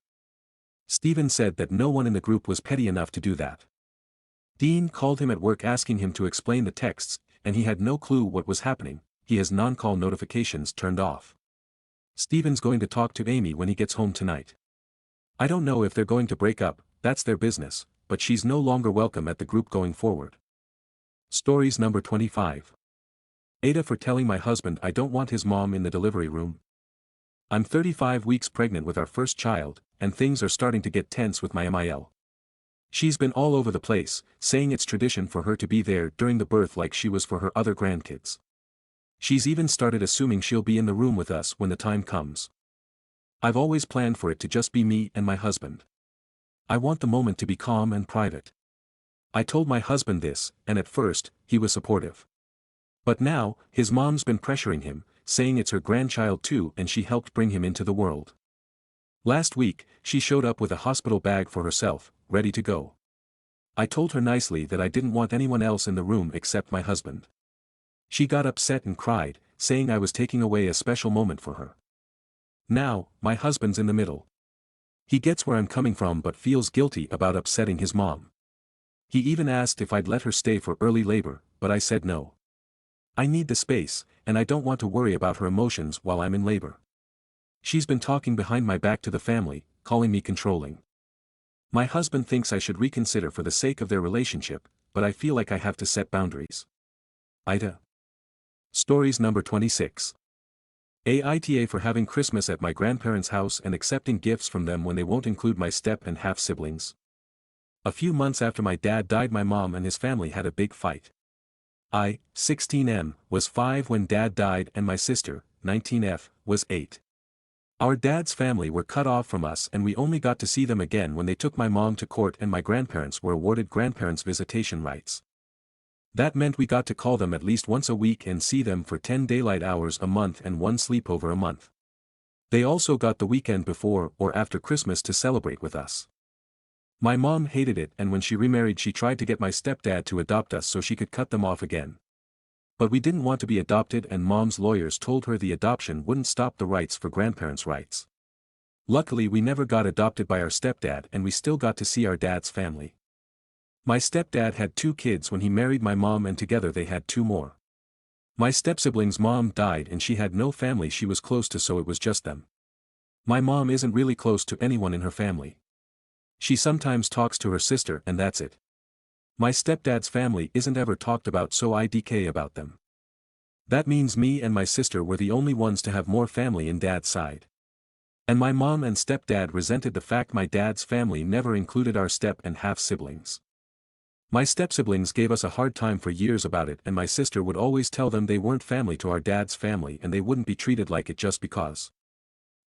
Stephen said that no one in the group was petty enough to do that. Dean called him at work asking him to explain the texts, and he had no clue what was happening. he has non-call notifications turned off. Steven's going to talk to Amy when he gets home tonight. I don't know if they're going to break up, that's their business, but she's no longer welcome at the group going forward. Stories number 25. Aita for telling my husband I don't want his mom in the delivery room. I'm 35 weeks pregnant with our first child, and things are starting to get tense with my MIL. She's been all over the place, saying it's tradition for her to be there during the birth like she was for her other grandkids. She's even started assuming she'll be in the room with us when the time comes. I've always planned for it to just be me and my husband. I want the moment to be calm and private. I told my husband this, and at first, he was supportive. But now, his mom's been pressuring him, saying it's her grandchild too and she helped bring him into the world. Last week, she showed up with a hospital bag for herself, ready to go. I told her nicely that I didn't want anyone else in the room except my husband. She got upset and cried, saying I was taking away a special moment for her. Now, my husband's in the middle. He gets where I'm coming from but feels guilty about upsetting his mom. He even asked if I'd let her stay for early labor, but I said no. I need the space, and I don't want to worry about her emotions while I'm in labor. She's been talking behind my back to the family, calling me controlling. My husband thinks I should reconsider for the sake of their relationship, but I feel like I have to set boundaries. Aita. Stories number 26. Aita for having Christmas at my grandparents' house and accepting gifts from them when they won't include my step and half siblings. A few months after my dad died, my mom and his family had a big fight. I, 16M, was 5 when dad died and my sister, 19F, was 8. Our dad's family were cut off from us and we only got to see them again when they took my mom to court and my grandparents were awarded grandparents' visitation rights. That meant we got to call them at least once a week and see them for 10 daylight hours a month and 1 sleepover a month. They also got the weekend before or after Christmas to celebrate with us. My mom hated it and when she remarried she tried to get my stepdad to adopt us so she could cut them off again. But we didn't want to be adopted and mom's lawyers told her the adoption wouldn't stop the rights for grandparents' rights. Luckily we never got adopted by our stepdad and we still got to see our dad's family. My stepdad had 2 kids when he married my mom and together they had 2 more. My stepsibling's mom died and she had no family she was close to so it was just them. My mom isn't really close to anyone in her family. She sometimes talks to her sister and that's it. My stepdad's family isn't ever talked about so I DK about them. That means me and my sister were the only ones to have more family in dad's side. And my mom and stepdad resented the fact my dad's family never included our step and half siblings. My stepsiblings gave us a hard time for years about it and my sister would always tell them they weren't family to our dad's family and they wouldn't be treated like it just because.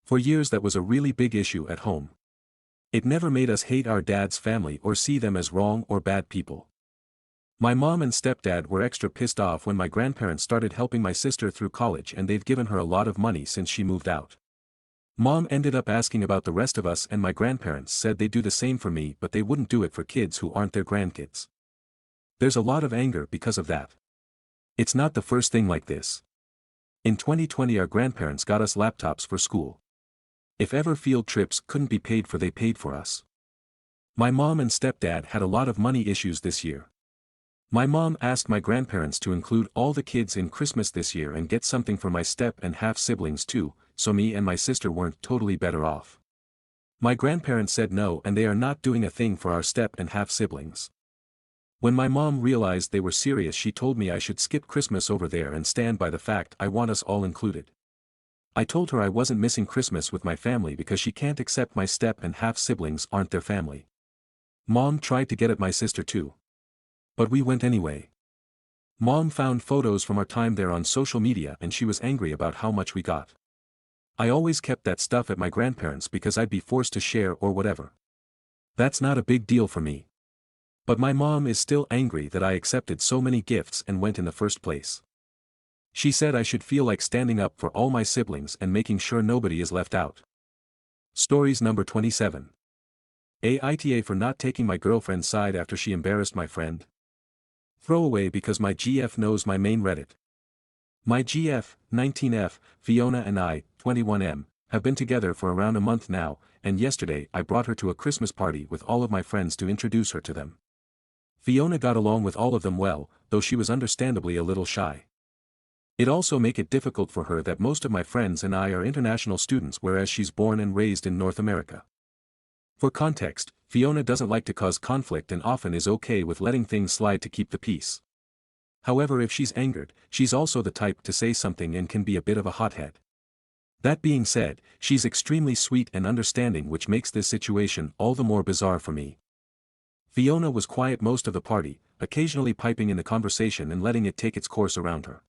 For years that was a really big issue at home. It never made us hate our dad's family or see them as wrong or bad people. My mom and stepdad were extra pissed off when my grandparents started helping my sister through college and they've given her a lot of money since she moved out. Mom ended up asking about the rest of us and my grandparents said they'd do the same for me but they wouldn't do it for kids who aren't their grandkids. There's a lot of anger because of that. It's not the first thing like this. In 2020 our grandparents got us laptops for school. If ever field trips couldn't be paid for they paid for us. My mom and stepdad had a lot of money issues this year. My mom asked my grandparents to include all the kids in Christmas this year and get something for my step and half siblings too, so me and my sister weren't totally better off. My grandparents said no and they are not doing a thing for our step and half siblings. When my mom realized they were serious she told me I should skip Christmas over there and stand by the fact I want us all included. I told her I wasn't missing Christmas with my family because she can't accept my step and half siblings aren't their family. Mom tried to get at my sister too. But we went anyway. Mom found photos from our time there on social media and she was angry about how much we got. I always kept that stuff at my grandparents because I'd be forced to share or whatever. That's not a big deal for me. But my mom is still angry that I accepted so many gifts and went in the first place. She said I should feel like standing up for all my siblings and making sure nobody is left out. Stories number 27. Aita for not taking my girlfriend's side after she embarrassed my friend. Throwaway because my GF knows my main Reddit. My GF, 19F, Fiona and I, 21M, have been together for around a month now, and yesterday I brought her to a Christmas party with all of my friends to introduce her to them. Fiona got along with all of them well, though she was understandably a little shy. It also make it difficult for her that most of my friends and I are international students whereas she's born and raised in North America. For context, Fiona doesn't like to cause conflict and often is okay with letting things slide to keep the peace. However, if she's angered, she's also the type to say something and can be a bit of a hothead. That being said, she's extremely sweet and understanding, which makes this situation all the more bizarre for me. Fiona was quiet most of the party, occasionally piping in the conversation and letting it take its course around her.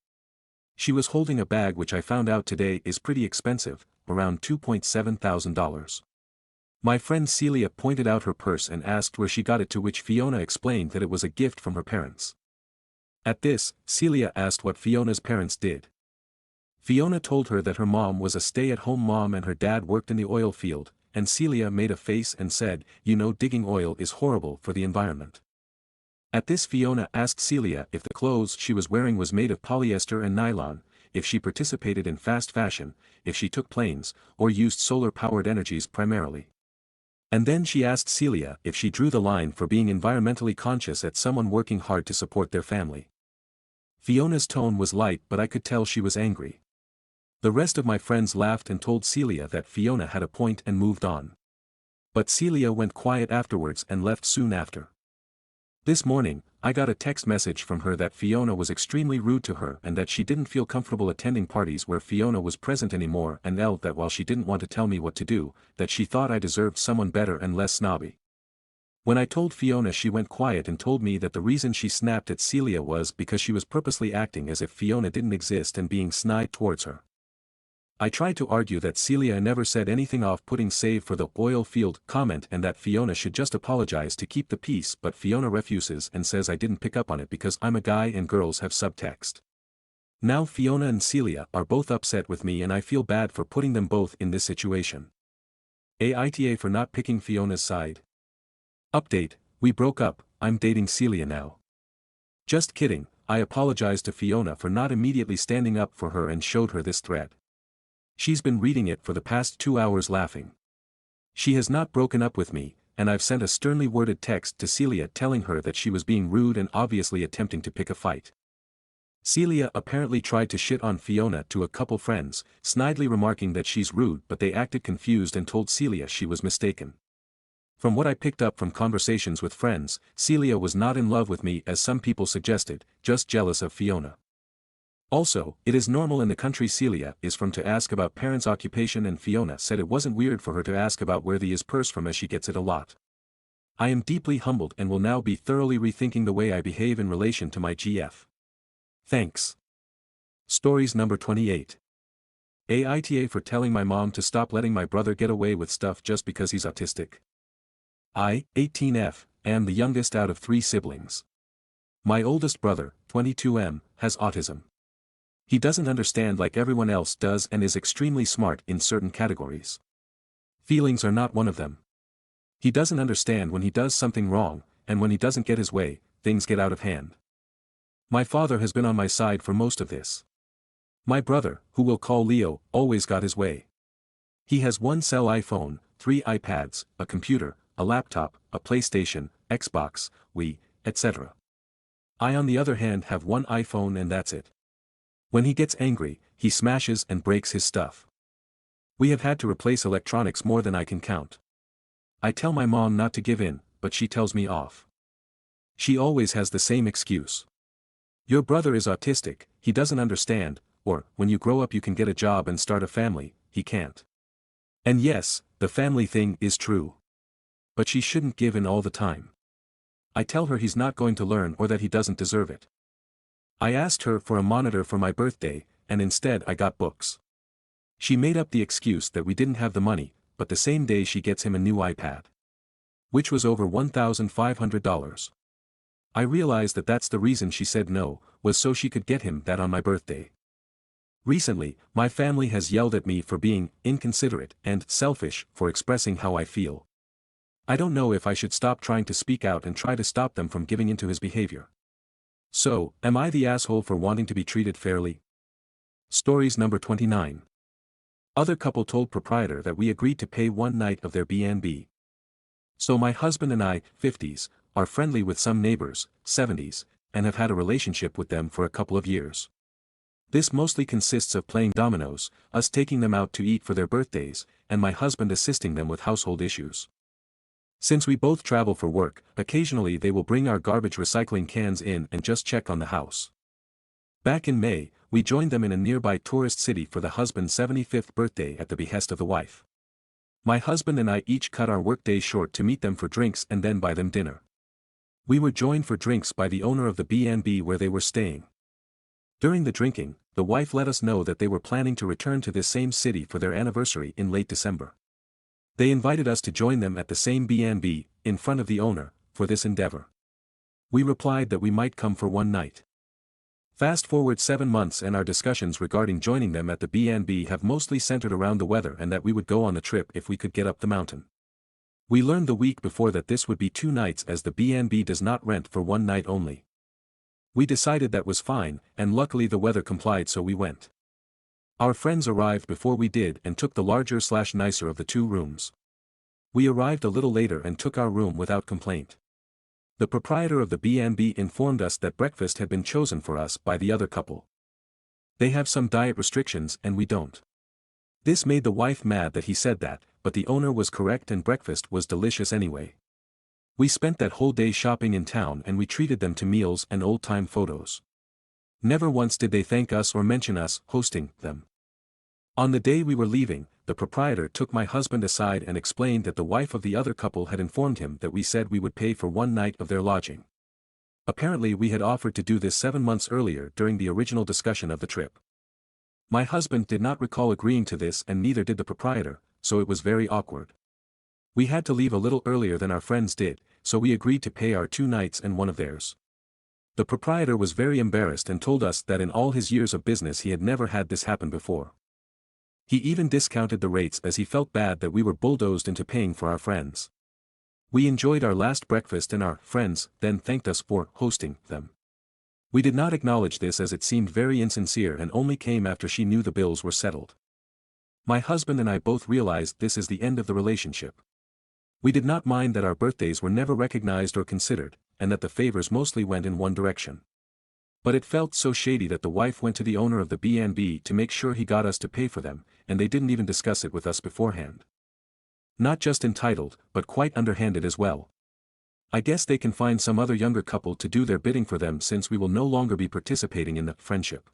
She was holding a bag which I found out today is pretty expensive, around $2,700. My friend Celia pointed out her purse and asked where she got it, to which Fiona explained that it was a gift from her parents. At this, Celia asked what Fiona's parents did. Fiona told her that her mom was a stay-at-home mom and her dad worked in the oil field, and Celia made a face and said, "You know, digging oil is horrible for the environment." At this, Fiona asked Celia if the clothes she was wearing was made of polyester and nylon, if she participated in fast fashion, if she took planes, or used solar-powered energies primarily. And then she asked Celia if she drew the line for being environmentally conscious at someone working hard to support their family. Fiona's tone was light, but I could tell she was angry. The rest of my friends laughed and told Celia that Fiona had a point and moved on. But Celia went quiet afterwards and left soon after. This morning, I got a text message from her that Fiona was extremely rude to her and that she didn't feel comfortable attending parties where Fiona was present anymore, and that while she didn't want to tell me what to do, that she thought I deserved someone better and less snobby. When I told Fiona, she went quiet and told me that the reason she snapped at Celia was because she was purposely acting as if Fiona didn't exist and being snide towards her. I tried to argue that Celia never said anything off-putting save for the oil field comment and that Fiona should just apologize to keep the peace, but Fiona refuses and says I didn't pick up on it because I'm a guy and girls have subtext. Now Fiona and Celia are both upset with me and I feel bad for putting them both in this situation. Aita for not picking Fiona's side. Update: we broke up, I'm dating Celia now. Just kidding, I apologized to Fiona for not immediately standing up for her and showed her this thread. She's been reading it for the past 2 hours laughing. She has not broken up with me, and I've sent a sternly worded text to Celia telling her that she was being rude and obviously attempting to pick a fight. Celia apparently tried to shit on Fiona to a couple friends, snidely remarking that she's rude, but they acted confused and told Celia she was mistaken. From what I picked up from conversations with friends, Celia was not in love with me as some people suggested, just jealous of Fiona. Also, it is normal in the country Celia is from to ask about parents' occupation, and Fiona said it wasn't weird for her to ask about where the is purse from as she gets it a lot. I am deeply humbled and will now be thoroughly rethinking the way I behave in relation to my GF. Thanks. Stories number 28. Aita for telling my mom to stop letting my brother get away with stuff just because he's autistic. I, 18F, am the youngest out of 3 siblings. My oldest brother, 22M, has autism. He doesn't understand like everyone else does and is extremely smart in certain categories. Feelings are not one of them. He doesn't understand when he does something wrong, and when he doesn't get his way, things get out of hand. My father has been on my side for most of this. My brother, who we'll call Leo, always got his way. He has one cell iPhone, 3 iPads, a computer, a laptop, a PlayStation, Xbox, Wii, etc. I on the other hand have one iPhone and that's it. When he gets angry, he smashes and breaks his stuff. We have had to replace electronics more than I can count. I tell my mom not to give in, but she tells me off. She always has the same excuse. Your brother is autistic, he doesn't understand, or, when you grow up you can get a job and start a family, he can't. And yes, the family thing is true. But she shouldn't give in all the time. I tell her he's not going to learn or that he doesn't deserve it. I asked her for a monitor for my birthday, and instead I got books. She made up the excuse that we didn't have the money, but the same day she gets him a new iPad. Which was over $1,500. I realized that that's the reason she said no, was so she could get him that on my birthday. Recently, my family has yelled at me for being inconsiderate and selfish for expressing how I feel. I don't know if I should stop trying to speak out and try to stop them from giving into his behavior. So, am I the asshole for wanting to be treated fairly? Stories number 29. Other couple told proprietor that we agreed to pay one night of their B&B. So my husband and I, 50s, are friendly with some neighbors, 70s, and have had a relationship with them for a couple of years. This mostly consists of playing dominoes, us taking them out to eat for their birthdays, and my husband assisting them with household issues. Since we both travel for work, occasionally they will bring our garbage recycling cans in and just check on the house. Back in May, we joined them in a nearby tourist city for the husband's 75th birthday at the behest of the wife. My husband and I each cut our workday short to meet them for drinks and then buy them dinner. We were joined for drinks by the owner of the B&B where they were staying. During the drinking, the wife let us know that they were planning to return to this same city for their anniversary in late December. They invited us to join them at the same B&B, in front of the owner, for this endeavor. We replied that we might come for one night. Fast forward 7 months and our discussions regarding joining them at the B&B have mostly centered around the weather and that we would go on the trip if we could get up the mountain. We learned the week before that this would be 2 nights as the B&B does not rent for 1 night only. We decided that was fine, and luckily the weather complied so we went. Our friends arrived before we did and took the larger/nicer of the 2 rooms. We arrived a little later and took our room without complaint. The proprietor of the B&B informed us that breakfast had been chosen for us by the other couple. They have some diet restrictions and we don't. This made the wife mad that he said that, but the owner was correct and breakfast was delicious anyway. We spent that whole day shopping in town and we treated them to meals and old-time photos. Never once did they thank us or mention us hosting them. On the day we were leaving, the proprietor took my husband aside and explained that the wife of the other couple had informed him that we said we would pay for 1 night of their lodging. Apparently we had offered to do this 7 months earlier during the original discussion of the trip. My husband did not recall agreeing to this and neither did the proprietor, so it was very awkward. We had to leave a little earlier than our friends did, so we agreed to pay our 2 nights and one of theirs. The proprietor was very embarrassed and told us that in all his years of business he had never had this happen before. He even discounted the rates as he felt bad that we were bulldozed into paying for our friends. We enjoyed our last breakfast and our friends then thanked us for hosting them. We did not acknowledge this as it seemed very insincere and only came after she knew the bills were settled. My husband and I both realized this is the end of the relationship. We did not mind that our birthdays were never recognized or considered, and that the favors mostly went in one direction. But it felt so shady that the wife went to the owner of the B&B to make sure he got us to pay for them, and they didn't even discuss it with us beforehand. Not just entitled, but quite underhanded as well. I guess they can find some other younger couple to do their bidding for them since we will no longer be participating in the friendship.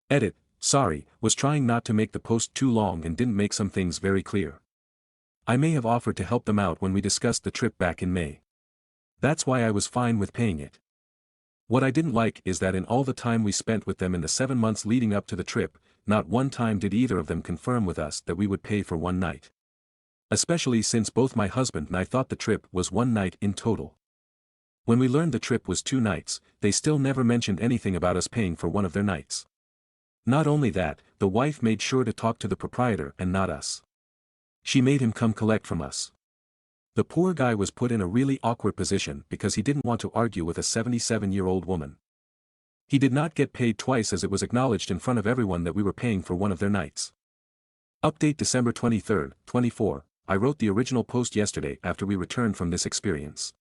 Edit, sorry, was trying not to make the post too long and didn't make some things very clear. I may have offered to help them out when we discussed the trip back in May. That's why I was fine with paying it. What I didn't like is that in all the time we spent with them in the 7 months leading up to the trip, not one time did either of them confirm with us that we would pay for 1 night. Especially since both my husband and I thought the trip was 1 night in total. When we learned the trip was 2 nights, they still never mentioned anything about us paying for one of their nights. Not only that, the wife made sure to talk to the proprietor and not us. She made him come collect from us. The poor guy was put in a really awkward position because he didn't want to argue with a 77-year-old woman. He did not get paid twice as it was acknowledged in front of everyone that we were paying for one of their nights. Update December 23, 24, I wrote the original post yesterday after we returned from this experience.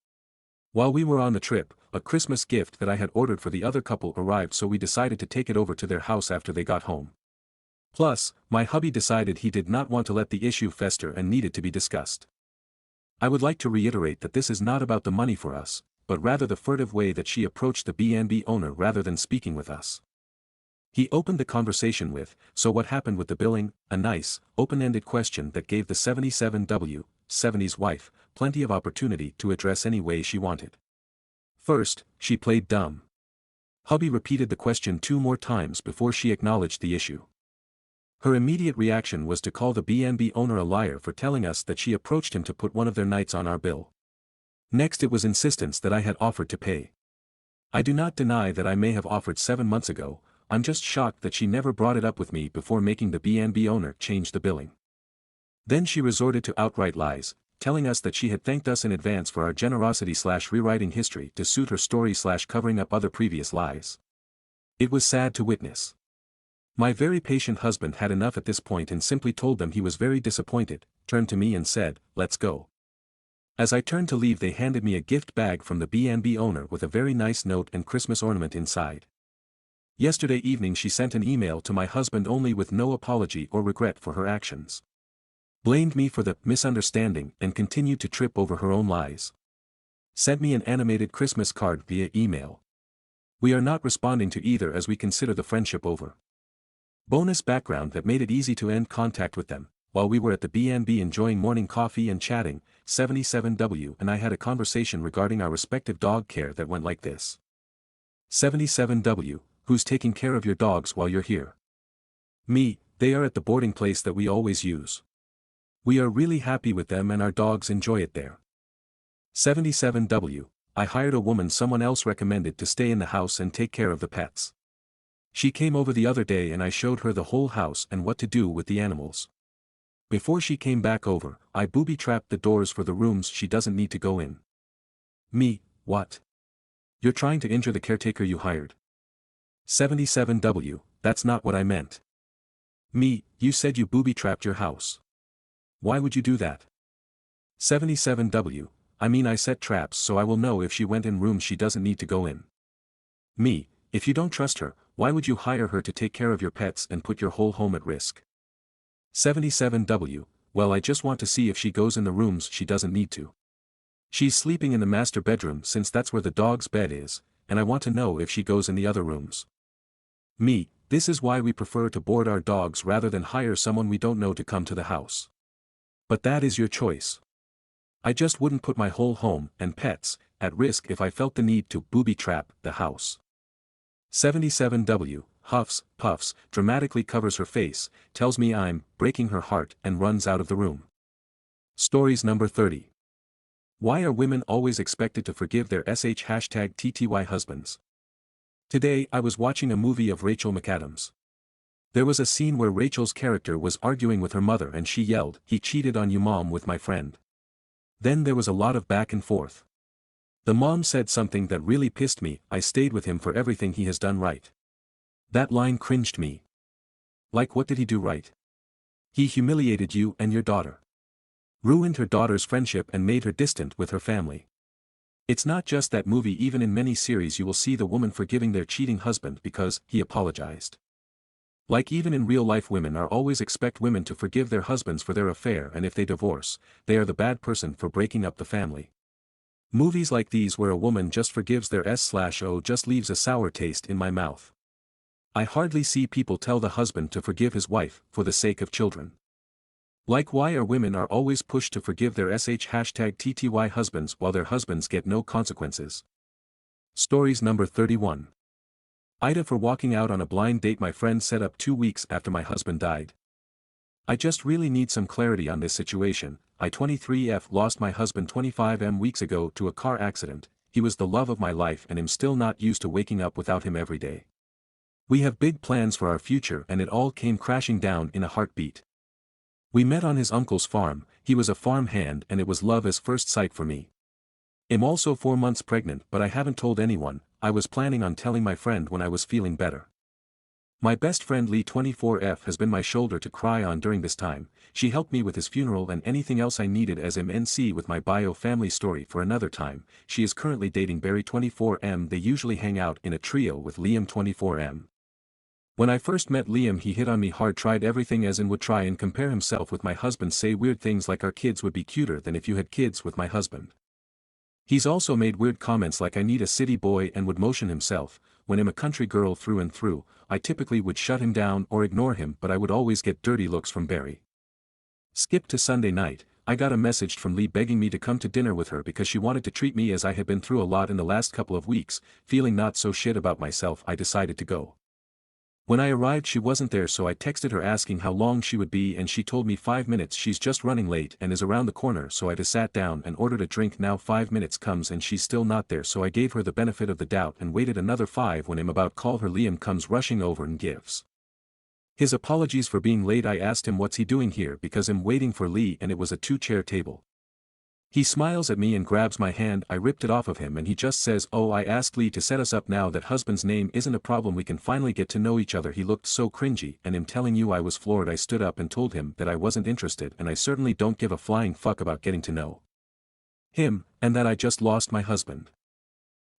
While we were on the trip, a Christmas gift that I had ordered for the other couple arrived so we decided to take it over to their house after they got home. Plus, my hubby decided he did not want to let the issue fester and needed to be discussed. I would like to reiterate that this is not about the money for us, but rather the furtive way that she approached the B&B owner rather than speaking with us. He opened the conversation with, "So what happened with the billing?" a nice, open-ended question that gave the 77's wife plenty of opportunity to address any way she wanted. First, she played dumb. Hubby repeated the question 2 more times before she acknowledged the issue. Her immediate reaction was to call the B&B owner a liar for telling us that she approached him to put one of their nights on our bill. Next it was insistence that I had offered to pay. I do not deny that I may have offered 7 months ago, I'm just shocked that she never brought it up with me before making the B&B owner change the billing. Then she resorted to outright lies, telling us that she had thanked us in advance for our generosity/rewriting history to suit her story/covering up other previous lies. It was sad to witness. My very patient husband had enough at this point and simply told them he was very disappointed, turned to me and said, "Let's go." As I turned to leave they handed me a gift bag from the B&B owner with a very nice note and Christmas ornament inside. Yesterday evening she sent an email to my husband only with no apology or regret for her actions. Blamed me for the misunderstanding and continued to trip over her own lies. Sent me an animated Christmas card via email. We are not responding to either as we consider the friendship over. Bonus background that made it easy to end contact with them. While we were at the B&B enjoying morning coffee and chatting, 77W and I had a conversation regarding our respective dog care that went like this. 77W, who's taking care of your dogs while you're here? Me, they are at the boarding place that we always use. We are really happy with them and our dogs enjoy it there. 77W, I hired a woman someone else recommended to stay in the house and take care of the pets. She came over the other day and I showed her the whole house and what to do with the animals. Before she came back over, I booby-trapped the doors for the rooms she doesn't need to go in. Me, what? You're trying to injure the caretaker you hired. 77W, that's not what I meant. Me, you said you booby-trapped your house. Why would you do that? 77W, I mean I set traps so I will know if she went in rooms she doesn't need to go in. Me, if you don't trust her, why would you hire her to take care of your pets and put your whole home at risk? 77W, well I just want to see if she goes in the rooms she doesn't need to. She's sleeping in the master bedroom since that's where the dog's bed is, and I want to know if she goes in the other rooms. Me, this is why we prefer to board our dogs rather than hire someone we don't know to come to the house. But that is your choice. I just wouldn't put my whole home and pets at risk if I felt the need to booby-trap the house. 77W, huffs, puffs, dramatically covers her face, tells me I'm breaking her heart and runs out of the room. Stories number 30. Why are women always expected to forgive their #TTY husbands? Today I was watching a movie of Rachel McAdams. There was a scene where Rachel's character was arguing with her mother and she yelled, "He cheated on you mom," with my friend. Then there was a lot of back and forth. The mom said something that really pissed me, "I stayed with him for everything he has done right." That line cringed me. Like, what did he do right? He humiliated you and your daughter. Ruined her daughter's friendship and made her distant with her family. It's not just that movie, even in many series you will see the woman forgiving their cheating husband because he apologized. Like, even in real life women are always expect women to forgive their husbands for their affair, and if they divorce, they are the bad person for breaking up the family. Movies like these where a woman just forgives their S/O just leaves a sour taste in my mouth. I hardly see people tell the husband to forgive his wife for the sake of children. Like, why are women are always pushed to forgive their #TTY husbands while their husbands get no consequences? Stories number 31. Aita for walking out on a blind date my friend set up 2 weeks after my husband died. I just really need some clarity on this situation. I 23F lost my husband 25 weeks ago to a car accident. He was the love of my life and I'm still not used to waking up without him every day. We have big plans for our future and it all came crashing down in a heartbeat. We met on his uncle's farm, he was a farm hand and it was love as first sight for me. I'm also 4 months pregnant but I haven't told anyone. I was planning on telling my friend when I was feeling better. My best friend Lee 24F has been my shoulder to cry on during this time. She helped me with his funeral and anything else I needed as MNC with my bio family story for another time. She is currently dating Barry 24M. They usually hang out in a trio with Liam 24M. When I first met Liam he hit on me hard, tried everything as in would try and compare himself with my husband, say weird things like our kids would be cuter than if you had kids with my husband. He's also made weird comments like I need a city boy and would motion himself. When I'm a country girl through and through, I typically would shut him down or ignore him, but I would always get dirty looks from Barry. Skip to Sunday night, I got a message from Lee begging me to come to dinner with her because she wanted to treat me as I had been through a lot in the last couple of weeks. Feeling not so shit about myself, I decided to go. When I arrived she wasn't there, so I texted her asking how long she would be and she told me 5 minutes. She's just running late and is around the corner, so I just sat down and ordered a drink. Now 5 minutes comes and she's still not there, so I gave her the benefit of the doubt and waited another 5. When I'm about call her, Liam comes rushing over and gives his apologies for being late. I asked him what's he doing here because I'm waiting for Lee and it was a 2-chair table. He smiles at me and grabs my hand. I ripped it off of him and he just says, "Oh, I asked Lee to set us up now that husband's name isn't a problem, we can finally get to know each other." He looked so cringy and I'm telling you I was floored. I stood up and told him that I wasn't interested and I certainly don't give a flying fuck about getting to know him, and that I just lost my husband.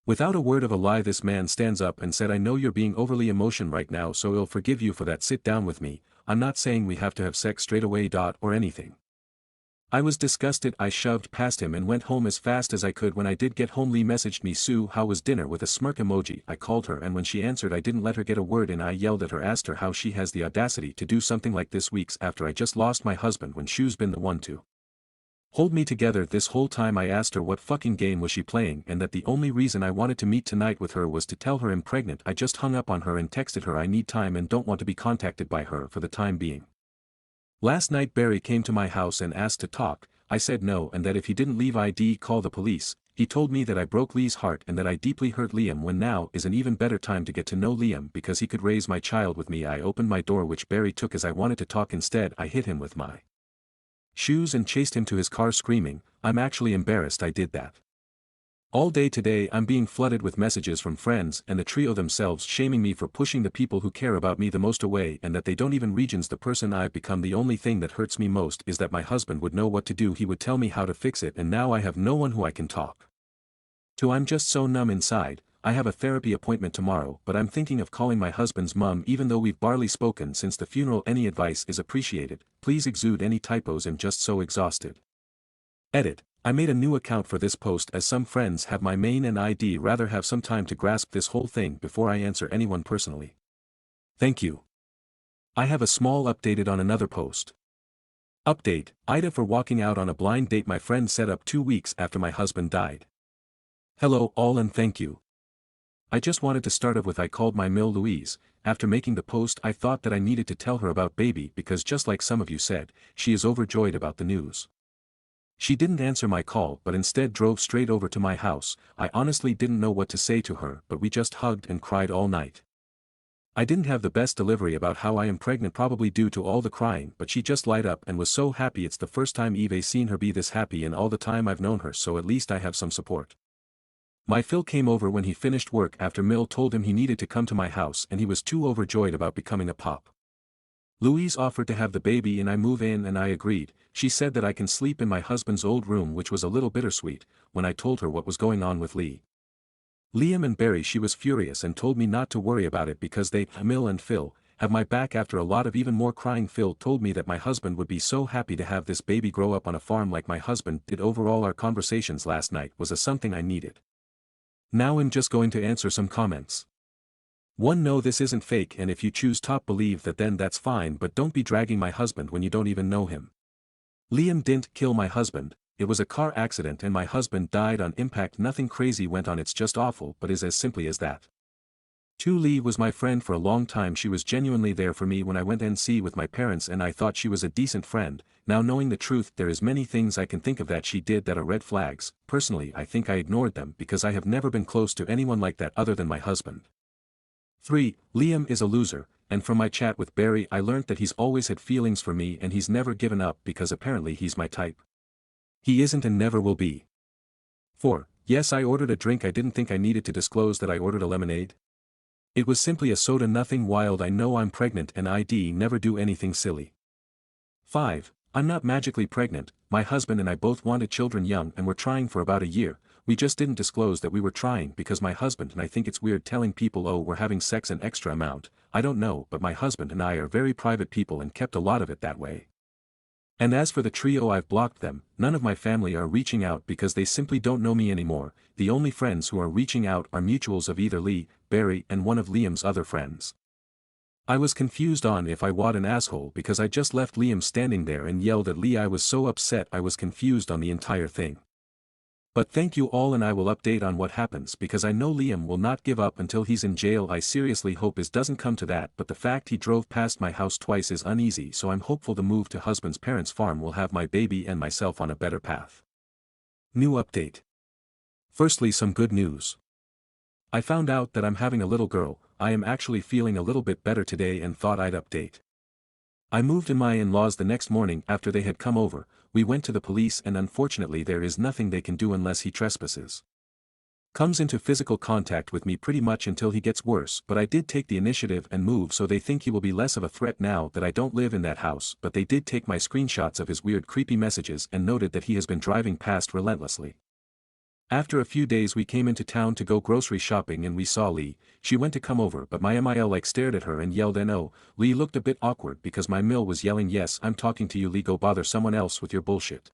Without a word of a lie, this man stands up and said, I know you're being overly emotional right now, so I'll forgive you for that. Sit down with me. I'm not saying we have to have sex straight away. Or anything. I was disgusted. I shoved past him and went home as fast as I could. When I did get home, Lee messaged me, Sue, how was dinner, with a smirk emoji. I called her, and when she answered, I didn't let her get a word in. I yelled at her, asked her how she has the audacity to do something like this weeks after I just lost my husband, when she's been the one to hold me together this whole time. I asked her what fucking game was she playing, and that the only reason I wanted to meet tonight with her was to tell her I'm pregnant. I just hung up on her and texted her I need time and don't want to be contacted by her for the time being. Last night Barry came to my house and asked to talk. I said no, and that if he didn't leave I'd call the police. He told me that I broke Lee's heart and that I deeply hurt Liam, when now is an even better time to get to know Liam because he could raise my child with me. I opened my door, which Barry took as I wanted to talk. Instead, I hit him with my shoes and chased him to his car screaming. I'm actually embarrassed I did that. All day today I'm being flooded with messages from friends and the trio themselves shaming me for pushing the people who care about me the most away, and that they don't even regions the person I've become. The only thing that hurts me most is that my husband would know what to do. He would tell me how to fix it, and now I have no one who I can talk to. I'm just so numb inside. I have a therapy appointment tomorrow, but I'm thinking of calling my husband's mum even though we've barely spoken since the funeral. Any advice is appreciated. Please exude any typos. I'm just so exhausted. Edit. I made a new account for this post as some friends have my main and I'd rather have some time to grasp this whole thing before I answer anyone personally. Thank you. I have a small updated on another post. Update, Aita for walking out on a blind date my friend set up 2 weeks after my husband died. Hello all and thank you. I just wanted to start off with I called my Mill Louise. After making the post I thought that I needed to tell her about baby because just like some of you said, she is overjoyed about the news. She didn't answer my call but instead drove straight over to my house. I honestly didn't know what to say to her, but we just hugged and cried all night. I didn't have the best delivery about how I am pregnant, probably due to all the crying, but she just light up and was so happy. It's the first time I've seen her be this happy in all the time I've known her, so at least I have some support. My Phil came over when he finished work after Mill told him he needed to come to my house, and he was too overjoyed about becoming a pop. Louise offered to have the baby and I move in, and I agreed. She said that I can sleep in my husband's old room, which was a little bittersweet. When I told her what was going on with Liam and Barry, she was furious and told me not to worry about it because they, Mill and Phil, have my back. After a lot of even more crying, Phil told me that my husband would be so happy to have this baby grow up on a farm like my husband did. Overall, our conversations last night was something I needed. Now I'm just going to answer some comments. 1. No, this isn't fake, and if you choose top believe that, then that's fine, but don't be dragging my husband when you don't even know him. Liam didn't kill my husband. It was a car accident and my husband died on impact. Nothing crazy went on, it's just awful, but is as simply as that. 2. Lee was my friend for a long time. She was genuinely there for me when I went NC with my parents, and I thought she was a decent friend. Now knowing the truth, there is many things I can think of that she did that are red flags. Personally, I think I ignored them because I have never been close to anyone like that other than my husband. 3. Liam is a loser, and from my chat with Barry I learnt that he's always had feelings for me and he's never given up because apparently he's my type. He isn't and never will be. 4. Yes, I ordered a drink. I didn't think I needed to disclose that I ordered a lemonade. It was simply a soda, nothing wild. I know I'm pregnant and I'd never do anything silly. 5. I'm not magically pregnant. My husband and I both wanted children young and were trying for about a year. We just didn't disclose that we were trying because my husband and I think it's weird telling people, oh, we're having sex an extra amount. I don't know, but my husband and I are very private people and kept a lot of it that way. And as for the trio, I've blocked them. None of my family are reaching out because they simply don't know me anymore. The only friends who are reaching out are mutuals of either Lee, Barry, and one of Liam's other friends. I was confused on if I was an asshole because I just left Liam standing there and yelled at Lee. I was so upset. I was confused on the entire thing. But thank you all, and I will update on what happens because I know Liam will not give up until he's in jail. I seriously hope it doesn't come to that, but the fact he drove past my house twice is uneasy, so I'm hopeful the move to husband's parents' farm will have my baby and myself on a better path. New update. Firstly, some good news. I found out that I'm having a little girl. I am actually feeling a little bit better today and thought I'd update. I moved in my in-laws the next morning after they had come over. We went to the police and unfortunately there is nothing they can do unless he trespasses. Comes into physical contact with me pretty much until he gets worse, but I did take the initiative and move, so they think he will be less of a threat now that I don't live in that house. But they did take my screenshots of his weird creepy messages and noted that he has been driving past relentlessly. After a few days we came into town to go grocery shopping and we saw Lee. She went to come over but my MIL like stared at her and yelled no. Lee looked a bit awkward because my MIL was yelling yes I'm talking to you Lee go bother someone else with your bullshit.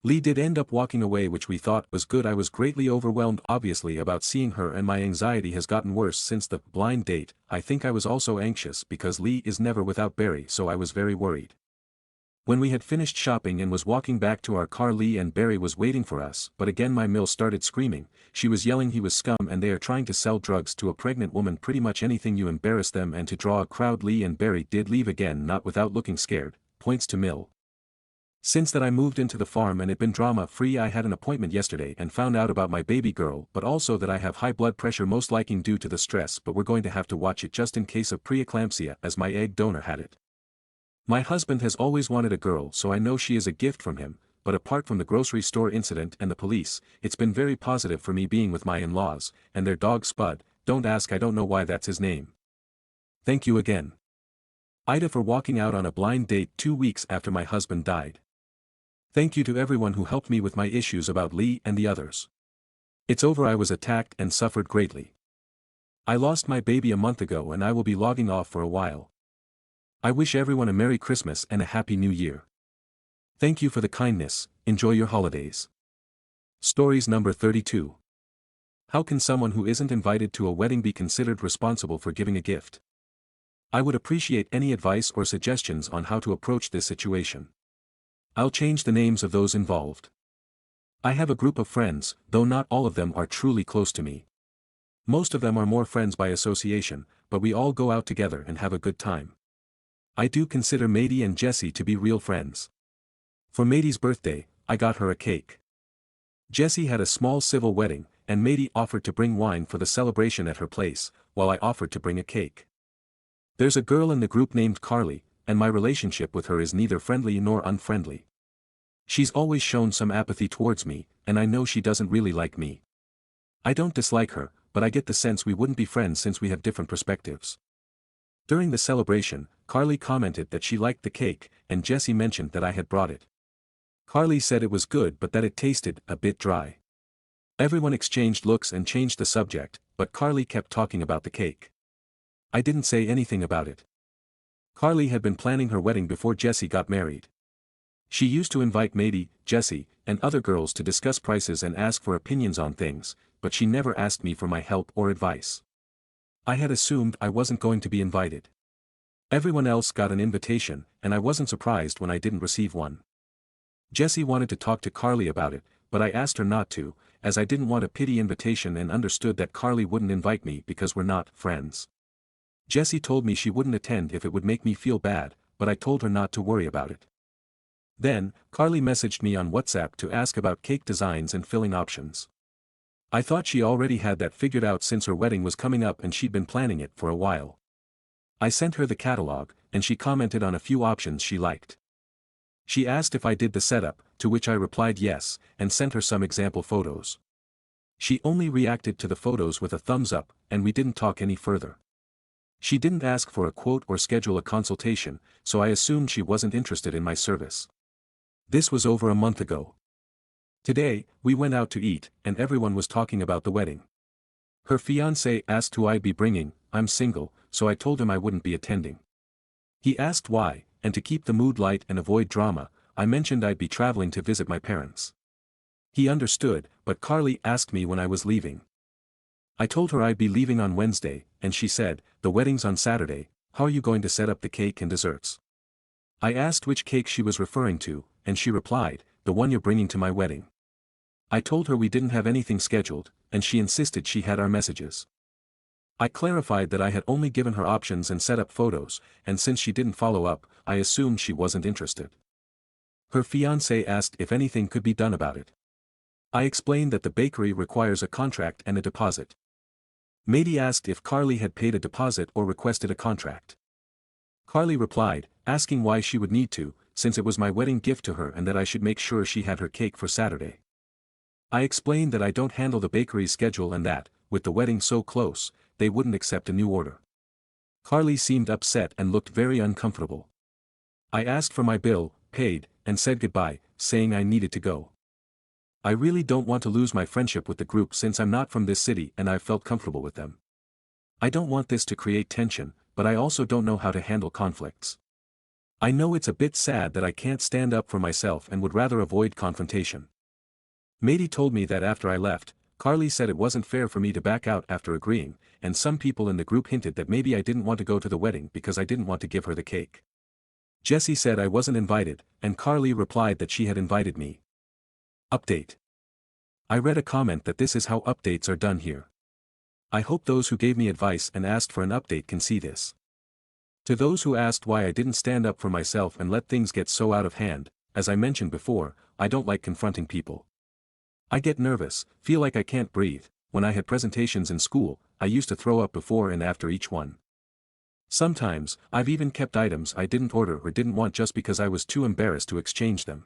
Lee did end up walking away which we thought was good I was greatly overwhelmed obviously about seeing her and my anxiety has gotten worse since the blind date. I think I was also anxious because Lee is never without Barry so I was very worried. When we had finished shopping and was walking back to our car Lee and Barry was waiting for us but again my MIL started screaming, she was yelling he was scum and they are trying to sell drugs to a pregnant woman pretty much anything you embarrass them and to draw a crowd Lee and Barry did leave again not without looking scared, points to MIL. Since that I moved into the farm and it been drama free I had an appointment yesterday and found out about my baby girl but also that I have high blood pressure most likely due to the stress but we're going to have to watch it just in case of preeclampsia as my egg donor had it. My husband has always wanted a girl so I know she is a gift from him, but apart from the grocery store incident and the police, it's been very positive for me being with my in-laws, and their dog Spud, don't ask I don't know why that's his name. Thank you again. Ida for walking out on a blind date 2 weeks after my husband died. Thank you to everyone who helped me with my issues about Lee and the others. It's over I was attacked and suffered greatly. I lost my baby a month ago and I will be logging off for a while. I wish everyone a Merry Christmas and a Happy New Year. Thank you for the kindness, enjoy your holidays. Stories number 32. How can someone who isn't invited to a wedding be considered responsible for giving a gift? I would appreciate any advice or suggestions on how to approach this situation. I'll change the names of those involved. I have a group of friends, though not all of them are truly close to me. Most of them are more friends by association, but we all go out together and have a good time. I do consider Mady and Jessie to be real friends. For Mady's birthday, I got her a cake. Jessie had a small civil wedding, and Mady offered to bring wine for the celebration at her place, while I offered to bring a cake. There's a girl in the group named Carly, and my relationship with her is neither friendly nor unfriendly. She's always shown some apathy towards me, and I know she doesn't really like me. I don't dislike her, but I get the sense we wouldn't be friends since we have different perspectives. During the celebration, Carly commented that she liked the cake, and Jessie mentioned that I had brought it. Carly said it was good but that it tasted a bit dry. Everyone exchanged looks and changed the subject, but Carly kept talking about the cake. I didn't say anything about it. Carly had been planning her wedding before Jessie got married. She used to invite Mady, Jessie, and other girls to discuss prices and ask for opinions on things, but she never asked me for my help or advice. I had assumed I wasn't going to be invited. Everyone else got an invitation, and I wasn't surprised when I didn't receive one. Jessie wanted to talk to Carly about it, but I asked her not to, as I didn't want a pity invitation and understood that Carly wouldn't invite me because we're not friends. Jessie told me she wouldn't attend if it would make me feel bad, but I told her not to worry about it. Then, Carly messaged me on WhatsApp to ask about cake designs and filling options. I thought she already had that figured out since her wedding was coming up and she'd been planning it for a while. I sent her the catalog, and she commented on a few options she liked. She asked if I did the setup, to which I replied yes, and sent her some example photos. She only reacted to the photos with a thumbs up, and we didn't talk any further. She didn't ask for a quote or schedule a consultation, so I assumed she wasn't interested in my service. This was over a month ago. Today, we went out to eat, and everyone was talking about the wedding. Her fiancé asked who I'd be bringing. I'm single, so I told him I wouldn't be attending. He asked why, and to keep the mood light and avoid drama, I mentioned I'd be traveling to visit my parents. He understood, but Carly asked me when I was leaving. I told her I'd be leaving on Wednesday, and she said, "The wedding's on Saturday, how are you going to set up the cake and desserts?" I asked which cake she was referring to, and she replied, "The one you're bringing to my wedding." I told her we didn't have anything scheduled, and she insisted she had our messages. I clarified that I had only given her options and set up photos, and since she didn't follow up, I assumed she wasn't interested. Her fiancé asked if anything could be done about it. I explained that the bakery requires a contract and a deposit. Mady asked if Carly had paid a deposit or requested a contract. Carly replied, asking why she would need to, since it was my wedding gift to her and that I should make sure she had her cake for Saturday. I explained that I don't handle the bakery's schedule and that, with the wedding so close, they wouldn't accept a new order. Carly seemed upset and looked very uncomfortable. I asked for my bill, paid, and said goodbye, saying I needed to go. I really don't want to lose my friendship with the group since I'm not from this city and I've felt comfortable with them. I don't want this to create tension, but I also don't know how to handle conflicts. I know it's a bit sad that I can't stand up for myself and would rather avoid confrontation. Matey told me that after I left, Carly said it wasn't fair for me to back out after agreeing, and some people in the group hinted that maybe I didn't want to go to the wedding because I didn't want to give her the cake. Jessie said I wasn't invited, and Carly replied that she had invited me. Update. I read a comment that this is how updates are done here. I hope those who gave me advice and asked for an update can see this. To those who asked why I didn't stand up for myself and let things get so out of hand, as I mentioned before, I don't like confronting people. I get nervous, feel like I can't breathe. When I had presentations in school, I used to throw up before and after each one. Sometimes, I've even kept items I didn't order or didn't want just because I was too embarrassed to exchange them.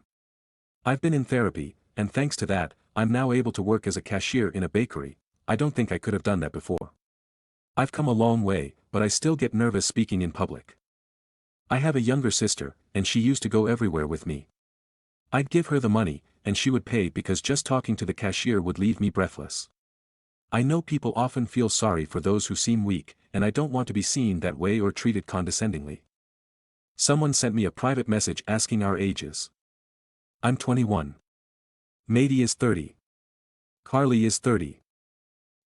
I've been in therapy, and thanks to that, I'm now able to work as a cashier in a bakery. I don't think I could have done that before. I've come a long way, but I still get nervous speaking in public. I have a younger sister, and she used to go everywhere with me. I'd give her the money, and she would pay because just talking to the cashier would leave me breathless. I know people often feel sorry for those who seem weak, and I don't want to be seen that way or treated condescendingly. Someone sent me a private message asking our ages. I'm 21. Matey is 30. Carly is 30.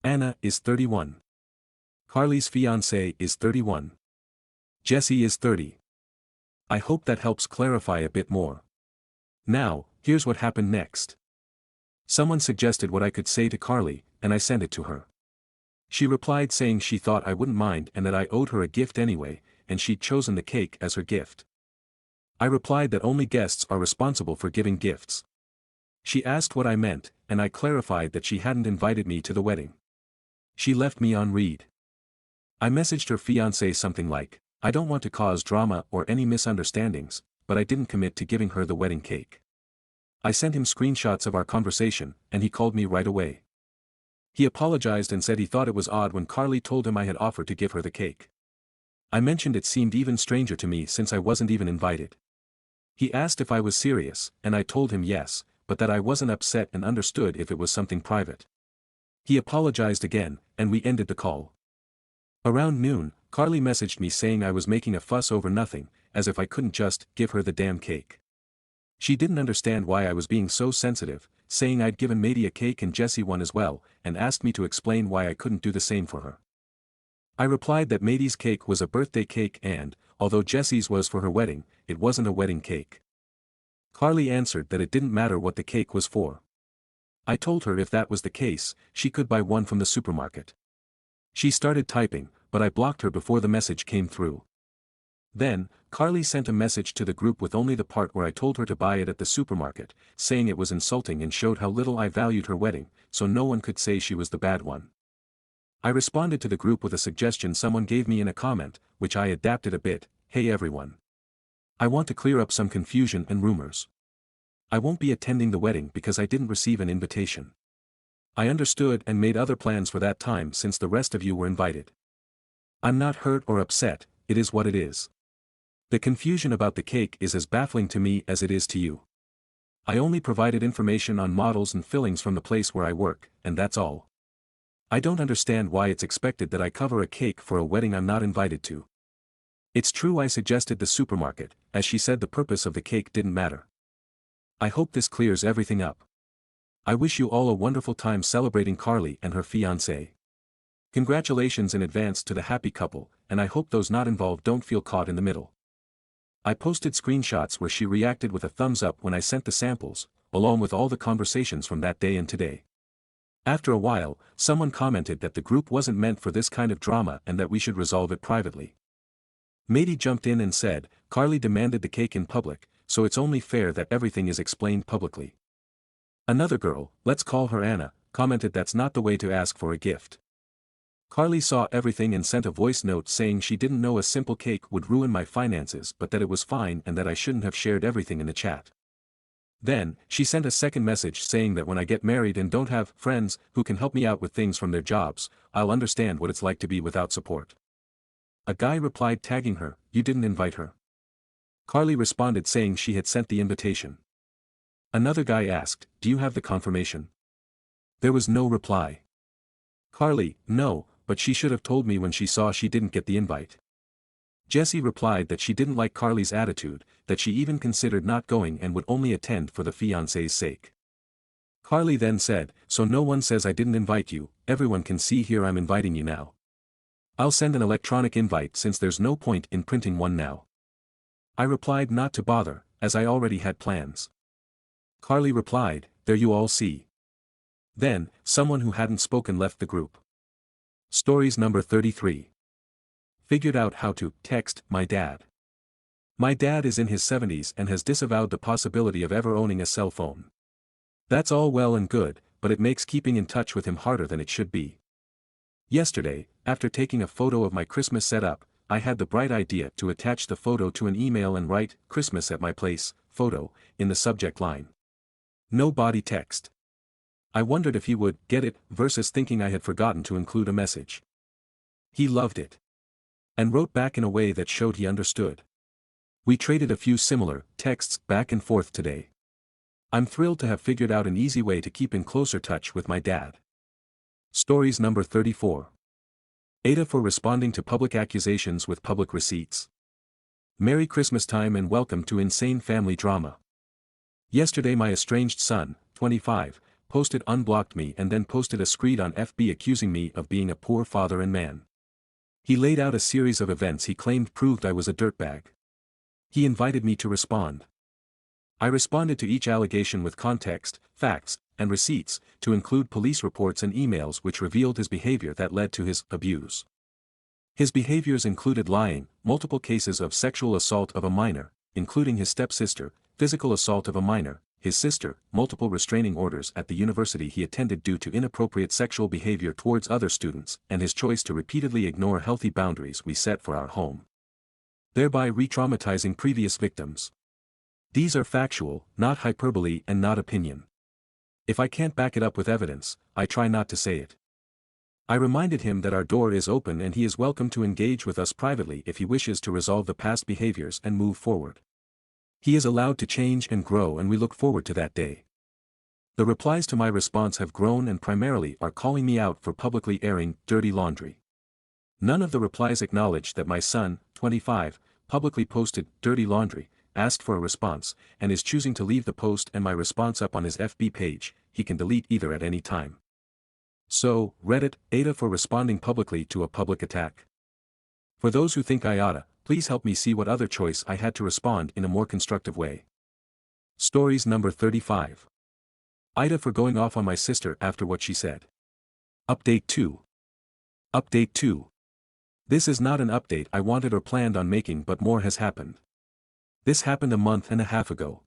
Anna is 31. Carly's fiancé is 31. Jessie is 30. I hope that helps clarify a bit more. Now, here's what happened next. Someone suggested what I could say to Carly, and I sent it to her. She replied saying she thought I wouldn't mind and that I owed her a gift anyway, and she'd chosen the cake as her gift. I replied that only guests are responsible for giving gifts. She asked what I meant, and I clarified that she hadn't invited me to the wedding. She left me on read. I messaged her fiancé something like, I don't want to cause drama or any misunderstandings, but I didn't commit to giving her the wedding cake. I sent him screenshots of our conversation, and he called me right away. He apologized and said he thought it was odd when Carly told him I had offered to give her the cake. I mentioned it seemed even stranger to me since I wasn't even invited. He asked if I was serious, and I told him yes, but that I wasn't upset and understood if it was something private. He apologized again, and we ended the call. Around noon, Carly messaged me saying I was making a fuss over nothing, as if I couldn't just give her the damn cake. She didn't understand why I was being so sensitive, saying I'd given Matey a cake and Jessie one as well, and asked me to explain why I couldn't do the same for her. I replied that Matey's cake was a birthday cake and, although Jessie's was for her wedding, it wasn't a wedding cake. Carly answered that it didn't matter what the cake was for. I told her if that was the case, she could buy one from the supermarket. She started typing, but I blocked her before the message came through. Then, Carly sent a message to the group with only the part where I told her to buy it at the supermarket, saying it was insulting and showed how little I valued her wedding, so no one could say she was the bad one. I responded to the group with a suggestion someone gave me in a comment, which I adapted a bit. Hey everyone. I want to clear up some confusion and rumors. I won't be attending the wedding because I didn't receive an invitation. I understood and made other plans for that time since the rest of you were invited. I'm not hurt or upset, it is what it is. The confusion about the cake is as baffling to me as it is to you. I only provided information on models and fillings from the place where I work, and that's all. I don't understand why it's expected that I cover a cake for a wedding I'm not invited to. It's true I suggested the supermarket, as she said the purpose of the cake didn't matter. I hope this clears everything up. I wish you all a wonderful time celebrating Carly and her fiancé. Congratulations in advance to the happy couple, and I hope those not involved don't feel caught in the middle. I posted screenshots where she reacted with a thumbs up when I sent the samples, along with all the conversations from that day and today. After a while, someone commented that the group wasn't meant for this kind of drama and that we should resolve it privately. Matey jumped in and said, Carly demanded the cake in public, so it's only fair that everything is explained publicly. Another girl, let's call her Anna, commented that's not the way to ask for a gift. Carly saw everything and sent a voice note saying she didn't know a simple cake would ruin my finances but that it was fine and that I shouldn't have shared everything in the chat. Then, she sent a second message saying that when I get married and don't have friends who can help me out with things from their jobs, I'll understand what it's like to be without support. A guy replied tagging her, you didn't invite her. Carly responded saying she had sent the invitation. Another guy asked, do you have the confirmation? There was no reply. Carly, no, but she should have told me when she saw she didn't get the invite. Jessie replied that she didn't like Carly's attitude, that she even considered not going and would only attend for the fiancé's sake. Carly then said, so no one says I didn't invite you, everyone can see here I'm inviting you now. I'll send an electronic invite since there's no point in printing one now. I replied not to bother, as I already had plans. Carly replied, there you all see. Then, someone who hadn't spoken left the group. Stories number 33. Figured out how to text my dad. My dad is in his 70s and has disavowed the possibility of ever owning a cell phone. That's all well and good, but it makes keeping in touch with him harder than it should be. Yesterday, after taking a photo of my Christmas setup, I had the bright idea to attach the photo to an email and write, Christmas at my place, photo, in the subject line. No body text. I wondered if he would get it versus thinking I had forgotten to include a message. He loved it. And wrote back in a way that showed he understood. We traded a few similar texts back and forth today. I'm thrilled to have figured out an easy way to keep in closer touch with my dad. Stories number 34. Aita for responding to public accusations with public receipts. Merry Christmas time and welcome to Insane Family Drama. Yesterday my estranged son, 25, posted unblocked me and then posted a screed on FB accusing me of being a poor father and man. He laid out a series of events he claimed proved I was a dirtbag. He invited me to respond. I responded to each allegation with context, facts, and receipts, to include police reports and emails which revealed his behavior that led to his abuse. His behaviors included lying, multiple cases of sexual assault of a minor, including his stepsister, physical assault of a minor, his sister, multiple restraining orders at the university he attended due to inappropriate sexual behavior towards other students, and his choice to repeatedly ignore healthy boundaries we set for our home, thereby re-traumatizing previous victims. These are factual, not hyperbole and not opinion. If I can't back it up with evidence, I try not to say it. I reminded him that our door is open and he is welcome to engage with us privately if he wishes to resolve the past behaviors and move forward. He is allowed to change and grow and we look forward to that day. The replies to my response have grown and primarily are calling me out for publicly airing dirty laundry. None of the replies acknowledged that my son, 25, publicly posted dirty laundry, asked for a response, and is choosing to leave the post and my response up on his FB page. He can delete either at any time. So, Reddit, Aita for responding publicly to a public attack. For those who think I oughta, please help me see what other choice I had to respond in a more constructive way. Stories number 35. Aita for going off on my sister after what she said. Update 2. Update 2. This is not an update I wanted or planned on making, but more has happened. This happened a month and a half ago.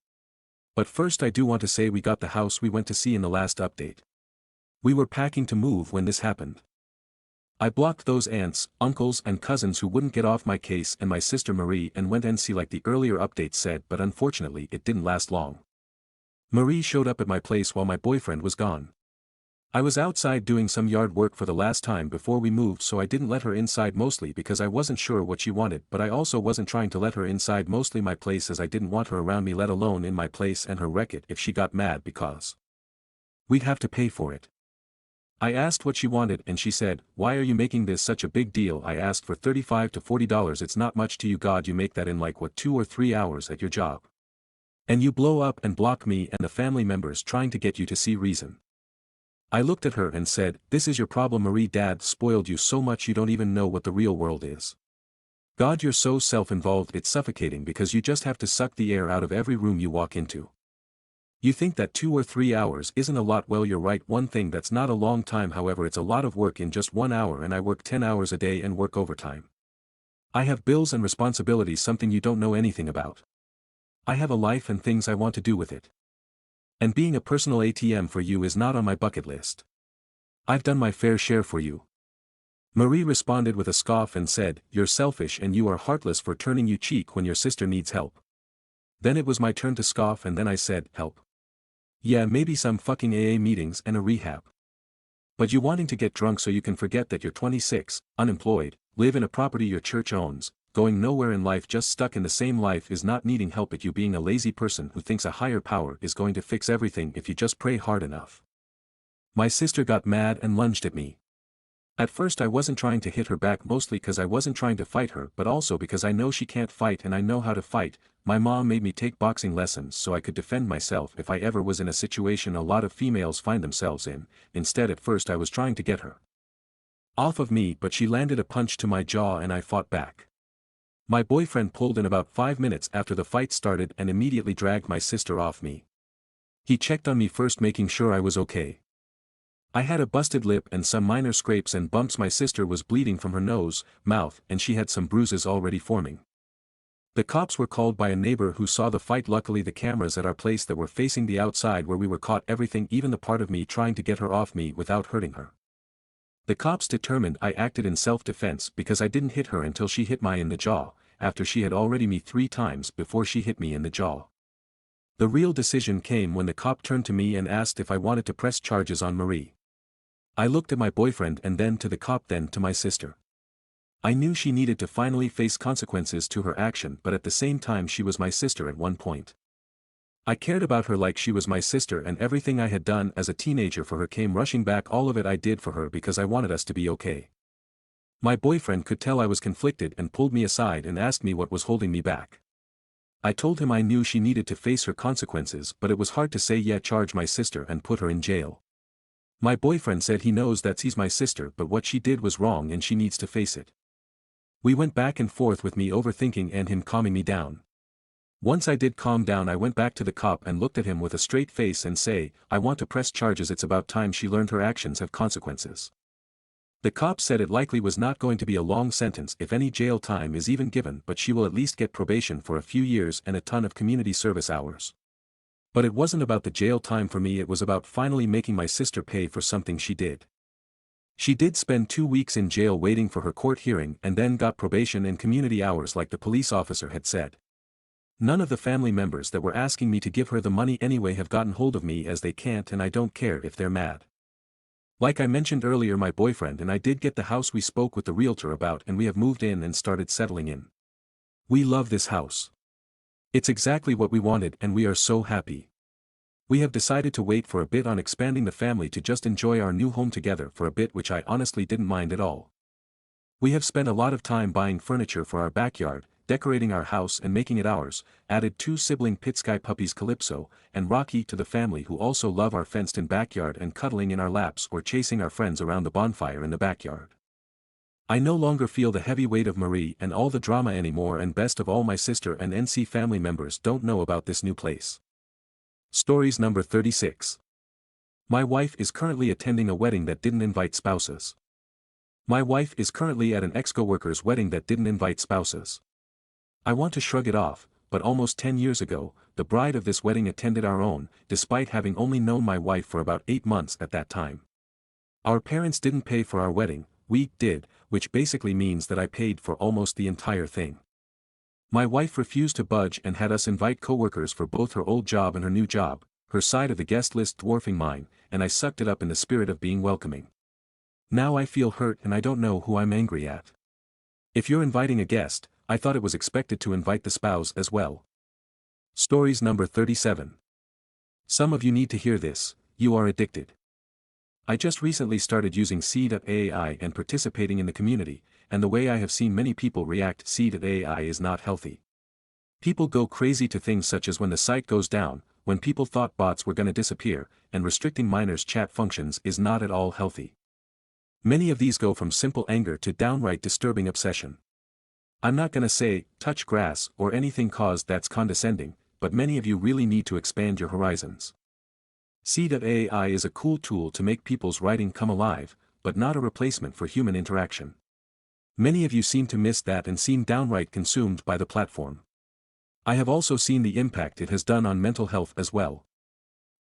But first I do want to say we got the house we went to see in the last update. We were packing to move when this happened. I blocked those aunts, uncles and cousins who wouldn't get off my case and my sister Marie and went NC like the earlier update said, but unfortunately it didn't last long. Marie showed up at my place while my boyfriend was gone. I was outside doing some yard work for the last time before we moved, so I didn't let her inside, mostly because I wasn't sure what she wanted, but I also wasn't trying to let her inside mostly my place as I didn't want her around me, let alone in my place, and her wreck it if she got mad because we'd have to pay for it. I asked what she wanted and she said, why are you making this such a big deal? I asked for $35 to $40. It's not much to you, God, you make that in like what, 2 or 3 hours at your job. And you blow up and block me and the family members trying to get you to see reason. I looked at her and said, this is your problem, Marie. Dad spoiled you so much you don't even know what the real world is. God, you're so self-involved it's suffocating because you just have to suck the air out of every room you walk into. You think that 2 or 3 hours isn't a lot? Well, you're right, one thing that's not a long time, however it's a lot of work in just 1 hour, and I work 10 hours a day and work overtime. I have bills and responsibilities, something you don't know anything about. I have a life and things I want to do with it. And being a personal ATM for you is not on my bucket list. I've done my fair share for you. Marie responded with a scoff and said, you're selfish and you are heartless for turning you cheek when your sister needs help. Then it was my turn to scoff and then I said, help. Yeah, maybe some fucking AA meetings and a rehab. But you wanting to get drunk so you can forget that you're 26, unemployed, live in a property your church owns, going nowhere in life, just stuck in the same life, is not needing help, but you being a lazy person who thinks a higher power is going to fix everything if you just pray hard enough. My sister got mad and lunged at me. At first I wasn't trying to hit her back, mostly because I wasn't trying to fight her, but also because I know she can't fight and I know how to fight. My mom made me take boxing lessons so I could defend myself if I ever was in a situation a lot of females find themselves in. Instead, at first I was trying to get her off of me, but she landed a punch to my jaw and I fought back. My boyfriend pulled in about 5 minutes after the fight started and immediately dragged my sister off me. He checked on me first, making sure I was okay. I had a busted lip and some minor scrapes and bumps. My sister was bleeding from her nose, mouth, and she had some bruises already forming. The cops were called by a neighbor who saw the fight. Luckily the cameras at our place that were facing the outside where we were caught everything, even the part of me trying to get her off me without hurting her. The cops determined I acted in self-defense because I didn't hit her until she hit me in the jaw, after she had already me 3 times before she hit me in the jaw. The real decision came when the cop turned to me and asked if I wanted to press charges on Marie. I looked at my boyfriend and then to the cop, then to my sister. I knew she needed to finally face consequences to her action, but at the same time she was my sister at one point. I cared about her like she was my sister, and everything I had done as a teenager for her came rushing back. All of it I did for her because I wanted us to be okay. My boyfriend could tell I was conflicted and pulled me aside and asked me what was holding me back. I told him I knew she needed to face her consequences, but it was hard to say yeah, charge my sister and put her in jail. My boyfriend said he knows that she's my sister, but what she did was wrong and she needs to face it. We went back and forth with me overthinking and him calming me down. Once I did calm down, I went back to the cop and looked at him with a straight face and say, I want to press charges. It's about time she learned her actions have consequences. The cop said it likely was not going to be a long sentence if any jail time is even given, but she will at least get probation for a few years and a ton of community service hours. But it wasn't about the jail time for me, it was about finally making my sister pay for something she did. She did spend 2 weeks in jail waiting for her court hearing and then got probation and community hours like the police officer had said. None of the family members that were asking me to give her the money anyway have gotten hold of me, as they can't, and I don't care if they're mad. Like I mentioned earlier, my boyfriend and I did get the house we spoke with the realtor about, and we have moved in and started settling in. We love this house. It's exactly what we wanted and we are so happy. We have decided to wait for a bit on expanding the family to just enjoy our new home together for a bit, which I honestly didn't mind at all. We have spent a lot of time buying furniture for our backyard, decorating our house and making it ours, added 2 sibling Pitsky puppies, Calypso and Rocky, to the family, who also love our fenced-in backyard and cuddling in our laps or chasing our friends around the bonfire in the backyard. I no longer feel the heavy weight of Marie and all the drama anymore, and best of all, my sister and NC family members don't know about this new place. Stories number 36. My wife is currently attending a wedding that didn't invite spouses. My wife is currently at an ex-coworker's wedding that didn't invite spouses. I want to shrug it off, but almost 10 years ago, the bride of this wedding attended our own, despite having only known my wife for about 8 months at that time. Our parents didn't pay for our wedding, we did, which basically means that I paid for almost the entire thing. My wife refused to budge and had us invite coworkers for both her old job and her new job, her side of the guest list dwarfing mine, and I sucked it up in the spirit of being welcoming. Now I feel hurt and I don't know who I'm angry at. If you're inviting a guest, I thought it was expected to invite the spouse as well. Stories number 37. Some of you need to hear this, you are addicted. I just recently started using C.AI and participating in the community, and the way I have seen many people react to C.AI is not healthy. People go crazy to things such as when the site goes down, when people thought bots were gonna disappear, and restricting minors' chat functions is not at all healthy. Many of these go from simple anger to downright disturbing obsession. I'm not gonna say, touch grass or anything cause that's condescending, but many of you really need to expand your horizons. C.AI is a cool tool to make people's writing come alive, but not a replacement for human interaction. Many of you seem to miss that and seem downright consumed by the platform. I have also seen the impact it has done on mental health as well.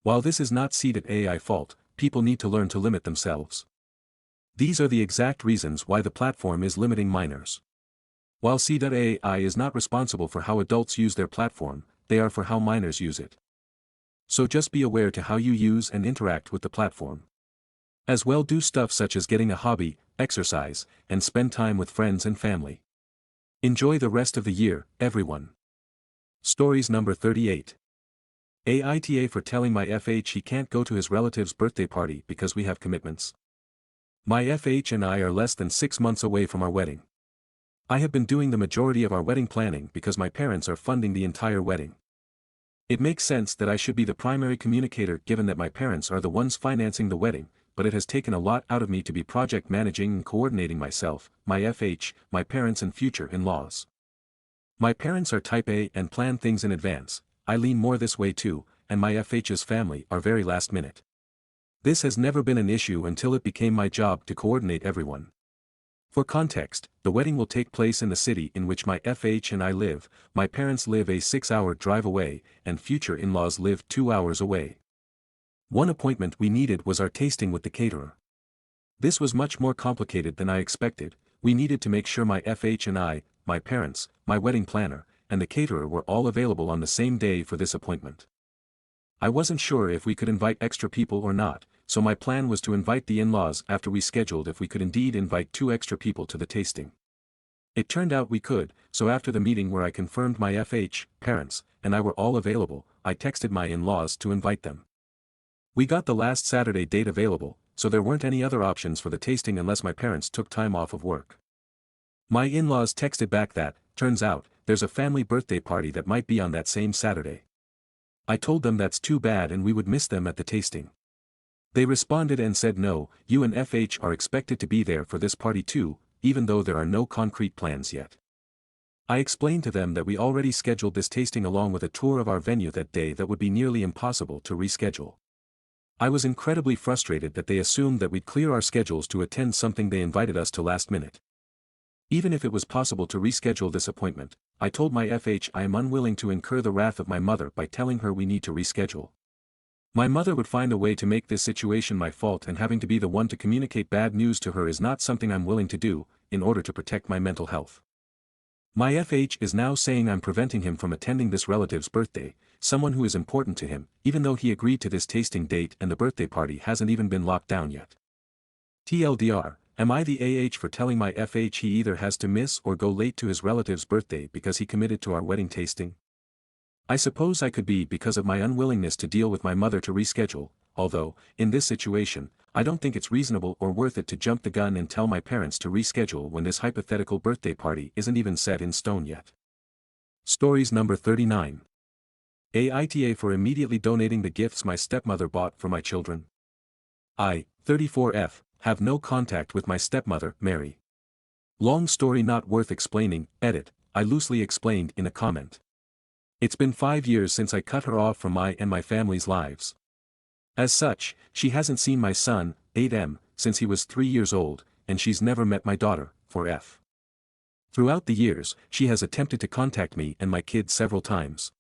While this is not C.AI fault, people need to learn to limit themselves. These are the exact reasons why the platform is limiting minors. While C.AI is not responsible for how adults use their platform, they are for how minors use it. So just be aware to how you use and interact with the platform. As well, do stuff such as getting a hobby, exercise, and spend time with friends and family. Enjoy the rest of the year, everyone. Stories number 38. Aita for telling my FH he can't go to his relative's birthday party because we have commitments. My FH and I are less than 6 months away from our wedding. I have been doing the majority of our wedding planning because my parents are funding the entire wedding. It makes sense that I should be the primary communicator given that my parents are the ones financing the wedding, but it has taken a lot out of me to be project managing and coordinating myself, my FH, my parents and future in-laws. My parents are type A and plan things in advance. I lean more this way too, and my FH's family are very last minute. This has never been an issue until it became my job to coordinate everyone. For context, the wedding will take place in the city in which my FH and I live. My parents live a 6-hour drive away, and future in-laws live 2 hours away. One appointment we needed was our tasting with the caterer. This was much more complicated than I expected. We needed to make sure my FH and I, my parents, my wedding planner, and the caterer were all available on the same day for this appointment. I wasn't sure if we could invite extra people or not, so my plan was to invite the in-laws after we scheduled if we could indeed invite 2 extra people to the tasting. It turned out we could, so after the meeting where I confirmed my FH, parents, and I were all available, I texted my in-laws to invite them. We got the last Saturday date available, so there weren't any other options for the tasting unless my parents took time off of work. My in-laws texted back that, turns out, there's a family birthday party that might be on that same Saturday. I told them that's too bad and we would miss them at the tasting. They responded and said no, you and FH are expected to be there for this party too, even though there are no concrete plans yet. I explained to them that we already scheduled this tasting along with a tour of our venue that day that would be nearly impossible to reschedule. I was incredibly frustrated that they assumed that we'd clear our schedules to attend something they invited us to last minute. Even if it was possible to reschedule this appointment, I told my FH I am unwilling to incur the wrath of my mother by telling her we need to reschedule. My mother would find a way to make this situation my fault, and having to be the one to communicate bad news to her is not something I'm willing to do, in order to protect my mental health. My FH is now saying I'm preventing him from attending this relative's birthday, someone who is important to him, even though he agreed to this tasting date and the birthday party hasn't even been locked down yet. TLDR, am I the AH for telling my FH he either has to miss or go late to his relative's birthday because he committed to our wedding tasting? I suppose I could be because of my unwillingness to deal with my mother to reschedule, although, in this situation, I don't think it's reasonable or worth it to jump the gun and tell my parents to reschedule when this hypothetical birthday party isn't even set in stone yet. Stories number 39. Aita for immediately donating the gifts my stepmother bought for my children. I, 34F, have no contact with my stepmother, Mary. Long story not worth explaining, edit, I loosely explained in a comment. It's been 5 years since I cut her off from my and my family's lives. As such, she hasn't seen my son, 8M, since he was 3 years old, and she's never met my daughter, 4F. Throughout the years, she has attempted to contact me and my kids several times.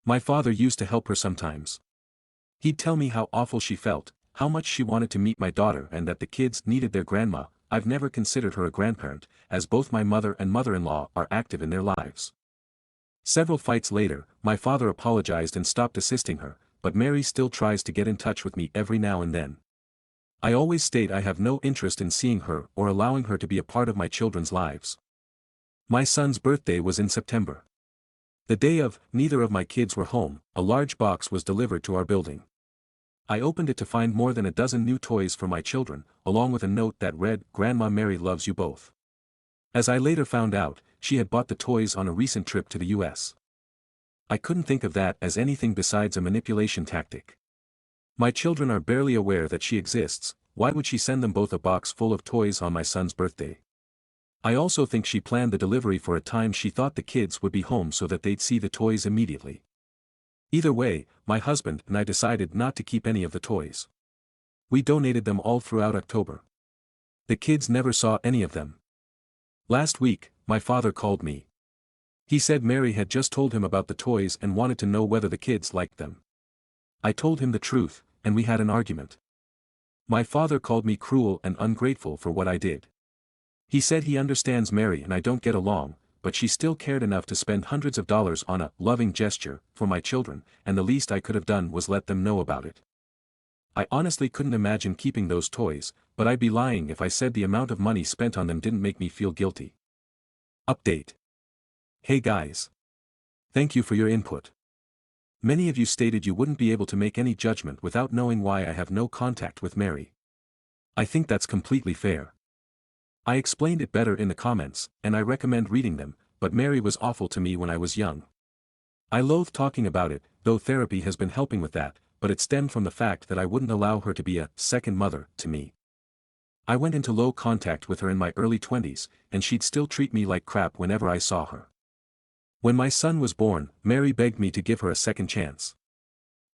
My father used to help her sometimes. He'd tell me how awful she felt, how much she wanted to meet my daughter and that the kids needed their grandma. I've never considered her a grandparent, as both my mother and mother-in-law are active in their lives. Several fights later, my father apologized and stopped assisting her, but Mary still tries to get in touch with me every now and then. I always state I have no interest in seeing her or allowing her to be a part of my children's lives. My son's birthday was in September. The day of, neither of my kids were home, a large box was delivered to our building. I opened it to find more than a dozen new toys for my children, along with a note that read, "Grandma Mary loves you both." As I later found out, she had bought the toys on a recent trip to the US. I couldn't think of that as anything besides a manipulation tactic. My children are barely aware that she exists. Why would she send them both a box full of toys on my son's birthday? I also think she planned the delivery for a time she thought the kids would be home so that they'd see the toys immediately. Either way, my husband and I decided not to keep any of the toys. We donated them all throughout October. The kids never saw any of them. Last week, my father called me. He said Mary had just told him about the toys and wanted to know whether the kids liked them. I told him the truth, and we had an argument. My father called me cruel and ungrateful for what I did. He said he understands Mary and I don't get along, but she still cared enough to spend hundreds of dollars on a loving gesture for my children, and the least I could have done was let them know about it. I honestly couldn't imagine keeping those toys, but I'd be lying if I said the amount of money spent on them didn't make me feel guilty. Update. Hey guys. Thank you for your input. Many of you stated you wouldn't be able to make any judgment without knowing why I have no contact with Mary. I think that's completely fair. I explained it better in the comments, and I recommend reading them, but Mary was awful to me when I was young. I loathe talking about it, though therapy has been helping with that, but it stemmed from the fact that I wouldn't allow her to be a second mother to me. I went into low contact with her in my early 20s, and she'd still treat me like crap whenever I saw her. When my son was born, Mary begged me to give her a second chance.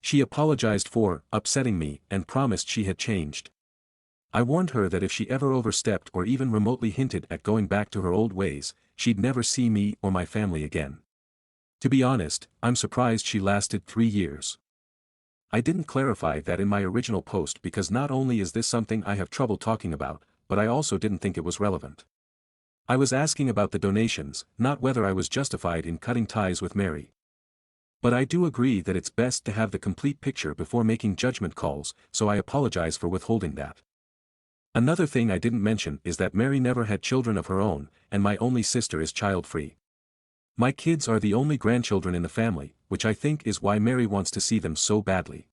She apologized for upsetting me and promised she had changed. I warned her that if she ever overstepped or even remotely hinted at going back to her old ways, she'd never see me or my family again. To be honest, I'm surprised she lasted 3 years. I didn't clarify that in my original post because not only is this something I have trouble talking about, but I also didn't think it was relevant. I was asking about the donations, not whether I was justified in cutting ties with Mary. But I do agree that it's best to have the complete picture before making judgment calls, so I apologize for withholding that. Another thing I didn't mention is that Mary never had children of her own, and my only sister is child-free. My kids are the only grandchildren in the family, which I think is why Mary wants to see them so badly.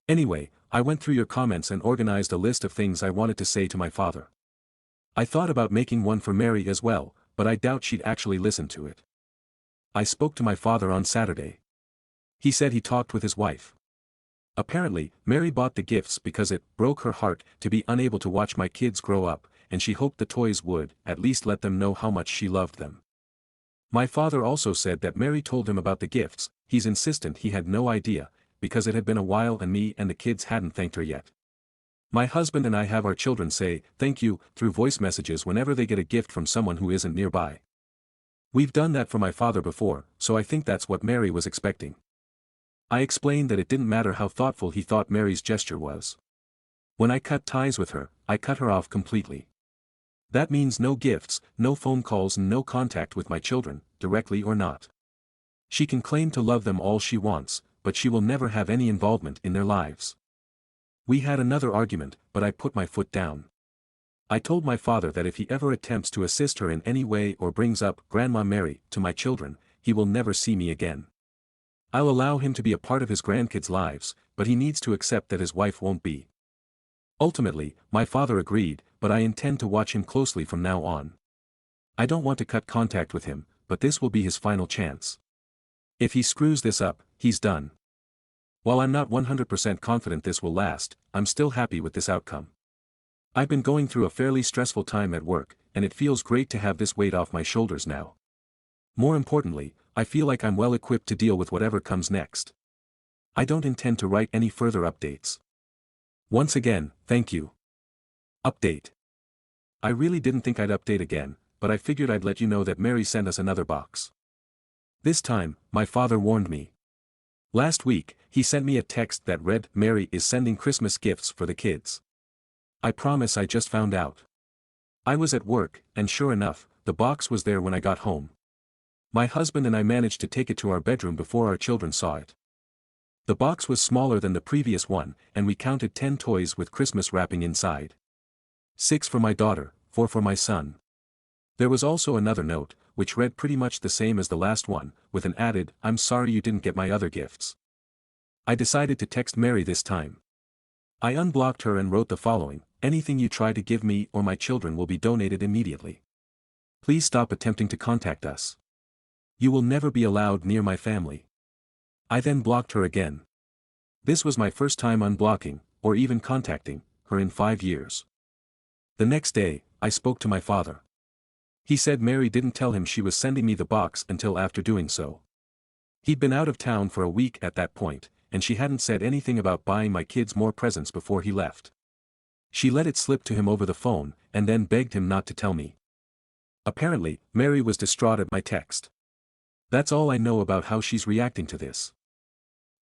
Anyway, I went through your comments and organized a list of things I wanted to say to my father. I thought about making one for Mary as well, but I doubt she'd actually listen to it. I spoke to my father on Saturday. He said he talked with his wife. Apparently, Mary bought the gifts because it broke her heart to be unable to watch my kids grow up, and she hoped the toys would at least let them know how much she loved them. My father also said that Mary told him about the gifts. He's insistent he had no idea, because it had been a while and me and the kids hadn't thanked her yet. My husband and I have our children say, "thank you," through voice messages whenever they get a gift from someone who isn't nearby. We've done that for my father before, so I think that's what Mary was expecting. I explained that it didn't matter how thoughtful he thought Mary's gesture was. When I cut ties with her, I cut her off completely. That means no gifts, no phone calls and no contact with my children, directly or not. She can claim to love them all she wants, but she will never have any involvement in their lives. We had another argument, but I put my foot down. I told my father that if he ever attempts to assist her in any way or brings up Grandma Mary to my children, he will never see me again. I'll allow him to be a part of his grandkids' lives, but he needs to accept that his wife won't be. Ultimately, my father agreed, but I intend to watch him closely from now on. I don't want to cut contact with him, but this will be his final chance. If he screws this up, he's done. While I'm not 100% confident this will last, I'm still happy with this outcome. I've been going through a fairly stressful time at work, and it feels great to have this weight off my shoulders now. More importantly, I feel like I'm well equipped to deal with whatever comes next. I don't intend to write any further updates. Once again, thank you. Update. I really didn't think I'd update again, but I figured I'd let you know that Mary sent us another box. This time, my father warned me. Last week, he sent me a text that read, "Mary is sending Christmas gifts for the kids." I promise I just found out. I was at work, and sure enough, the box was there when I got home. My husband and I managed to take it to our bedroom before our children saw it. The box was smaller than the previous one, and we counted 10 toys with Christmas wrapping inside. 6 for my daughter, 4 for my son. There was also another note, which read pretty much the same as the last one, with an added, "I'm sorry you didn't get my other gifts." I decided to text Mary this time. I unblocked her and wrote the following: "Anything you try to give me or my children will be donated immediately. Please stop attempting to contact us. You will never be allowed near my family." I then blocked her again. This was my first time unblocking, or even contacting, her in 5 years. The next day, I spoke to my father. He said Mary didn't tell him she was sending me the box until after doing so. He'd been out of town for a week at that point, and she hadn't said anything about buying my kids more presents before he left. She let it slip to him over the phone, and then begged him not to tell me. Apparently, Mary was distraught at my text. That's all I know about how she's reacting to this.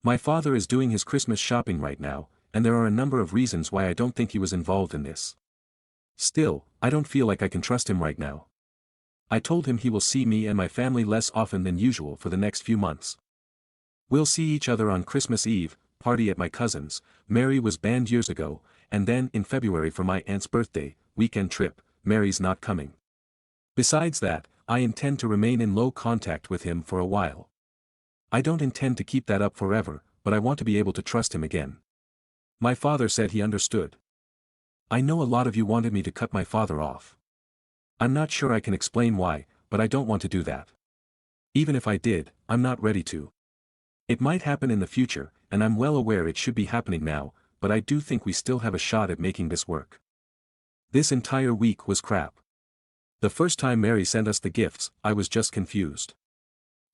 My father is doing his Christmas shopping right now, and there are a number of reasons why I don't think he was involved in this. Still, I don't feel like I can trust him right now. I told him he will see me and my family less often than usual for the next few months. We'll see each other on Christmas Eve, party at my cousin's. Mary was banned years ago, and then in February for my aunt's birthday, weekend trip. Mary's not coming. Besides that, I intend to remain in low contact with him for a while. I don't intend to keep that up forever, but I want to be able to trust him again. My father said he understood. I know a lot of you wanted me to cut my father off. I'm not sure I can explain why, but I don't want to do that. Even if I did, I'm not ready to. It might happen in the future, and I'm well aware it should be happening now, but I do think we still have a shot at making this work. This entire week was crap. The first time Mary sent us the gifts, I was just confused.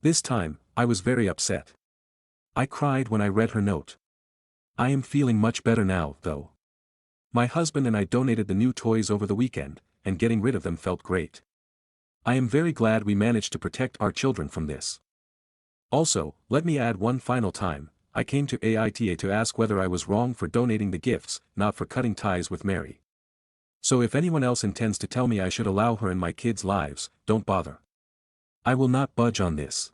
This time, I was very upset. I cried when I read her note. I am feeling much better now, though. My husband and I donated the new toys over the weekend, and getting rid of them felt great. I am very glad we managed to protect our children from this. Also, let me add one final time, I came to Aita to ask whether I was wrong for donating the gifts, not for cutting ties with Mary. So if anyone else intends to tell me I should allow her in my kids' lives, don't bother. I will not budge on this.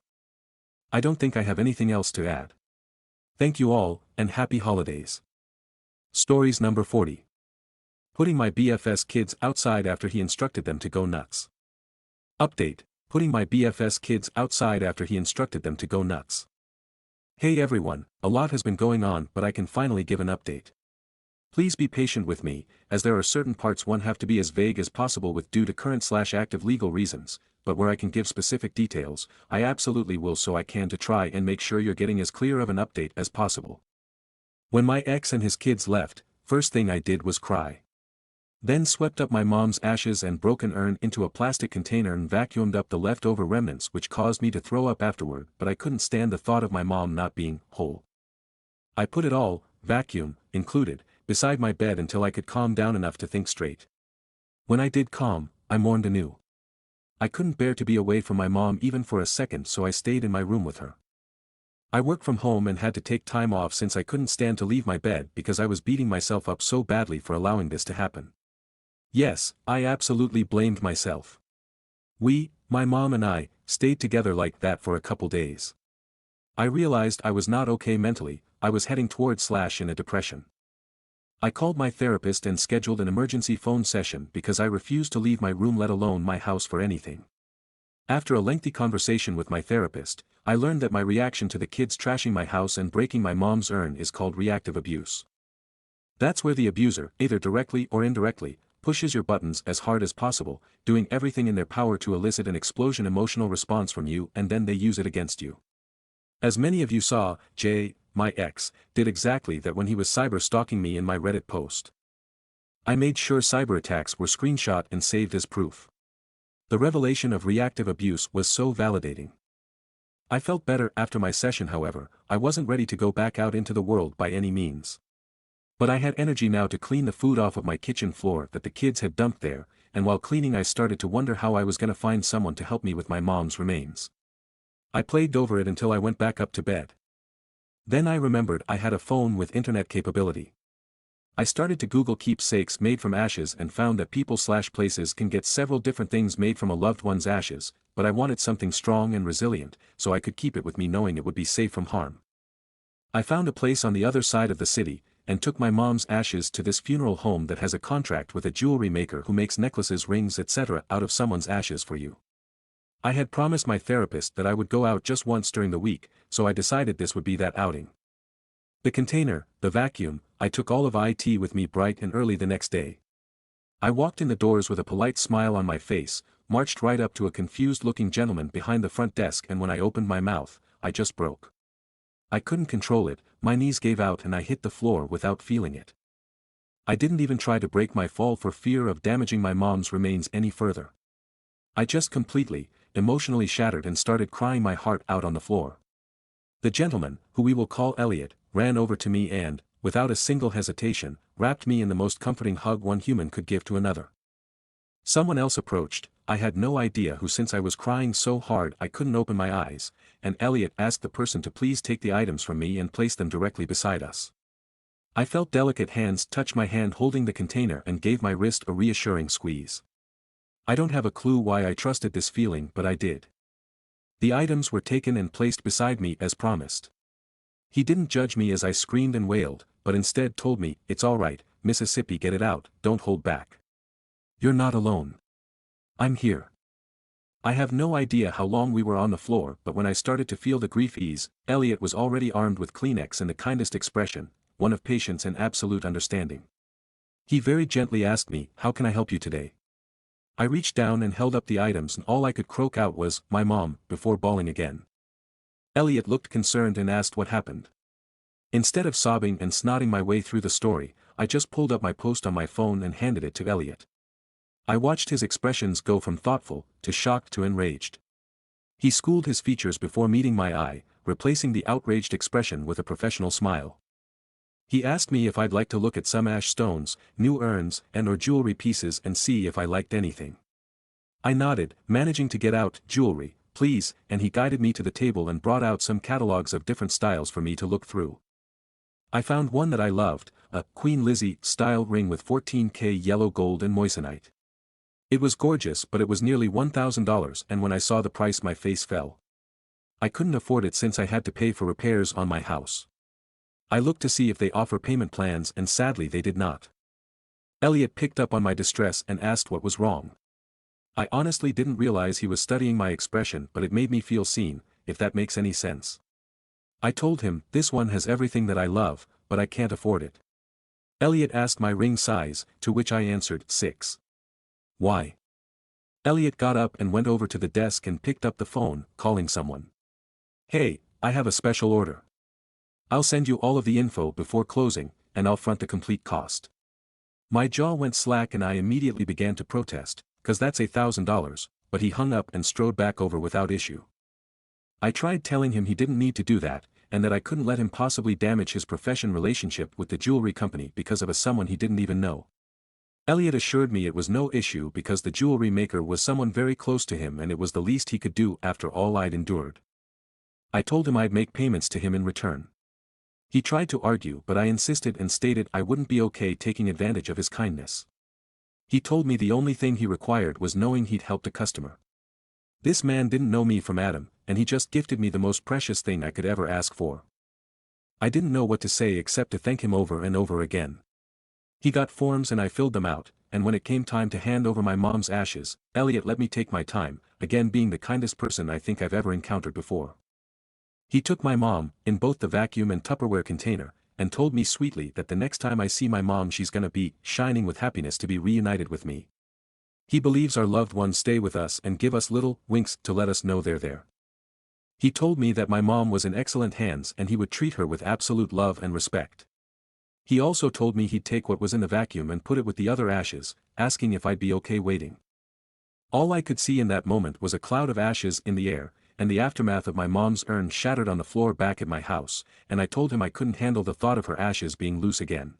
I don't think I have anything else to add. Thank you all, and happy holidays. Stories number 40. Putting my BF's kids outside after he instructed them to go nuts. Update, putting my BF's kids outside after he instructed them to go nuts. Hey everyone, a lot has been going on but I can finally give an update. Please be patient with me, as there are certain parts one have to be as vague as possible with due to current/active legal reasons, but where I can give specific details, I absolutely will so I can to try and make sure you're getting as clear of an update as possible. When my ex and his kids left, first thing I did was cry. Then swept up my mom's ashes and broken urn into a plastic container and vacuumed up the leftover remnants which caused me to throw up afterward, but I couldn't stand the thought of my mom not being whole. I put it all, vacuum included, beside my bed until I could calm down enough to think straight. When I did calm, I mourned anew. I couldn't bear to be away from my mom even for a second, so I stayed in my room with her. I work from home and had to take time off since I couldn't stand to leave my bed because I was beating myself up so badly for allowing this to happen. Yes, I absolutely blamed myself. We, my mom and I, stayed together like that for a couple days. I realized I was not okay mentally, I was heading towards in a depression. I called my therapist and scheduled an emergency phone session because I refused to leave my room, let alone my house, for anything. After a lengthy conversation with my therapist, I learned that my reaction to the kids trashing my house and breaking my mom's urn is called reactive abuse. That's where the abuser, either directly or indirectly, pushes your buttons as hard as possible, doing everything in their power to elicit an explosion emotional response from you, and then they use it against you. As many of you saw, Jay, my ex, did exactly that when he was cyber stalking me in my Reddit post. I made sure cyber attacks were screenshot and saved as proof. The revelation of reactive abuse was so validating. I felt better after my session, however, I wasn't ready to go back out into the world by any means. But I had energy now to clean the food off of my kitchen floor that the kids had dumped there, and while cleaning I started to wonder how I was going to find someone to help me with my mom's remains. I plagued over it until I went back up to bed. Then I remembered I had a phone with internet capability. I started to Google keepsakes made from ashes and found that people/places can get several different things made from a loved one's ashes, but I wanted something strong and resilient, so I could keep it with me knowing it would be safe from harm. I found a place on the other side of the city, and took my mom's ashes to this funeral home that has a contract with a jewelry maker who makes necklaces, rings, etc. out of someone's ashes for you. I had promised my therapist that I would go out just once during the week, so I decided this would be that outing. The container, the vacuum, I took all of it with me bright and early the next day. I walked in the doors with a polite smile on my face, marched right up to a confused-looking gentleman behind the front desk, and when I opened my mouth, I just broke. I couldn't control it, my knees gave out and I hit the floor without feeling it. I didn't even try to break my fall for fear of damaging my mom's remains any further. I just completely, emotionally shattered and started crying my heart out on the floor. The gentleman, who we will call Elliot, ran over to me and, without a single hesitation, wrapped me in the most comforting hug one human could give to another. Someone else approached, I had no idea who, since I was crying so hard I couldn't open my eyes, and Elliot asked the person to please take the items from me and place them directly beside us. I felt delicate hands touch my hand holding the container and gave my wrist a reassuring squeeze. I don't have a clue why I trusted this feeling, but I did. The items were taken and placed beside me as promised. He didn't judge me as I screamed and wailed, but instead told me, "It's all right, Mississippi, get it out, don't hold back. You're not alone. I'm here." I have no idea how long we were on the floor, but when I started to feel the grief ease, Elliot was already armed with Kleenex and the kindest expression, one of patience and absolute understanding. He very gently asked me, "How can I help you today?" I reached down and held up the items and all I could croak out was, "My mom," before bawling again. Elliot looked concerned and asked what happened. Instead of sobbing and snotting my way through the story, I just pulled up my post on my phone and handed it to Elliot. I watched his expressions go from thoughtful, to shocked to enraged. He schooled his features before meeting my eye, replacing the outraged expression with a professional smile. He asked me if I'd like to look at some ash stones, new urns, and/or jewelry pieces and see if I liked anything. I nodded, managing to get out, "Jewelry, please," and he guided me to the table and brought out some catalogs of different styles for me to look through. I found one that I loved, a Queen Lizzie-style ring with 14K yellow gold and moissanite. It was gorgeous, but it was nearly $1,000, and when I saw the price my face fell. I couldn't afford it since I had to pay for repairs on my house. I looked to see if they offer payment plans and sadly they did not. Elliot picked up on my distress and asked what was wrong. I honestly didn't realize he was studying my expression, but it made me feel seen, if that makes any sense. I told him, "This one has everything that I love, but I can't afford it." Elliot asked my ring size, to which I answered, 6. "Why?" Elliot got up and went over to the desk and picked up the phone, calling someone. "Hey, I have a special order. I'll send you all of the info before closing, and I'll front the complete cost." My jaw went slack and I immediately began to protest, "'Cause that's $1,000, but he hung up and strode back over without issue. I tried telling him he didn't need to do that, and that I couldn't let him possibly damage his professional relationship with the jewelry company because of someone he didn't even know. Elliot assured me it was no issue because the jewelry maker was someone very close to him and it was the least he could do after all I'd endured. I told him I'd make payments to him in return. He tried to argue, but I insisted and stated I wouldn't be okay taking advantage of his kindness. He told me the only thing he required was knowing he'd helped a customer. This man didn't know me from Adam, and he just gifted me the most precious thing I could ever ask for. I didn't know what to say except to thank him over and over again. He got forms and I filled them out, and when it came time to hand over my mom's ashes, Elliot let me take my time, again being the kindest person I think I've ever encountered before. He took my mom, in both the vacuum and Tupperware container, and told me sweetly that the next time I see my mom she's gonna be shining with happiness to be reunited with me. He believes our loved ones stay with us and give us little winks to let us know they're there. He told me that my mom was in excellent hands and he would treat her with absolute love and respect. He also told me he'd take what was in the vacuum and put it with the other ashes, asking if I'd be okay waiting. All I could see in that moment was a cloud of ashes in the air, and the aftermath of my mom's urn shattered on the floor back at my house, and I told him I couldn't handle the thought of her ashes being loose again.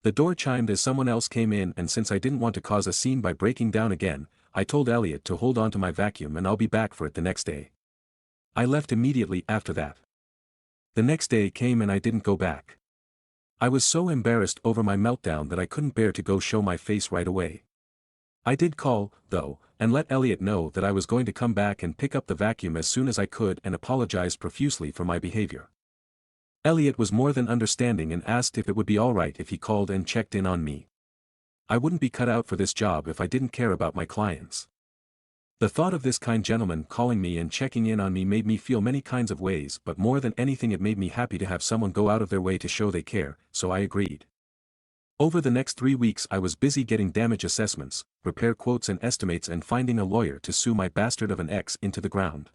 The door chimed as someone else came in, and since I didn't want to cause a scene by breaking down again, I told Elliot to hold on to my vacuum and I'll be back for it the next day. I left immediately after that. The next day came and I didn't go back. I was so embarrassed over my meltdown that I couldn't bear to go show my face right away. I did call, though, and let Elliot know that I was going to come back and pick up the vacuum as soon as I could and apologized profusely for my behavior. Elliot was more than understanding and asked if it would be alright if he called and checked in on me. I wouldn't be cut out for this job if I didn't care about my clients. The thought of this kind gentleman calling me and checking in on me made me feel many kinds of ways, but more than anything it made me happy to have someone go out of their way to show they care, so I agreed. Over the next 3 weeks I was busy getting damage assessments, repair quotes and estimates and finding a lawyer to sue my bastard of an ex into the ground.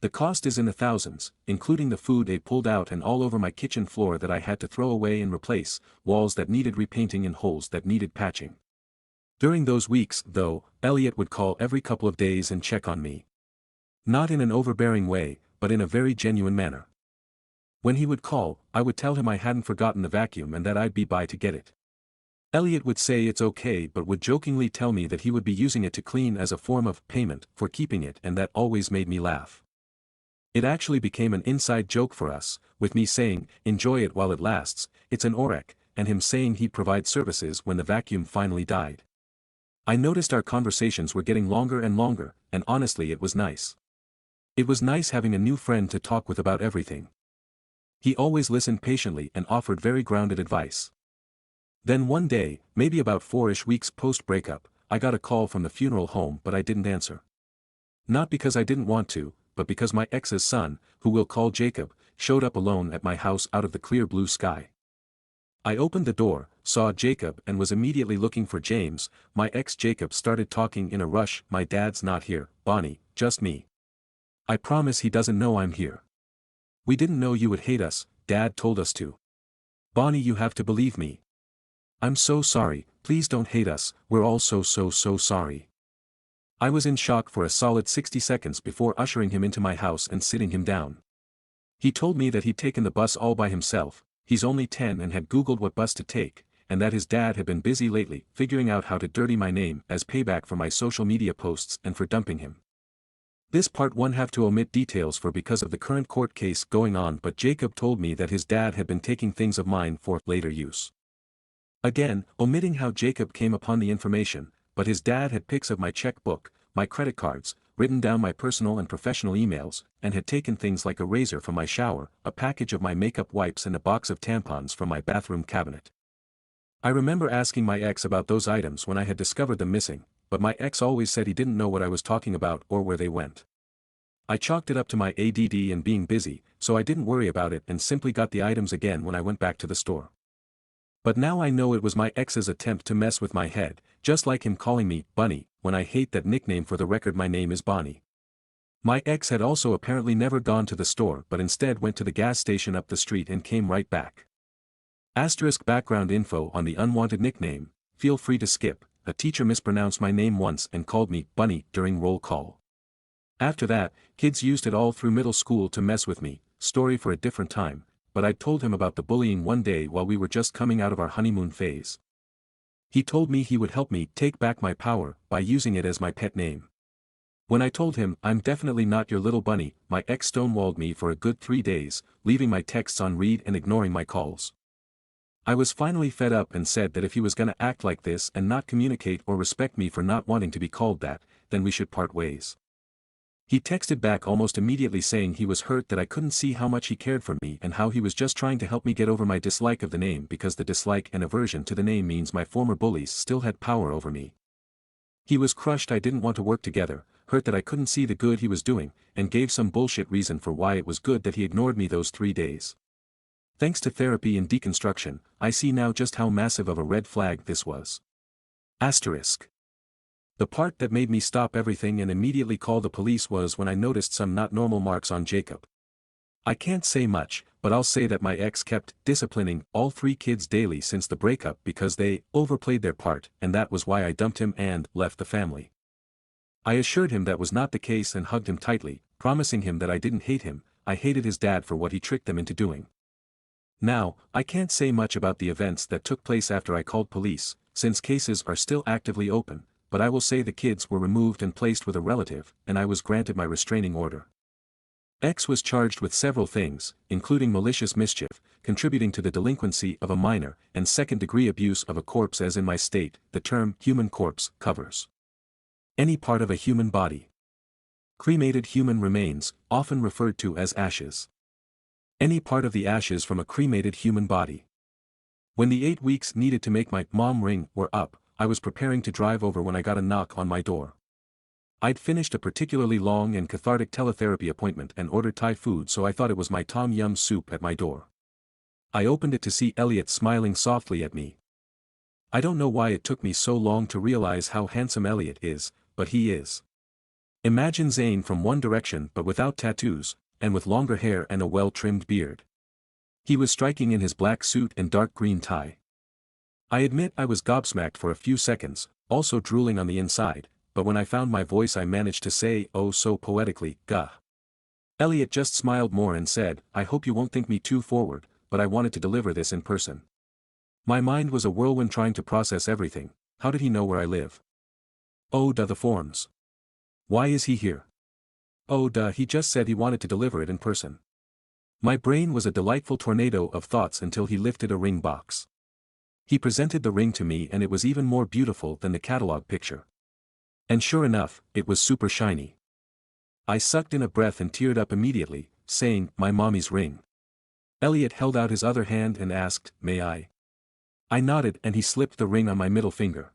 The cost is in the thousands, including the food they pulled out and all over my kitchen floor that I had to throw away and replace, walls that needed repainting and holes that needed patching. During those weeks, though, Elliot would call every couple of days and check on me. Not in an overbearing way, but in a very genuine manner. When he would call, I would tell him I hadn't forgotten the vacuum and that I'd be by to get it. Elliot would say it's okay but would jokingly tell me that he would be using it to clean as a form of payment for keeping it, and that always made me laugh. It actually became an inside joke for us, with me saying, "Enjoy it while it lasts, it's an OREC," and him saying he'd provide services when the vacuum finally died. I noticed our conversations were getting longer and longer, and honestly it was nice. It was nice having a new friend to talk with about everything. He always listened patiently and offered very grounded advice. Then one day, maybe about 4-ish weeks post-breakup, I got a call from the funeral home but I didn't answer. Not because I didn't want to, but because my ex's son, who we'll call Jacob, showed up alone at my house out of the clear blue sky. I opened the door, saw Jacob and was immediately looking for James. My ex Jacob started talking in a rush. My dad's not here, Bonnie, just me. I promise he doesn't know I'm here. We didn't know you would hate us, Dad told us to. Bonnie, you have to believe me. I'm so sorry, please don't hate us, we're all so sorry. I was in shock for a solid 60 seconds before ushering him into my house and sitting him down. He told me that he'd taken the bus all by himself, he's only 10 and had Googled what bus to take, and that his dad had been busy lately figuring out how to dirty my name as payback for my social media posts and for dumping him. This part one have to omit details for because of the current court case going on, but Jacob told me that his dad had been taking things of mine for later use. Again, omitting how Jacob came upon the information, but his dad had pics of my checkbook, my credit cards, written down my personal and professional emails, and had taken things like a razor from my shower, a package of my makeup wipes and a box of tampons from my bathroom cabinet. I remember asking my ex about those items when I had discovered them missing, but my ex always said he didn't know what I was talking about or where they went. I chalked it up to my ADD and being busy, so I didn't worry about it and simply got the items again when I went back to the store. But now I know it was my ex's attempt to mess with my head, just like him calling me Bunny, when I hate that nickname. For the record, my name is Bonnie. My ex had also apparently never gone to the store but instead went to the gas station up the street and came right back. Asterisk background info on the unwanted nickname, feel free to skip. A teacher mispronounced my name once and called me Bunny during roll call. After that, kids used it all through middle school to mess with me, story for a different time, but I told him about the bullying one day while we were just coming out of our honeymoon phase. He told me he would help me take back my power by using it as my pet name. When I told him I'm definitely not your little bunny, my ex stonewalled me for a good 3 days, leaving my texts on read and ignoring my calls. I was finally fed up and said that if he was gonna act like this and not communicate or respect me for not wanting to be called that, then we should part ways. He texted back almost immediately saying he was hurt that I couldn't see how much he cared for me and how he was just trying to help me get over my dislike of the name, because the dislike and aversion to the name means my former bullies still had power over me. He was crushed I didn't want to work together, hurt that I couldn't see the good he was doing, and gave some bullshit reason for why it was good that he ignored me those 3 days. Thanks to therapy and deconstruction, I see now just how massive of a red flag this was. Asterisk. The part that made me stop everything and immediately call the police was when I noticed some not normal marks on Jacob. I can't say much, but I'll say that my ex kept disciplining all 3 kids daily since the breakup because they overplayed their part, and that was why I dumped him and left the family. I assured him that was not the case and hugged him tightly, promising him that I didn't hate him, I hated his dad for what he tricked them into doing. Now, I can't say much about the events that took place after I called police, since cases are still actively open, but I will say the kids were removed and placed with a relative, and I was granted my restraining order. X was charged with several things, including malicious mischief, contributing to the delinquency of a minor, and second-degree abuse of a corpse, as in my state, the term human corpse covers any part of a human body. Cremated human remains, often referred to as ashes. Any part of the ashes from a cremated human body. When the 8 weeks needed to make my mom ring were up, I was preparing to drive over when I got a knock on my door. I'd finished a particularly long and cathartic teletherapy appointment and ordered Thai food, so I thought it was my tom yum soup at my door. I opened it to see Elliot smiling softly at me. I don't know why it took me so long to realize how handsome Elliot is, but he is. Imagine Zayn from One Direction but without tattoos, and with longer hair and a well-trimmed beard. He was striking in his black suit and dark green tie. I admit I was gobsmacked for a few seconds, also drooling on the inside, but when I found my voice I managed to say, oh so poetically, gah. Elliot just smiled more and said, I hope you won't think me too forward, but I wanted to deliver this in person. My mind was a whirlwind trying to process everything. How did he know where I live? Oh duh, the forms. Why is he here? Oh duh, he just said he wanted to deliver it in person. My brain was a delightful tornado of thoughts until he lifted a ring box. He presented the ring to me and it was even more beautiful than the catalog picture. And sure enough, it was super shiny. I sucked in a breath and teared up immediately, saying, my mommy's ring. Elliot held out his other hand and asked, may I? I nodded and he slipped the ring on my middle finger.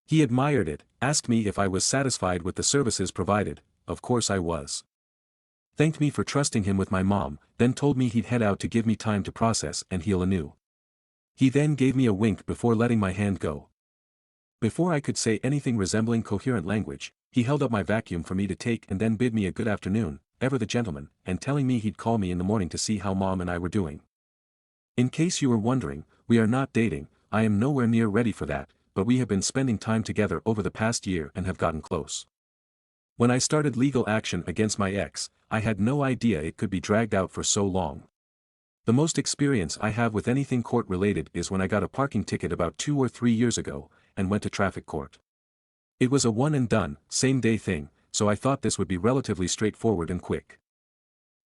He admired it, asked me if I was satisfied with the services provided, of course I was. Thanked me for trusting him with my mom, then told me he'd head out to give me time to process and heal anew. He then gave me a wink before letting my hand go. Before I could say anything resembling coherent language, he held up my vacuum for me to take and then bid me a good afternoon, ever the gentleman, and telling me he'd call me in the morning to see how mom and I were doing. In case you were wondering, we are not dating, I am nowhere near ready for that, but we have been spending time together over the past year and have gotten close. When I started legal action against my ex, I had no idea it could be dragged out for so long. The most experience I have with anything court-related is when I got a parking ticket about 2 or 3 years ago, and went to traffic court. It was a one-and-done, same-day thing, so I thought this would be relatively straightforward and quick.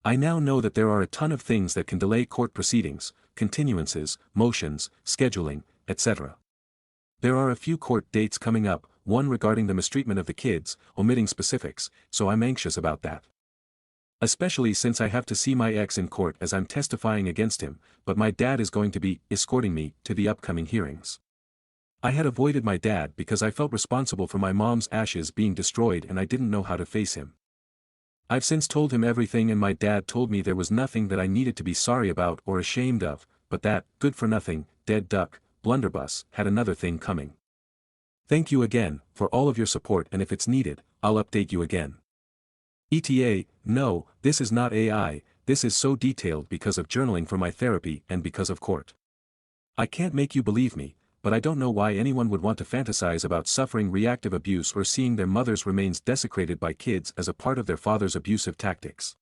I now know that there are a ton of things that can delay court proceedings, continuances, motions, scheduling, etc. There are a few court dates coming up, one regarding the mistreatment of the kids, omitting specifics, so I'm anxious about that. Especially since I have to see my ex in court as I'm testifying against him, but my dad is going to be escorting me to the upcoming hearings. I had avoided my dad because I felt responsible for my mom's ashes being destroyed and I didn't know how to face him. I've since told him everything and my dad told me there was nothing that I needed to be sorry about or ashamed of, but that, good-for-nothing, dead duck, blunderbuss, had another thing coming. Thank you again, for all of your support and if it's needed, I'll update you again. ETA, no, this is not AI, this is so detailed because of journaling for my therapy and because of court. I can't make you believe me, but I don't know why anyone would want to fantasize about suffering reactive abuse or seeing their mother's remains desecrated by kids as a part of their father's abusive tactics.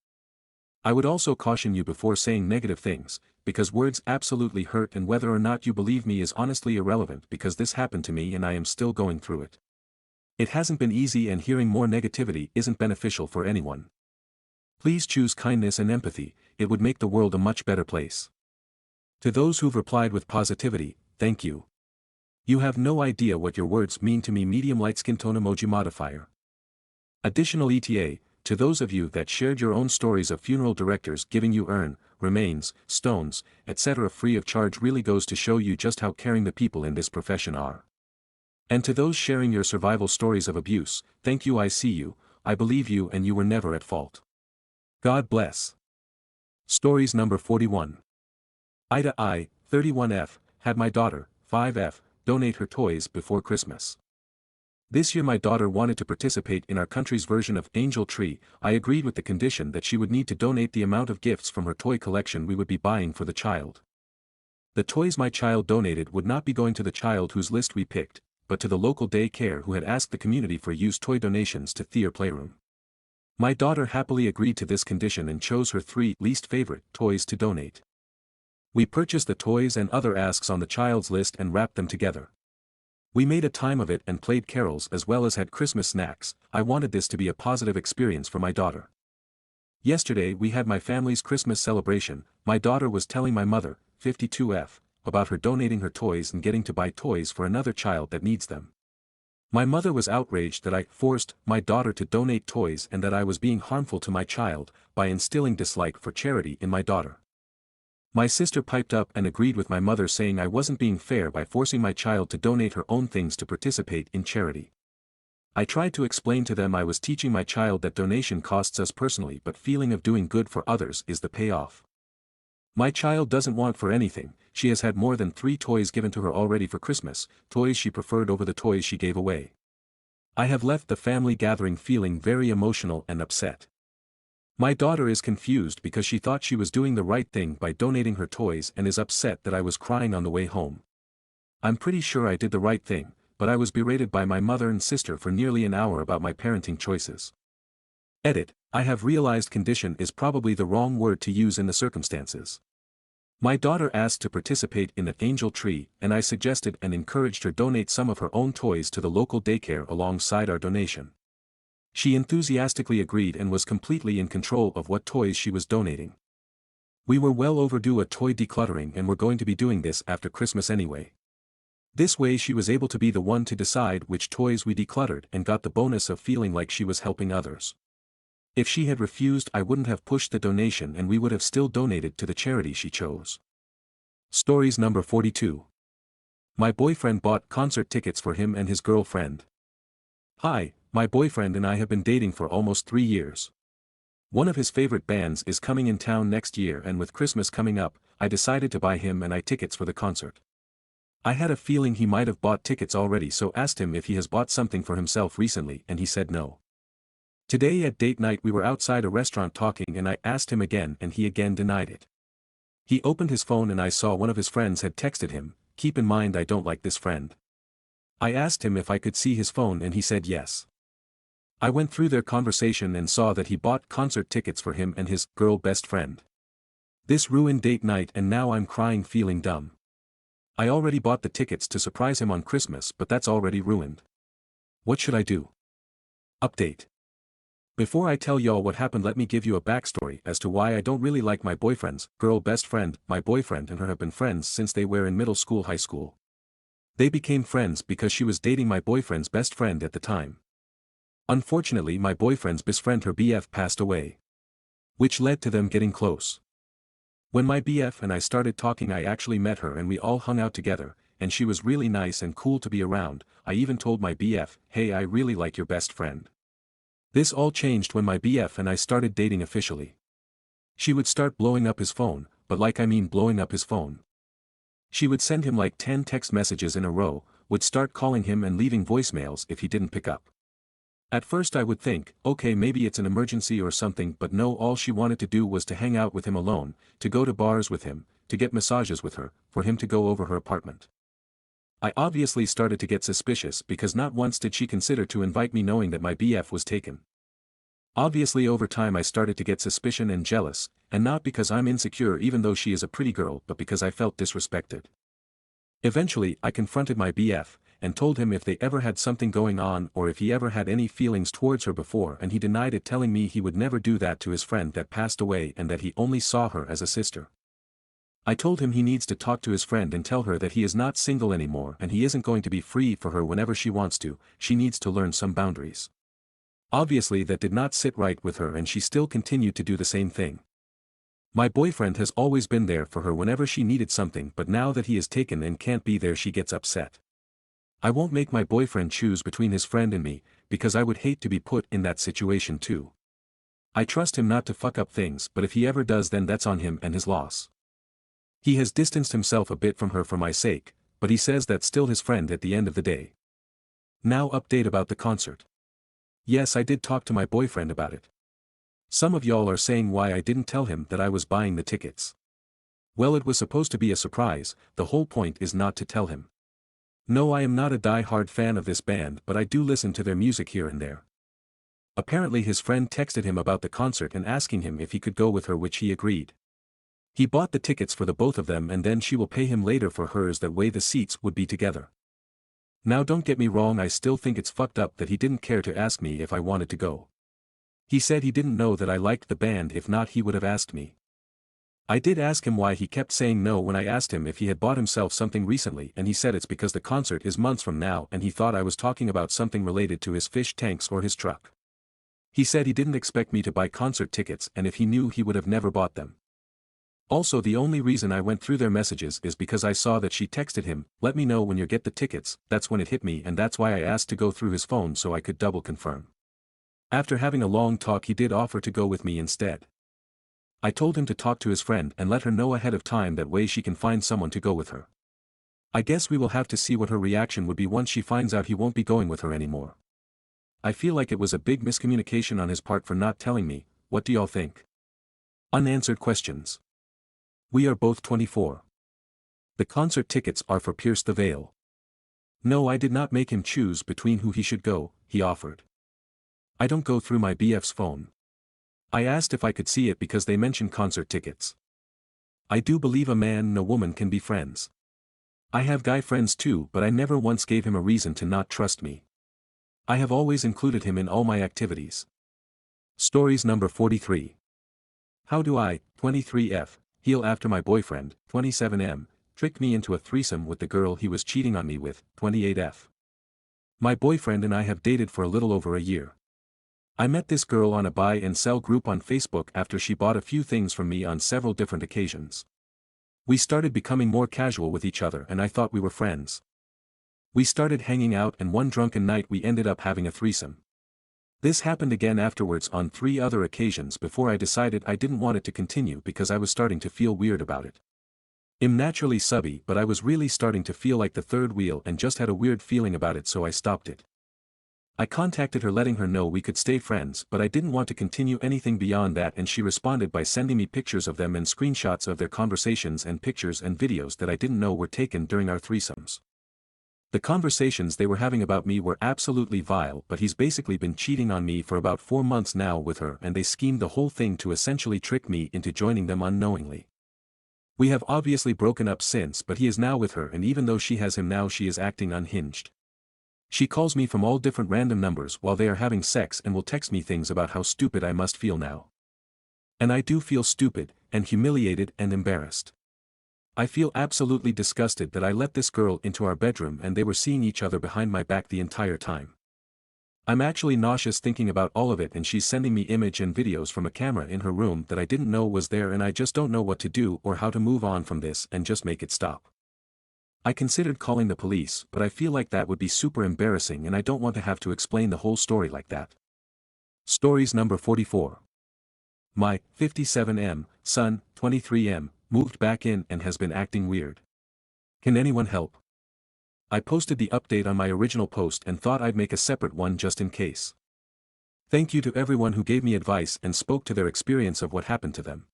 I would also caution you before saying negative things, because words absolutely hurt and whether or not you believe me is honestly irrelevant because this happened to me and I am still going through it. It hasn't been easy and hearing more negativity isn't beneficial for anyone. Please choose kindness and empathy, it would make the world a much better place. To those who've replied with positivity, thank you. You have no idea what your words mean to me. Medium light skin tone emoji modifier. Additional ETA, to those of you that shared your own stories of funeral directors giving you remains, stones, etc. free of charge really goes to show you just how caring the people in this profession are. And to those sharing your survival stories of abuse, thank you. I see you, I believe you and you were never at fault. God bless. Stories number 41. Aita I, 31F, had my daughter, 5F, donate her toys before Christmas. This year my daughter wanted to participate in our country's version of Angel Tree. I agreed with the condition that she would need to donate the amount of gifts from her toy collection we would be buying for the child. The toys my child donated would not be going to the child whose list we picked, but to the local daycare who had asked the community for used toy donations to their playroom. My daughter happily agreed to this condition and chose her 3 least favorite toys to donate. We purchased the toys and other asks on the child's list and wrapped them together. We made a time of it and played carols as well as had Christmas snacks. I wanted this to be a positive experience for my daughter. Yesterday we had my family's Christmas celebration. My daughter was telling my mother, 52F, about her donating her toys and getting to buy toys for another child that needs them. My mother was outraged that I forced my daughter to donate toys and that I was being harmful to my child by instilling dislike for charity in my daughter. My sister piped up and agreed with my mother, saying I wasn't being fair by forcing my child to donate her own things to participate in charity. I tried to explain to them I was teaching my child that donation costs us personally, but feeling of doing good for others is the payoff. My child doesn't want for anything. She has had more than 3 toys given to her already for Christmas, toys she preferred over the toys she gave away. I have left the family gathering feeling very emotional and upset. My daughter is confused because she thought she was doing the right thing by donating her toys and is upset that I was crying on the way home. I'm pretty sure I did the right thing, but I was berated by my mother and sister for nearly an hour about my parenting choices. Edit, I have realized condition is probably the wrong word to use in the circumstances. My daughter asked to participate in the Angel Tree and I suggested and encouraged her donate some of her own toys to the local daycare alongside our donation. She enthusiastically agreed and was completely in control of what toys she was donating. We were well overdue a toy decluttering and were going to be doing this after Christmas anyway. This way she was able to be the one to decide which toys we decluttered and got the bonus of feeling like she was helping others. If she had refused, I wouldn't have pushed the donation and we would have still donated to the charity she chose. Stories number 42. My boyfriend bought concert tickets for him and his girlfriend. Hi, My boyfriend and I have been dating for almost 3 years. One of his favorite bands is coming in town next year, and with Christmas coming up, I decided to buy him and I tickets for the concert. I had a feeling he might have bought tickets already, so asked him if he has bought something for himself recently, and he said no. Today at date night we were outside a restaurant talking and I asked him again and he again denied it. He opened his phone and I saw one of his friends had texted him. Keep in mind I don't like this friend. I asked him if I could see his phone and he said yes. I went through their conversation and saw that he bought concert tickets for him and his girl best friend. This ruined date night and now I'm crying feeling dumb. I already bought the tickets to surprise him on Christmas, but that's already ruined. What should I do? Update. Before I tell y'all what happened, let me give you a backstory as to why I don't really like my boyfriend's girl best friend. My boyfriend and her have been friends since they were in middle school, high school. They became friends because she was dating my boyfriend's best friend at the time. Unfortunately, my boyfriend's best friend, her BF, passed away, which led to them getting close. When my BF and I started talking, I actually met her and we all hung out together, and she was really nice and cool to be around. I even told my BF, hey, I really like your best friend. This all changed when my BF and I started dating officially. She would start blowing up his phone, but blowing up his phone. She would send him like 10 text messages in a row, would start calling him and leaving voicemails if he didn't pick up. At first I would think, okay, maybe it's an emergency or something, but no, all she wanted to do was to hang out with him alone, to go to bars with him, to get massages with her, for him to go over her apartment. I obviously started to get suspicious because not once did she consider to invite me, knowing that my BF was taken. Obviously over time I started to get suspicion and jealous, and not because I'm insecure even though she is a pretty girl, but because I felt disrespected. Eventually I confronted my BF, and told him if they ever had something going on or if he ever had any feelings towards her before, and he denied it, telling me he would never do that to his friend that passed away and that he only saw her as a sister. I told him he needs to talk to his friend and tell her that he is not single anymore and he isn't going to be free for her whenever she wants to, she needs to learn some boundaries. Obviously that did not sit right with her and she still continued to do the same thing. My boyfriend has always been there for her whenever she needed something, but now that he is taken and can't be there, she gets upset. I won't make my boyfriend choose between his friend and me, because I would hate to be put in that situation too. I trust him not to fuck up things, but if he ever does, then that's on him and his loss. He has distanced himself a bit from her for my sake, but he says that's still his friend at the end of the day. Now update about the concert. Yes, I did talk to my boyfriend about it. Some of y'all are saying why I didn't tell him that I was buying the tickets. Well, it was supposed to be a surprise, the whole point is not to tell him. No, I am not a die-hard fan of this band, but I do listen to their music here and there. Apparently his friend texted him about the concert and asking him if he could go with her, which he agreed. He bought the tickets for the both of them and then she will pay him later for hers, that way the seats would be together. Now don't get me wrong, I still think it's fucked up that he didn't care to ask me if I wanted to go. He said he didn't know that I liked the band, if not he would have asked me. I did ask him why he kept saying no when I asked him if he had bought himself something recently, and he said it's because the concert is months from now and he thought I was talking about something related to his fish tanks or his truck. He said he didn't expect me to buy concert tickets, and if he knew he would have never bought them. Also, the only reason I went through their messages is because I saw that she texted him, let me know when you get the tickets. That's when it hit me, and that's why I asked to go through his phone so I could double confirm. After having a long talk, he did offer to go with me instead. I told him to talk to his friend and let her know ahead of time, that way she can find someone to go with her. I guess we will have to see what her reaction would be once she finds out he won't be going with her anymore. I feel like it was a big miscommunication on his part for not telling me. What do y'all think? Unanswered questions. We are both 24. The concert tickets are for Pierce the Veil. No, I did not make him choose between who he should go, he offered. I don't go through my BF's phone. I asked if I could see it because they mentioned concert tickets. I do believe a man and a woman can be friends. I have guy friends too, but I never once gave him a reason to not trust me. I have always included him in all my activities. Stories number 43. How do I, 23F, heal after my boyfriend, 27M, tricked me into a threesome with the girl he was cheating on me with, 28F. My boyfriend and I have dated for a little over a year. I met this girl on a buy and sell group on Facebook after she bought a few things from me on several different occasions. We started becoming more casual with each other and I thought we were friends. We started hanging out and one drunken night we ended up having a threesome. This happened again afterwards on 3 other occasions before I decided I didn't want it to continue because I was starting to feel weird about it. I'm naturally subby, but I was really starting to feel like the third wheel and just had a weird feeling about it, so I stopped it. I contacted her letting her know we could stay friends, but I didn't want to continue anything beyond that, and she responded by sending me pictures of them and screenshots of their conversations and pictures and videos that I didn't know were taken during our threesomes. The conversations they were having about me were absolutely vile, but he's basically been cheating on me for about 4 months now with her, and they schemed the whole thing to essentially trick me into joining them unknowingly. We have obviously broken up since, but he is now with her, and even though she has him now, she is acting unhinged. She calls me from all different random numbers while they are having sex and will text me things about how stupid I must feel now. And I do feel stupid, and humiliated and embarrassed. I feel absolutely disgusted that I let this girl into our bedroom and they were seeing each other behind my back the entire time. I'm actually nauseous thinking about all of it, and she's sending me image and videos from a camera in her room that I didn't know was there, and I just don't know what to do or how to move on from this and just make it stop. I considered calling the police, but I feel like that would be super embarrassing and I don't want to have to explain the whole story like that. Stories number 44. My 57M son, 23M, moved back in and has been acting weird. Can anyone help? I posted the update on my original post and thought I'd make a separate one just in case. Thank you to everyone who gave me advice and spoke to their experience of what happened to them.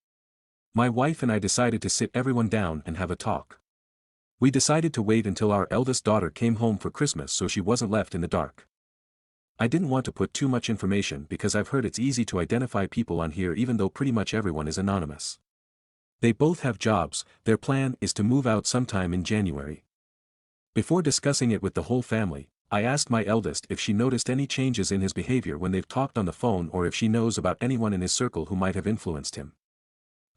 My wife and I decided to sit everyone down and have a talk. We decided to wait until our eldest daughter came home for Christmas so she wasn't left in the dark. I didn't want to put too much information because I've heard it's easy to identify people on here even though pretty much everyone is anonymous. They both have jobs. Their plan is to move out sometime in January. Before discussing it with the whole family, I asked my eldest if she noticed any changes in his behavior when they've talked on the phone or if she knows about anyone in his circle who might have influenced him.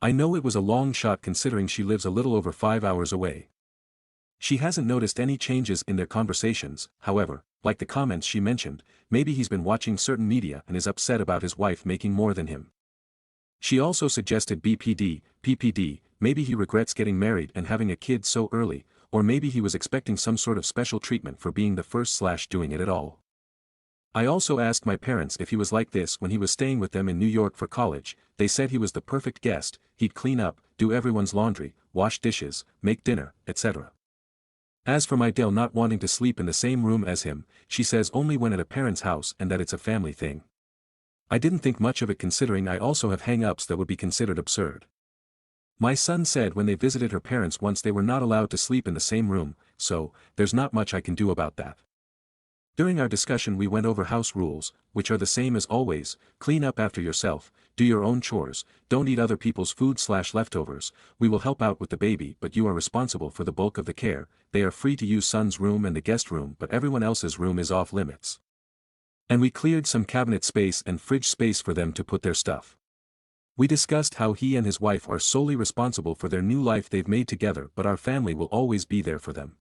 I know it was a long shot considering she lives a little over 5 hours away. She hasn't noticed any changes in their conversations, however, like the comments she mentioned, maybe he's been watching certain media and is upset about his wife making more than him. She also suggested BPD, PPD, maybe he regrets getting married and having a kid so early, or maybe he was expecting some sort of special treatment for being the first/doing it at all. I also asked my parents if he was like this when he was staying with them in New York for college. They said he was the perfect guest, he'd clean up, do everyone's laundry, wash dishes, make dinner, etc. As for my Dale not wanting to sleep in the same room as him, she says only when at a parent's house and that it's a family thing. I didn't think much of it considering I also have hang-ups that would be considered absurd. My son said when they visited her parents once they were not allowed to sleep in the same room, so, there's not much I can do about that. During our discussion we went over house rules, which are the same as always: clean up after yourself, do your own chores, don't eat other people's food/leftovers, we will help out with the baby but you are responsible for the bulk of the care, they are free to use son's room and the guest room but everyone else's room is off limits. And we cleared some cabinet space and fridge space for them to put their stuff. We discussed how he and his wife are solely responsible for their new life they've made together but our family will always be there for them.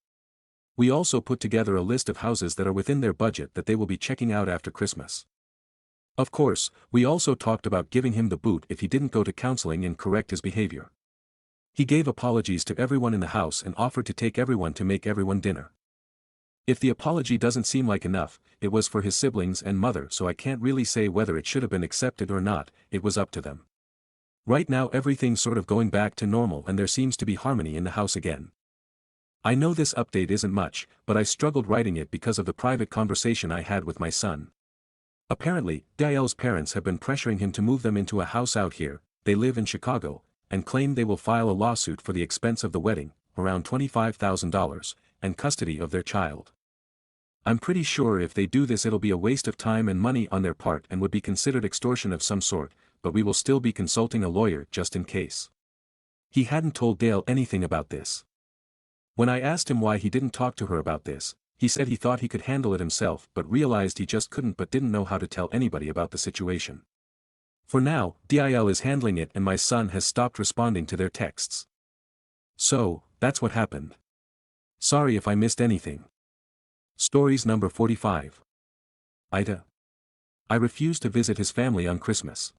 We also put together a list of houses that are within their budget that they will be checking out after Christmas. Of course, we also talked about giving him the boot if he didn't go to counseling and correct his behavior. He gave apologies to everyone in the house and offered to take everyone to make everyone dinner. If the apology doesn't seem like enough, it was for his siblings and mother, so I can't really say whether it should have been accepted or not, it was up to them. Right now everything's sort of going back to normal and there seems to be harmony in the house again. I know this update isn't much, but I struggled writing it because of the private conversation I had with my son. Apparently, Diel's parents have been pressuring him to move them into a house out here, they live in Chicago, and claim they will file a lawsuit for the expense of the wedding, around $25,000, and custody of their child. I'm pretty sure if they do this it'll be a waste of time and money on their part and would be considered extortion of some sort, but we will still be consulting a lawyer just in case. He hadn't told Dale anything about this. When I asked him why he didn't talk to her about this, he said he thought he could handle it himself but realized he just couldn't but didn't know how to tell anybody about the situation. For now, Dil is handling it and my son has stopped responding to their texts. So, that's what happened. Sorry if I missed anything. Stories number 45. Aita. I refused to visit his family on Christmas.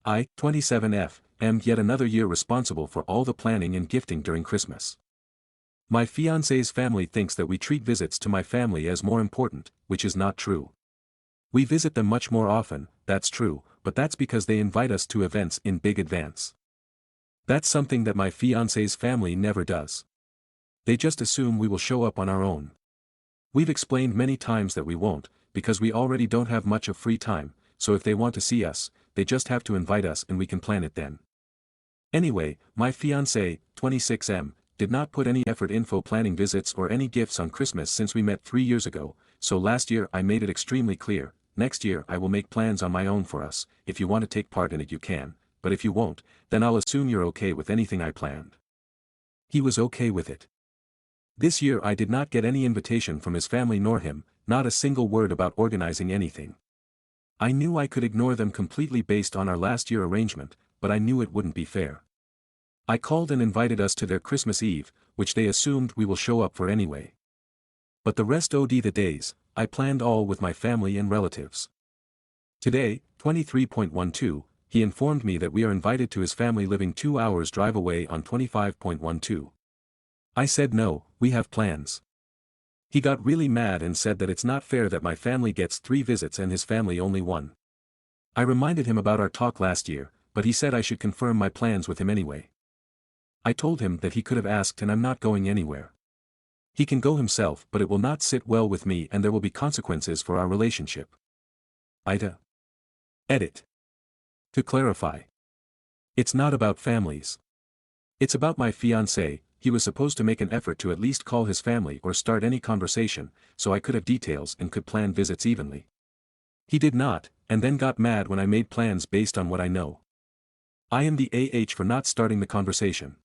I, 27F, am yet another year responsible for all the planning and gifting during Christmas. My fiancé's family thinks that we treat visits to my family as more important, which is not true. We visit them much more often, that's true, but that's because they invite us to events in big advance. That's something that my fiancé's family never does. They just assume we will show up on our own. We've explained many times that we won't, because we already don't have much of free time, so if they want to see us, they just have to invite us and we can plan it then. Anyway, my fiancé, 26M, did not put any effort info planning visits or any gifts on Christmas since we met 3 years ago, so last year I made it extremely clear, next year I will make plans on my own for us, if you want to take part in it you can, but if you won't, then I'll assume you're okay with anything I planned. He was okay with it. This year I did not get any invitation from his family nor him, not a single word about organizing anything. I knew I could ignore them completely based on our last year arrangement, but I knew it wouldn't be fair. I called and invited us to their Christmas Eve, which they assumed we will show up for anyway. But the rest od the days, I planned all with my family and relatives. Today, 23.12, he informed me that we are invited to his family living 2 hours drive away on 25.12. I said no, we have plans. He got really mad and said that it's not fair that my family gets 3 visits and his family only 1. I reminded him about our talk last year, but he said I should confirm my plans with him anyway. I told him that he could have asked and I'm not going anywhere. He can go himself but it will not sit well with me and there will be consequences for our relationship. Aita. Edit. To clarify. It's not about families. It's about my fiancé. He was supposed to make an effort to at least call his family or start any conversation, so I could have details and could plan visits evenly. He did not, and then got mad when I made plans based on what I know. I am the AH for not starting the conversation.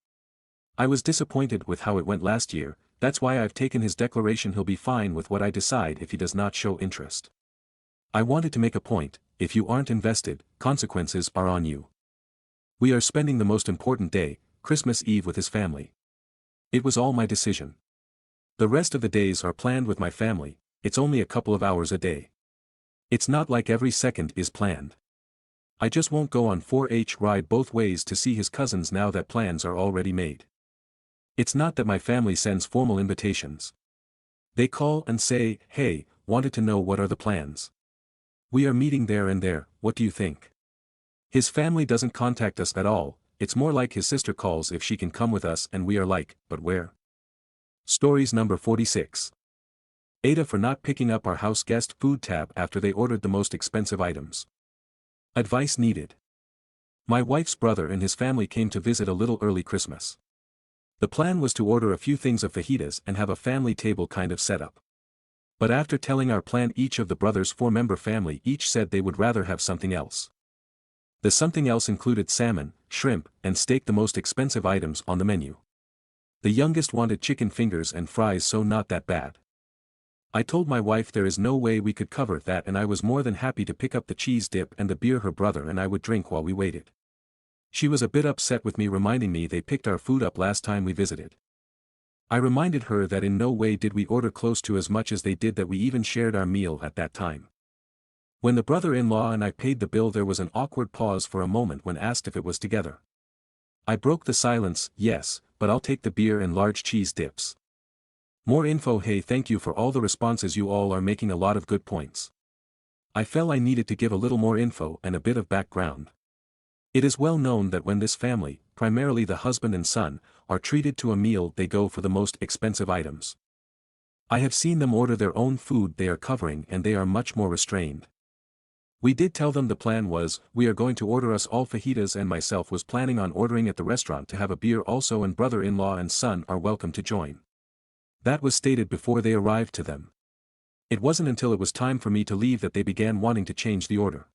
I was disappointed with how it went last year, that's why I've taken his declaration he'll be fine with what I decide if he does not show interest. I wanted to make a point, if you aren't invested, consequences are on you. We are spending the most important day, Christmas Eve with his family. It was all my decision. The rest of the days are planned with my family, it's only a couple of hours a day. It's not like every second is planned. I just won't go on 4-H ride both ways to see his cousins now that plans are already made. It's not that my family sends formal invitations. They call and say, hey, wanted to know what are the plans. We are meeting there and there, what do you think? His family doesn't contact us at all. It's more like his sister calls if she can come with us and we are like, but where? Stories number 46. Aita for not picking up our house guest food tab after they ordered the most expensive items. Advice needed. My wife's brother and his family came to visit a little early Christmas. The plan was to order a few things of fajitas and have a family table kind of setup. But after telling our plan each of the brothers' 4-member family each said they would rather have something else. The something else included salmon, shrimp, and steak, the most expensive items on the menu. The youngest wanted chicken fingers and fries, so not that bad. I told my wife there is no way we could cover that and I was more than happy to pick up the cheese dip and the beer her brother and I would drink while we waited. She was a bit upset with me, reminding me they picked our food up last time we visited. I reminded her that in no way did we order close to as much as they did, that we even shared our meal at that time. When the brother-in-law and I paid the bill there was an awkward pause for a moment when asked if it was together. I broke the silence, yes, but I'll take the beer and large cheese dips. More info. Hey, thank you for all the responses, you all are making a lot of good points. I felt I needed to give a little more info and a bit of background. It is well known that when this family, primarily the husband and son, are treated to a meal they go for the most expensive items. I have seen them order their own food they are covering and they are much more restrained. We did tell them the plan was, we are going to order us all fajitas and myself was planning on ordering at the restaurant to have a beer also, and brother-in-law and son are welcome to join. That was stated before they arrived to them. It wasn't until it was time for me to leave that they began wanting to change the order.